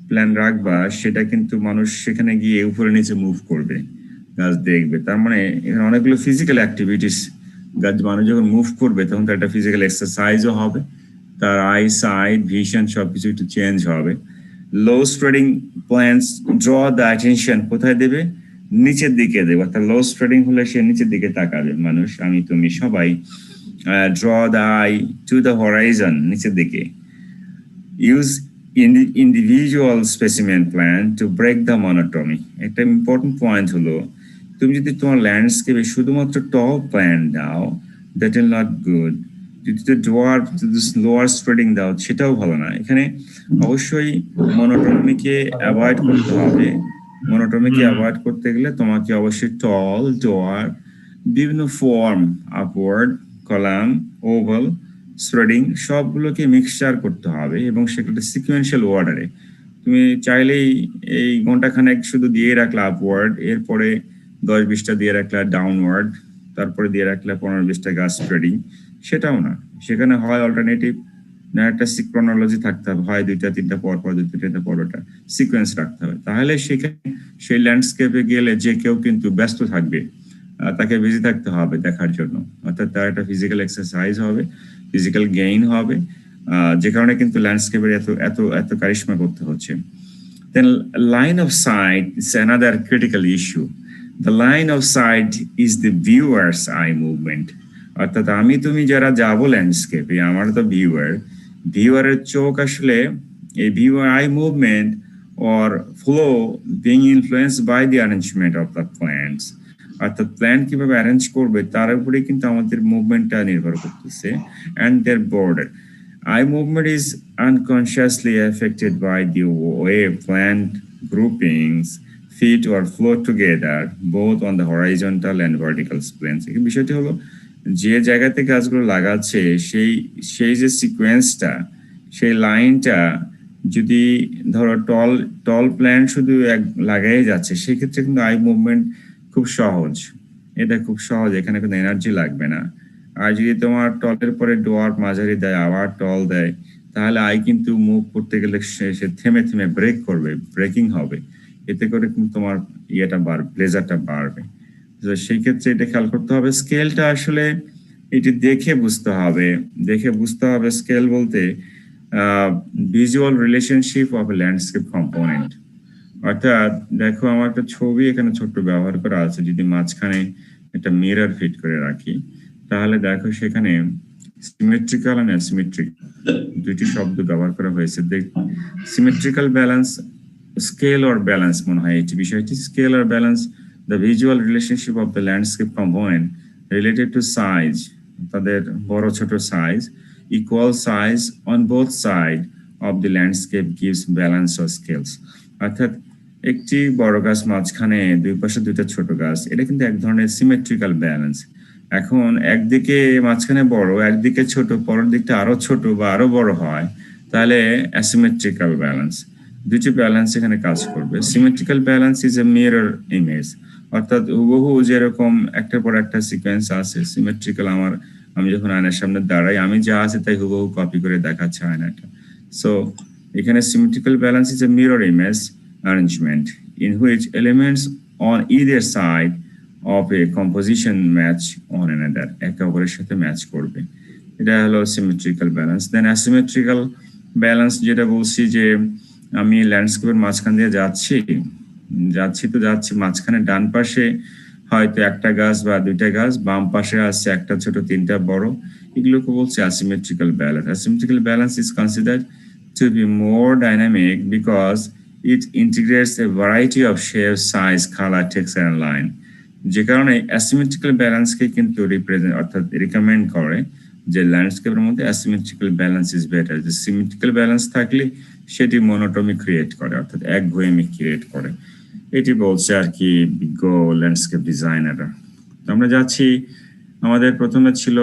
প্ল্যান রাখবা সেটা কিন্তু মানুষ সেখানে গিয়ে উপরে নিচে মুভ করবে, গাছ দেখবে। তার মানে এখানে অনেকগুলো ফিজিক্যাল অ্যাক্টিভিটিস, গাছ মানুষ যখন মুভ করবে তখন তার একটা ফিজিক্যাল এক্সারসাইজও হবে, তার আই সাইড, ভিশন সবকিছু একটু চেঞ্জ হবে। Low spreading plants draw the attention, কোথায় দেবে? নিচের দিকে দেবে, অর্থাৎ লো স্প্রেডিং হলে সে নিচের দিকে তাকাবে, মানুষ, আমি, তুমি, সবাই। Draw the I to the Horizon, নিচের দিকে। use individual specimen plan to break the monotony. একটা ইম্পর্টেন্ট পয়েন্ট হলো তুমি যদি তোমার ল্যান্ডস্কেপে শুধুমাত্র টল প্ল্যান দাও, দ্যাট ইজ নট গুড। যদি ডোয়ার্ফ লোয়ার স্প্রেডিং দাও, সেটাও ভালো না। এখানে অবশ্যই মনোটমিকে অ্যাভয়েড করতে হবে। মনোটমিকে অ্যাভয়েড করতে গেলে তোমাকে অবশ্যই টল, ডোয়ার্ফ, বিভিন্ন form, upward, column, oval, spreading সবগুলোকে মিক্সচার করতে হবে এবং সেগুলো সিকুয়েন্সিয়াল অর্ডারে। তুমি চাইলেই এই ঘন্টাখানেক শুধু দিয়ে রাখলে আপওয়ার্ড, এরপরে 10-20টা দিয়ে রাখলে ডাউনওয়ার্ড, তারপরে দিয়ে রাখলে 15-20টা গাছ স্প্রেডিং, সেটাও না। সেখানে হয় অল্টারনেটিভ না একটা সিক্রোনোলজি থাকতে হবে, হয় 2-3টা পর পর 2-3টা পর ওটা সিকোয়েন্স রাখতে হবে। তাহলে সেখানে সেই ল্যান্ডস্কেপে গেলে যে কেউ কিন্তু ব্যস্ত থাকবে, তাকে বিজি থাকতে হবে দেখার জন্য, অর্থাৎ তার একটা ফিজিক্যাল এক্সারসাইজ হবে, ফিজিক্যাল গেইন হবে, যে কারণে কিন্তু ল্যান্ডস্কেপের এত এত এত কারিশমা করতে হচ্ছে। Then line of sight is another critical issue. The line of sight is the viewer's eye movement. অর্থাৎ আমি তুমি যারা যাবো ল্যান্ডস্কেপে, আমার তো ভিউয়ারের চোখ আসলে এই viewer eye movement or flow being influenced by the arrangement of the plants. অর্থাৎ প্ল্যান কিভাবে অ্যারেঞ্জ করবে তার উপরে কিন্তু আমাদের মুভমেন্টটা নির্ভর করতেছে। and their border eye movement is unconsciously affected by the way plant groupings fit or flow together both on the horizontal and vertical planes. এই বিষয়টি হলো যে জায়গাতে গাছগুলো লাগাচ্ছে সেই যে সিকোয়েন্সটা, সেই লাইনটা যদি ধরো টল প্ল্যান্ট শুধু লাগাই যাচ্ছে, সেক্ষেত্রে কিন্তু আই মুভমেন্ট খুব সহজ, এটা খুব সহজ, এখানে কোনো এনার্জি লাগবে না। আর যদি তোমার টলের পরে ডোয়ার্ফ মাঝারি দেয়, আবার টল দেয়, তাহলে আই কিন্তু মুভ করতে গেলে সে থেমে থেমে ব্রেক করবে, ব্রেকিং হবে, এতে করে কিন্তু তোমার ইয়েটা বাড়বে, প্লেজারটা বাড়বে। তো সেই ক্ষেত্রে এটা খেয়াল করতে হবে। স্কেলটা আসলে এটি দেখে বুঝতে হবে। স্কেল বলতে visual relationship of A landscape component. অর্থাৎ দেখো আমার একটা ছবি এখানে ছোট্ট ব্যবহার করা আছে, যদি মাঝখানে একটা মিরর ফিট করে রাখি, তাহলে দেখো সেখানে সিমেট্রিক্যাল এন্ড অ্যাসিমেট্রিক দুইটি শব্দ ব্যবহার করা হয়েছে। Symmetrical balance, scale or balance মনে হয় এই বিষয়টি। Scale or balance the visual relationship of the landscape component related to size, তাদের বড় ছোট size, equal size on both sides of the landscape gives balance or scales. অর্থাৎ একটি বড় গাছ মাঝখানে দুই পাশে দুইটা ছোট গাছ, এটা কিন্তু এক ধরনের সিমেট্রিক্যাল ব্যালেন্স। এখন একদিকে মাঝখানে বড়, একদিকে ছোট, পরের দিকটা আরো ছোট বা আরো বড় হয়, তাহলে অ্যাসিমেট্রিক্যাল ব্যালেন্স। দুটি ব্যালেন্স এখানে কাজ করবে। Symmetrical balance is a mirror image, অর্থাৎ হুবহু যেরকম একটার পর একটা সিকোয়েন্স আছে, সিমেট্রিক্যাল আমি যখন আয়নার সামনে দাঁড়াই, আমি যা আছে তাই হুবহু কপি করে দেখাচ্ছে আয়নাটা। সো এখানে symmetrical balance is a mirror image arrangement in which elements on either side of a composition match on another, একে অপরের সাথে ম্যাচ করবে, এটা হলো symmetrical balance. Then asymmetrical balance যেটা বলছি যে আমি ল্যান্ডস্কেপের মাঝখান দিয়ে যাচ্ছি, মাঝখানে ডান পাশে হয়তো একটা গাছ বা দুইটা গাছ, বাম পাশে আছে একটা ছোট তিনটা বড়, এগুলোকে বলছে asymmetrical balance. Asymmetrical balance is considered to be more dynamic because it integrates a variety of shape, size, color, texture and line. যে কারণে asymmetrical balance কে কিন্তু রিপ্রেজেন্ট অর্থাৎ রিকমেন্ড করে যে ল্যান্ডস্কেপের মধ্যে asymmetrical balance is better. যে symmetrical balance থাকলে সেটি মনোটমি ক্রিয়েট করে, অর্থাৎ একঘেয়েমি ক্রিয়েট করে। এটি বলছে আর কি বিজ্ঞ ল্যান্ডস্কেপ ডিজাইনাররা। আমরা যাচ্ছি, আমাদের প্রথমে ছিল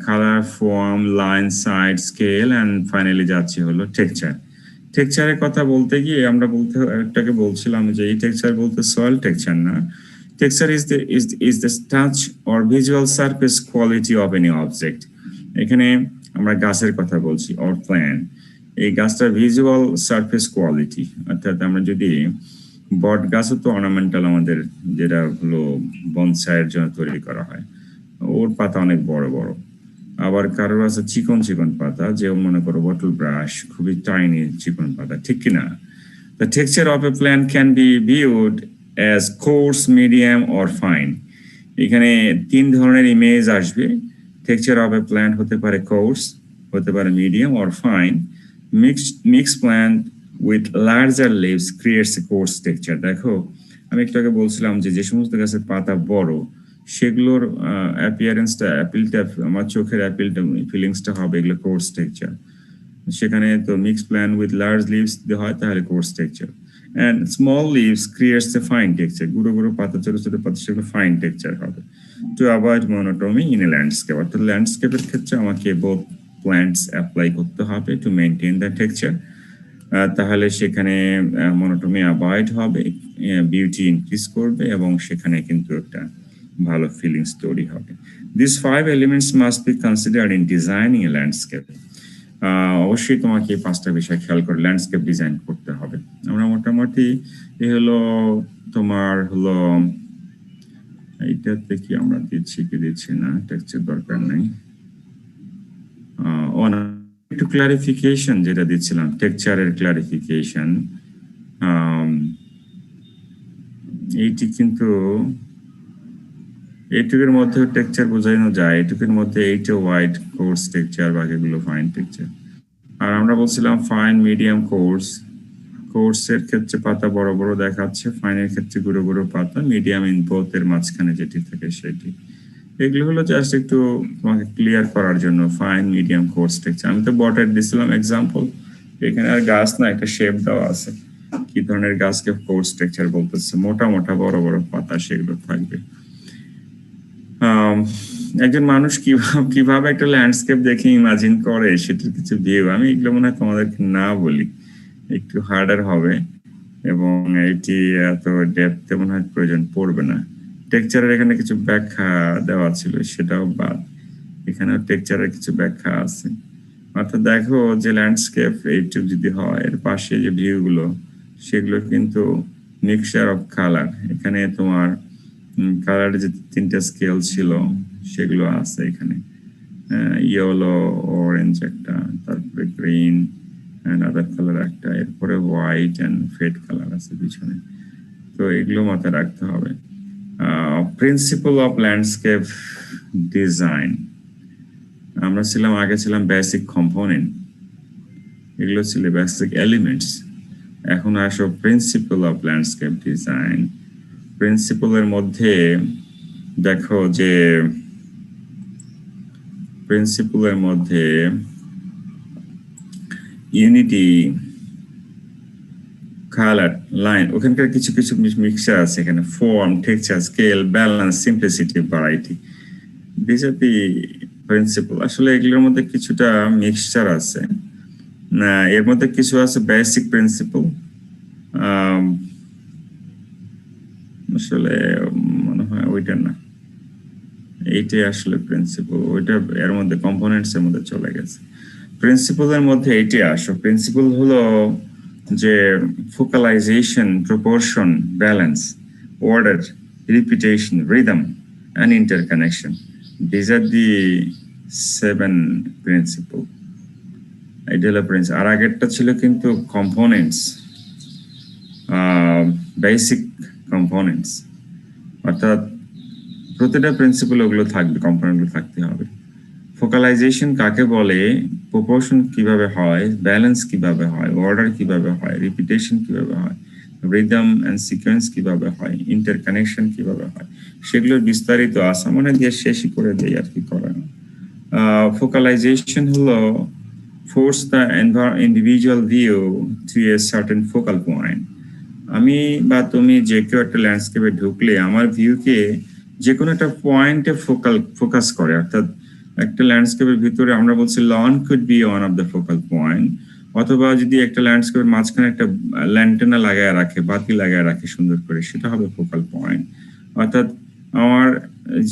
colour, form, line, side, scale and finally যাচ্ছি হলো টেক্সচার। টেক্সচারের কথা বলতে গিয়ে আমরা একটাকে বলছিলাম যে এই টেক্সচার বলতে সয়েল টেক্সচার না। Texture is the touch or visual surface quality of any object. এখানে আমরা গাছের কথা বলছি অর প্ল্যান। এই গাছটার ভিজুয়াল সারফেস কোয়ালিটি, অর্থাৎ আমরা যদি বট গাছও তো অর্নামেন্টাল আমাদের, যেটা হলো বনসাইয়ের জন্য তৈরি করা হয়, ওর পাতা অনেক বড় বড়, আবার কারোর আছে চিকন চিকন পাতা, যে মনে করো বটল ব্রাশ, খুবই টাইনি চিকন পাতা, ঠিক কিনা? The texture of a plant can be viewed as coarse, medium or fine. এখানে তিন ধরনের ইমেজ আসবে। টেক্সচার অফ এ প্ল্যান্ট হতে পারে কোর্স, হতে পারে medium or fine. Mixed plant with larger leaves creates a coarse texture. দেখো আমি একটু আগে বলছিলাম যে যে সমস্ত গাছের পাতা বড় সেগুলোর অ্যাপিয়ারেন্সটা অ্যাপিলটা আমার চোখের অ্যাপিলটা ফিলিংসটা হবে এগুলো কোর্স টেক্সচার। সেখানে তো mix plant with large leaves দিয়ে হয় তাহলে coarse texture. And small leaves creates a fine texture. গুঁড়ো গুঁড়ো পাতা ছোট ছোট পাতা সেগুলো ফাইন টেক্সচার হবে। To avoid monotony in a landscape, অর্থাৎ ল্যান্ডস্কেপের ক্ষেত্রে আমাকে বোথ প্ল্যান্টস অ্যাপ্লাই করতে হবে টু মেনটেন দ্য টেক্সচার। তাহলে সেখানে মনোটোমি অ্যাভয়েড হবে, বিউটি ইনক্রিজ করবে এবং সেখানে কিন্তু একটা ভালো ফিলিংস তৈরি হবে। This 5 elements must be considered in designing A landscape. অবশ্যই তোমাকে এই 5টা বিষয় খেয়াল করে ল্যান্ডস্কেপ ডিজাইন করতে হবে। আমরা মোটামুটি এ হলো তোমার হলো এইটাতে কি আমরা দিচ্ছি কি দিচ্ছি না, টেক্সচার দরকার নেই। একটু ক্লারিফিকেশন যেটা দিচ্ছিলাম, টেক্সচারের ক্লারিফিকেশন, এইটি কিন্তু এইটুকুর মধ্যে টেক্সচার বোঝানো যায়, এইটুকুর মধ্যে এইটা হোয়াইট কোর্স টেক্সচার, বাকিগুলো ফাইন টেক্সচার। আর আমরা বলছিলাম ফাইন মিডিয়াম কোর্স, কোর্সের ক্ষেত্রে পাতা বড় বড় দেখাচ্ছে, ফাইনের ক্ষেত্রে গুঁড়ো গুঁড়ো পাতা, মিডিয়াম ইন বোথ এর মাঝখানে যেটি থাকে সেটি। এগুলো হলো জাস্ট একটু তোমাকে ক্লিয়ার করার জন্য ফাইন মিডিয়াম কোর্স টেক্সচার। আমি তো বটের দিছিলাম এক্সাম্পল, এখানে আর গাছ না একটা শেপ দেওয়া আছে, কি ধরনের গাছকে কোর্স টেক্সচার বলতেছে, মোটা মোটা বড় বড় পাতা সেগুলো থাকবে। একজন মানুষ কিভাবে একটা ল্যান্ডস্কেপ দেখে ইমাজিন করে সেটার কিছু ভিউ, আমি এগুলো মনে হয় তোমাদেরকে না বলি, একটু হার্ডার হবে এবং এটি এত ডেপথে মনে হয় প্রয়োজন পড়বে না। টেক্সচারের এখানে কিছু ব্যাখ্যা দেওয়া ছিল সেটাও বাদ, এখানেও টেক্সচারের কিছু ব্যাখ্যা আছে। অর্থাৎ দেখো যে ল্যান্ডস্কেপ এইটুক যদি হয়, এর পাশে যে ভিউ গুলো সেগুলো কিন্তু মিক্সচার অফ কালার। এখানে তোমার কালারের যে 3টা স্কেল ছিল সেগুলো আছে এখানে, ইয়েলো অরেঞ্জ একটা, তারপরে গ্রিন অ্যান্ড আদার কালার একটা, এরপরে হোয়াইট অ্যান্ড ফেড কালার আছে পিছনে। তো এগুলো মাথায় রাখতে হবে। প্রিন্সিপল অফ ল্যান্ডস্কেপ ডিজাইন আমরা ছিলাম আগে ছিলাম বেসিক কম্পোনেন্ট, এগুলো ছিল বেসিক এলিমেন্টস। এখন আসো প্রিন্সিপল অফ ল্যান্ডস্কেপ ডিজাইন। প্রিন্সিপলের মধ্যে দেখো যে প্রিন্সিপলের মধ্যে ইউনিটি, কালার, লাইন, ওখানকার কিছু কিছু মিক্সচার আছে এখানে, form, texture, scale, balance, simplicity, variety, this are the principle. আসলে এগুলোর মধ্যে কিছুটা মিক্সচার আছে, না এর মধ্যে কিছু আছে বেসিক প্রিন্সিপল, আসলে মনে হয় ওইটা না, এইটাই আসলে প্রিন্সিপল, ওইটা এর মধ্যে কম্পোনেন্টস এর মধ্যে চলে গেছে। প্রিন্সিপলের মধ্যে এইটাই আসো। প্রিন্সিপল হলো যে focalization, proportion, balance, order, repetition, rhythm and interconnection, this are the 7 principle. এইটা হলো প্রিন্সিপল। আর আগেরটা ছিল কিন্তু কম্পোনেন্টস, বেসিক কম্পোনেন্টস, অর্থাৎ প্রতিটা প্রিন্সিপল ওগুলো থাকবে, কম্পোনেন্টগুলো থাকতে হবে। ফোকালাইজেশন কাকে বলে, প্রপোর্শন কিভাবে হয়, ব্যালেন্স কিভাবে হয়, অর্ডার কিভাবে হয়, রিপিটেশন কিভাবে হয়, রিদম এন্ড সিকোয়েন্স কিভাবে হয়, ইন্টারকানেকশন কিভাবে হয়, সেগুলোর বিস্তারিত আছে, মনে দিয়ে শেষই করে দেই আর কি করার। ফোকালাইজেশন হলো force the individual view to a certain focal point. আমি বা তুমি যে কেউ একটা ল্যান্ডস্কেপে ঢুকলে আমার ভিউকে যে কোনো একটা পয়েন্টে ফোকাস করে, অর্থাৎ একটা ল্যান্ডস্কেপের ভিতরে আমরা বলছি lawn could be one of the focal point, অথবা যদি একটা ল্যান্ডস্কেপের মাঝখানে একটা ল্যান্টেনা লাগায় রাখে, বাতি লাগায় রাখে সুন্দর করে, সেটা হবে ফোকাল পয়েন্ট। অর্থাৎ আমার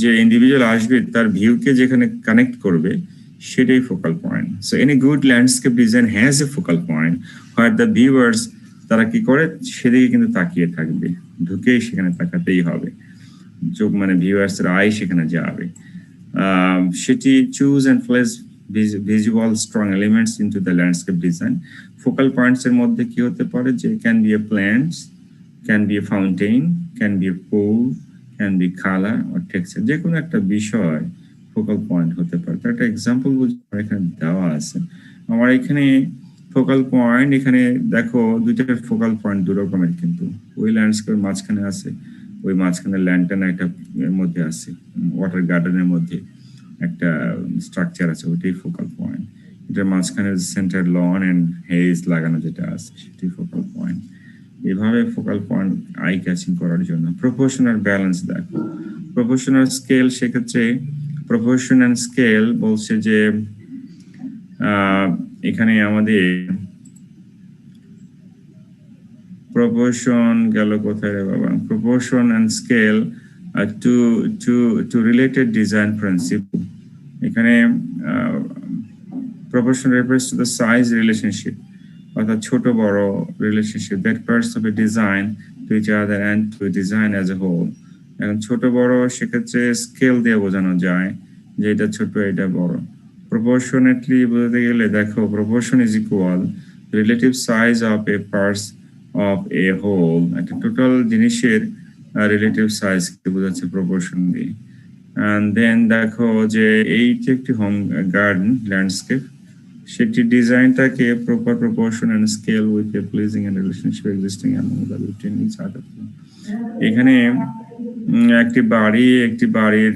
যে ইন্ডিভিজুয়াল আসবে তার ভিউকে যেখানে কানেক্ট করবে সেটাই focal point. So any good landscape design has a focal point where the viewers, তারা কি করে সেদিকে কিন্তু তাকিয়ে থাকবে, ঢুকেই সেখানে তাকাতেই হবে, চোখ মানে ভিউয়ার্সের আই সেখানে যাবে। সেটি choose and place visual strong elements into the landscape design. Focal points এর মধ্যে কি হতে পারে, যে can B A plants, can B A fountain, can B A pool, can be colour or texture, যে কোনো একটা বিষয় ফোকাল পয়েন্ট হতে পারে। তার একটা এক্সাম্পল এখানে দেওয়া আছে। আমার এখানে ফোকাল পয়েন্ট এখানে দেখো দুইটা ফোকাল পয়েন্ট দু রকমের, কিন্তু ওই ল্যান্ডস্কেপের মাঝখানে আছে, ওই মাঝখানে ল্যান্টার্ন একটা এর মধ্যে আছে, ওয়াটার গার্ডেনের মধ্যে একটা স্ট্রাকচার আছে, ওইটাই ফোকাল পয়েন্ট। এটার মাঝখানে সেন্টার লন এন্ড হেজ লাগানো যেটা আছে সেটাই ফোকাল পয়েন্ট। এভাবে ফোকাল পয়েন্ট আই ক্যাচিং করার জন্য প্রপোর্শনাল ব্যালেন্স দেখো, প্রপোর্শনাল স্কেল, সেক্ষেত্রে প্রপোর্শনাল স্কেল বলছে যে এখানে আমাদের প্রপোর্শন গেল কোথায় রে বাবা, proportion and scale two two two related design principle. এখানে proportion refers to the size relationship অর্থাৎ ছোট বড় relationship that parts of a design to each other and to a design as a whole। এখন ছোট বড় সেক্ষেত্রে scale দিয়ে বোঝানো যায় যে এটা ছোট এটা বড়। প্রপোর্শনেটলি বলতে গেলে দেখো proportion is equal relative size of a parts of a whole, একটা টোটাল জিনিসের রিলেটিভ সাইজ কে বোঝাচ্ছে প্রপোর্শন দিয়ে। and then দেখো যে এইটা একটি হোম গার্ডেন ল্যান্ডস্কেপ, সেটি ডিজাইনটাকে proper proportion and scale with a pleasing and relationship existing among the between each other. এখানে একটি বাড়ির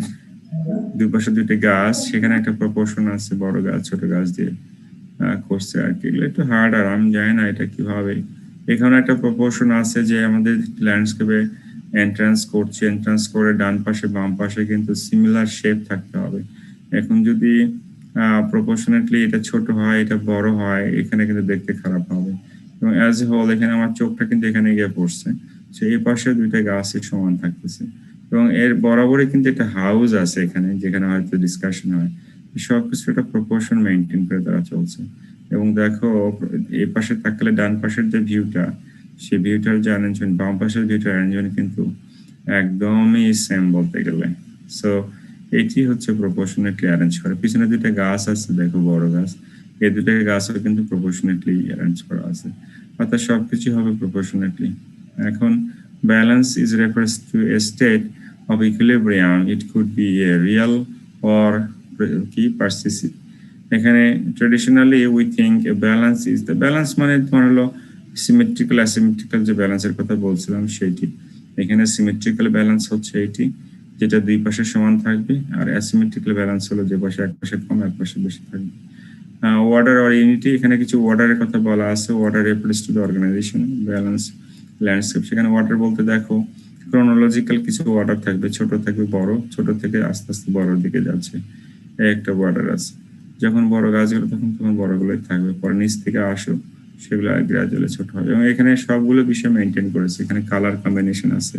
দুই পাশে দুইটা গাছ, সেখানে একটা প্রপোর্শন আছে বড় গাছ ছোট গাছ দিয়ে করছে আর কি। এগুলো একটু হার্ড, আর আমি জানি না এটা কিভাবে। এখানে একটা প্রপোর্শন আছে যে আমাদের ল্যান্ডস্কেপে এন্ট্রান্স করে ডান পাশে বাম পাশে কিন্তু সিমিলার শেপ থাকতে হবে। এখন যদি প্রপোর্শনেটলি এটা ছোট হয় এটা বড় হয়, এখানে কিন্তু দেখতে খারাপ হবে। এবং অ্যাজ এ হোল এখানে আমার চোখটা কিন্তু এখানে গিয়ে পড়ছে, সেই পাশে দুইটা গাছই সমান থাকতেছে, এবং এর বরাবরই কিন্তু একটা হাউস আছে এখানে যেখানে হয়তো ডিসকাশন হয়। সবকিছু একটা প্রপোর্শন মেনটেন করে তারা চলছে। এবং দেখো এই পাশে তাকালে ডান পাশের যে ভিউটা, সেই ভিউটার যে অ্যারেঞ্জমেন্ট, বাম পাশের ভিউটার অ্যারেঞ্জমেন্ট কিন্তু একদমই সেম বলতে গেলে। সো এটি হচ্ছে প্রপোর্শনেটলি অ্যারেঞ্জ করা। পিছনে দুইটা গাছ আছে দেখো বড় গাছ, এই দুটো গাছও কিন্তু প্রপোর্শনেটলি অ্যারেঞ্জ করা আছে, অর্থাৎ সবকিছু হবে প্রপোর্শনেটলি। এখন balance is refers to a state of equilibrium, it could B A real or কি পারসিসিভ। এখানে traditionally we think A balance is the balance, মানে তোমার হলো সিমেট্রিক্যাল অ্যাসিমেট্রিক্যাল যে ব্যালেন্সের কথা বলছিলাম সেইটি। এখানে সিমেট্রিক্যাল ব্যালেন্স হচ্ছে এইটি যেটা দুই পাশে সমান থাকবে, আর অ্যাসিমেট্রিক্যাল ব্যালেন্স হলো যে পাশে এক পাশে কম এক পাশে বেশি থাকবে। অর্ডার অর ইউনিটি, এখানে কিছু অর্ডারের কথা বলা আছে। Order refers to the organisation balance landscape. সেখানে অর্ডার বলতে দেখো ক্রোনোলজিক্যাল কিছু অর্ডার থাকবে, ছোট থাকবে বড়, ছোট থেকে আস্তে আস্তে বড়র দিকে যাচ্ছে, একটা অর্ডার আছে। যখন বড় গাছগুলো তখন বড়গুলোই থাকবে, পরে নিচ থেকে আসো সেগুলো গ্রাজুয়ালি ছোট হবে। এবং এখানে সবগুলো বিষয় মেনটেন করেছে। এখানে কালার কম্বিনেশন আছে,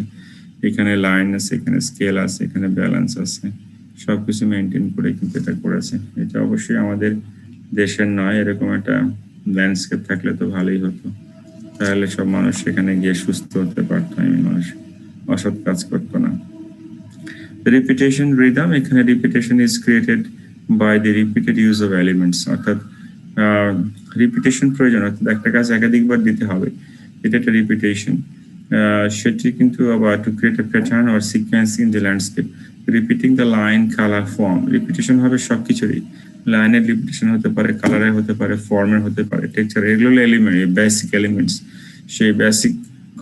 এখানে লাইন আছে, এখানে স্কেল আছে, এখানে ব্যালেন্স আছে, সবকিছু মেনটেন করে কিন্তু এটা করেছে। এটা অবশ্যই আমাদের দেশের নয়, এরকম একটা ল্যান্ডস্কেপ থাকলে তো ভালোই হতো, তাহলে সব মানুষ সেখানে গিয়ে সুস্থ হতে পারতো, মানুষ অসৎ কাজ করতো না। রিপিটেশন রিদম, এখানে repetition is created by the repeated use of elements, অর্থাৎ রিপিটেশন প্রয়োজন, অর্থাৎ একটা কাজ একাধিকবার দিতে হবে, এটা একটা রিপিটেশন। সেটি কিন্তু আবার to create a pattern or sequence in the landscape, repeating the line colour form. Repetition হবে সবকিছুরই, লাইনের রিপিটেশন হতে পারে, কালারের হতে পারে, ফর্মের হতে পারে, টেক্সচার, এগুলো এলিমেন্ট, বেসিক এলিমেন্টস, সেই বেসিক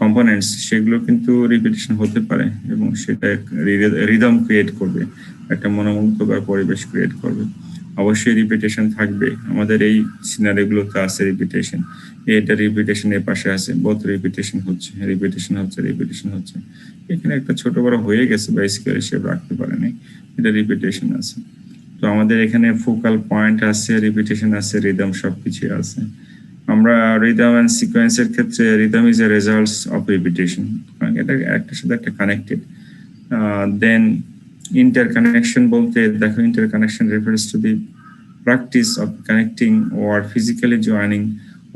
কম্পোনেন্টস সেগুলো কিন্তু রিপিটেশন হতে পারে, এবং সেটা রিদম ক্রিয়েট করবে, একটা মনোমুগ্ধকর পরিবেশ ক্রিয়েট করবে। অবশ্যই রিপিটেশন থাকবে, আমাদের এই সিনারিগুলোতে আছে রিপিটেশন, এটা রিপিটেশন এর পাশে আছে, বোথ রিপিটেশন হচ্ছে, এখানে একটা ছোট বড় হয়ে গেছে বা স্কেল হিসেব রাখতে পারেনি, এটা রিপিটেশন আছে। তো আমাদের এখানে ফোকাল পয়েন্ট আছে, রিপিটেশন আছে, রিদম সবকিছু আছে। আমরা রিদম এন্ড সিকোয়েন্সের ক্ষেত্রে rhythm is a results of repetition, এটা একটার সাথে একটা কানেক্টেড। দেন ইন্টারকানেকশন বলতে দেখো, interconnection refers to the practice of connecting or physically joining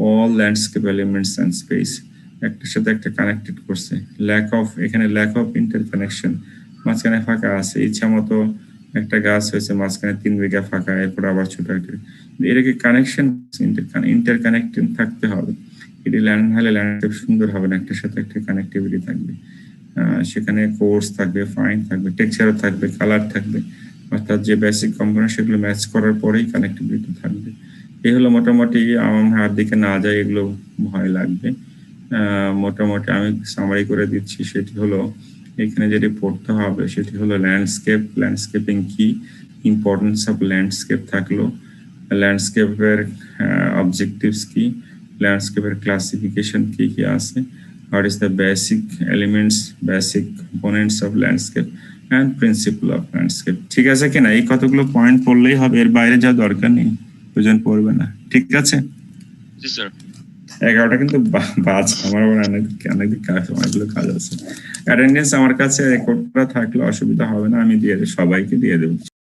all landscape elements and space, একটার সাথে একটা কানেক্টেড করছে। এখানে ল্যাক অফ ইন্টারকানেকশন, মাঝখানে ফাঁকা আছে, ইচ্ছা মতো একটা গাছ হয়েছে, মাঝখানে 3 বিঘা ফাঁকা, এরপর আবার ছোট একটা, এটাকে কানেকশন ইন্টারকানেক্টিং থাকতে হবে। এটি ল্যান্ডস্কেপ সুন্দর হবে না, একটার সাথে একটা কানেক্টিভিটি থাকবে, সেখানে কোর্স থাকবে, ফাইন থাকবে, টেক্সচারও থাকবে, কালার থাকবে, অর্থাৎ যে বেসিক কম্পোনেন্ট সেগুলো ম্যাচ করার পরেই কানেক্টিভিটি থাকবে। এই হলো মোটামুটি, আমার হাত দিকে না যায় এগুলো ভয় লাগবে। মোটামুটি আমি সামারি করে দিচ্ছি। সেটি হলো এখানে যেটি পড়তে হবে সেটি হলো ল্যান্ডস্কেপিং কি, ইম্পর্টেন্স অফ ল্যান্ডস্কেপ থাকলো, ল্যান্ডস্কেপের অবজেক্টিভস কি, ল্যান্ডস্কেপের ক্লাসিফিকেশন কি কি আছে, what is the basic elements, basic components of landscape and principle of landscape। ঠিক আছে কিনা? এই কতগুলো পয়েন্ট পড়লেই হবে, এর বাইরে যাওয়ার দরকার নেই, প্রয়োজন পড়বে না। ঠিক আছে, জি স্যার। 11টা কিন্তু বাজ, আমার আবার অনেকদিন কাজ, অনেকগুলো কাজ আছে। অ্যাটেন্ডেন্স আমার কাছে রেকর্ডটা থাকলে অসুবিধা হবে না, আমি দিয়ে সবাইকে দিয়ে দেবো।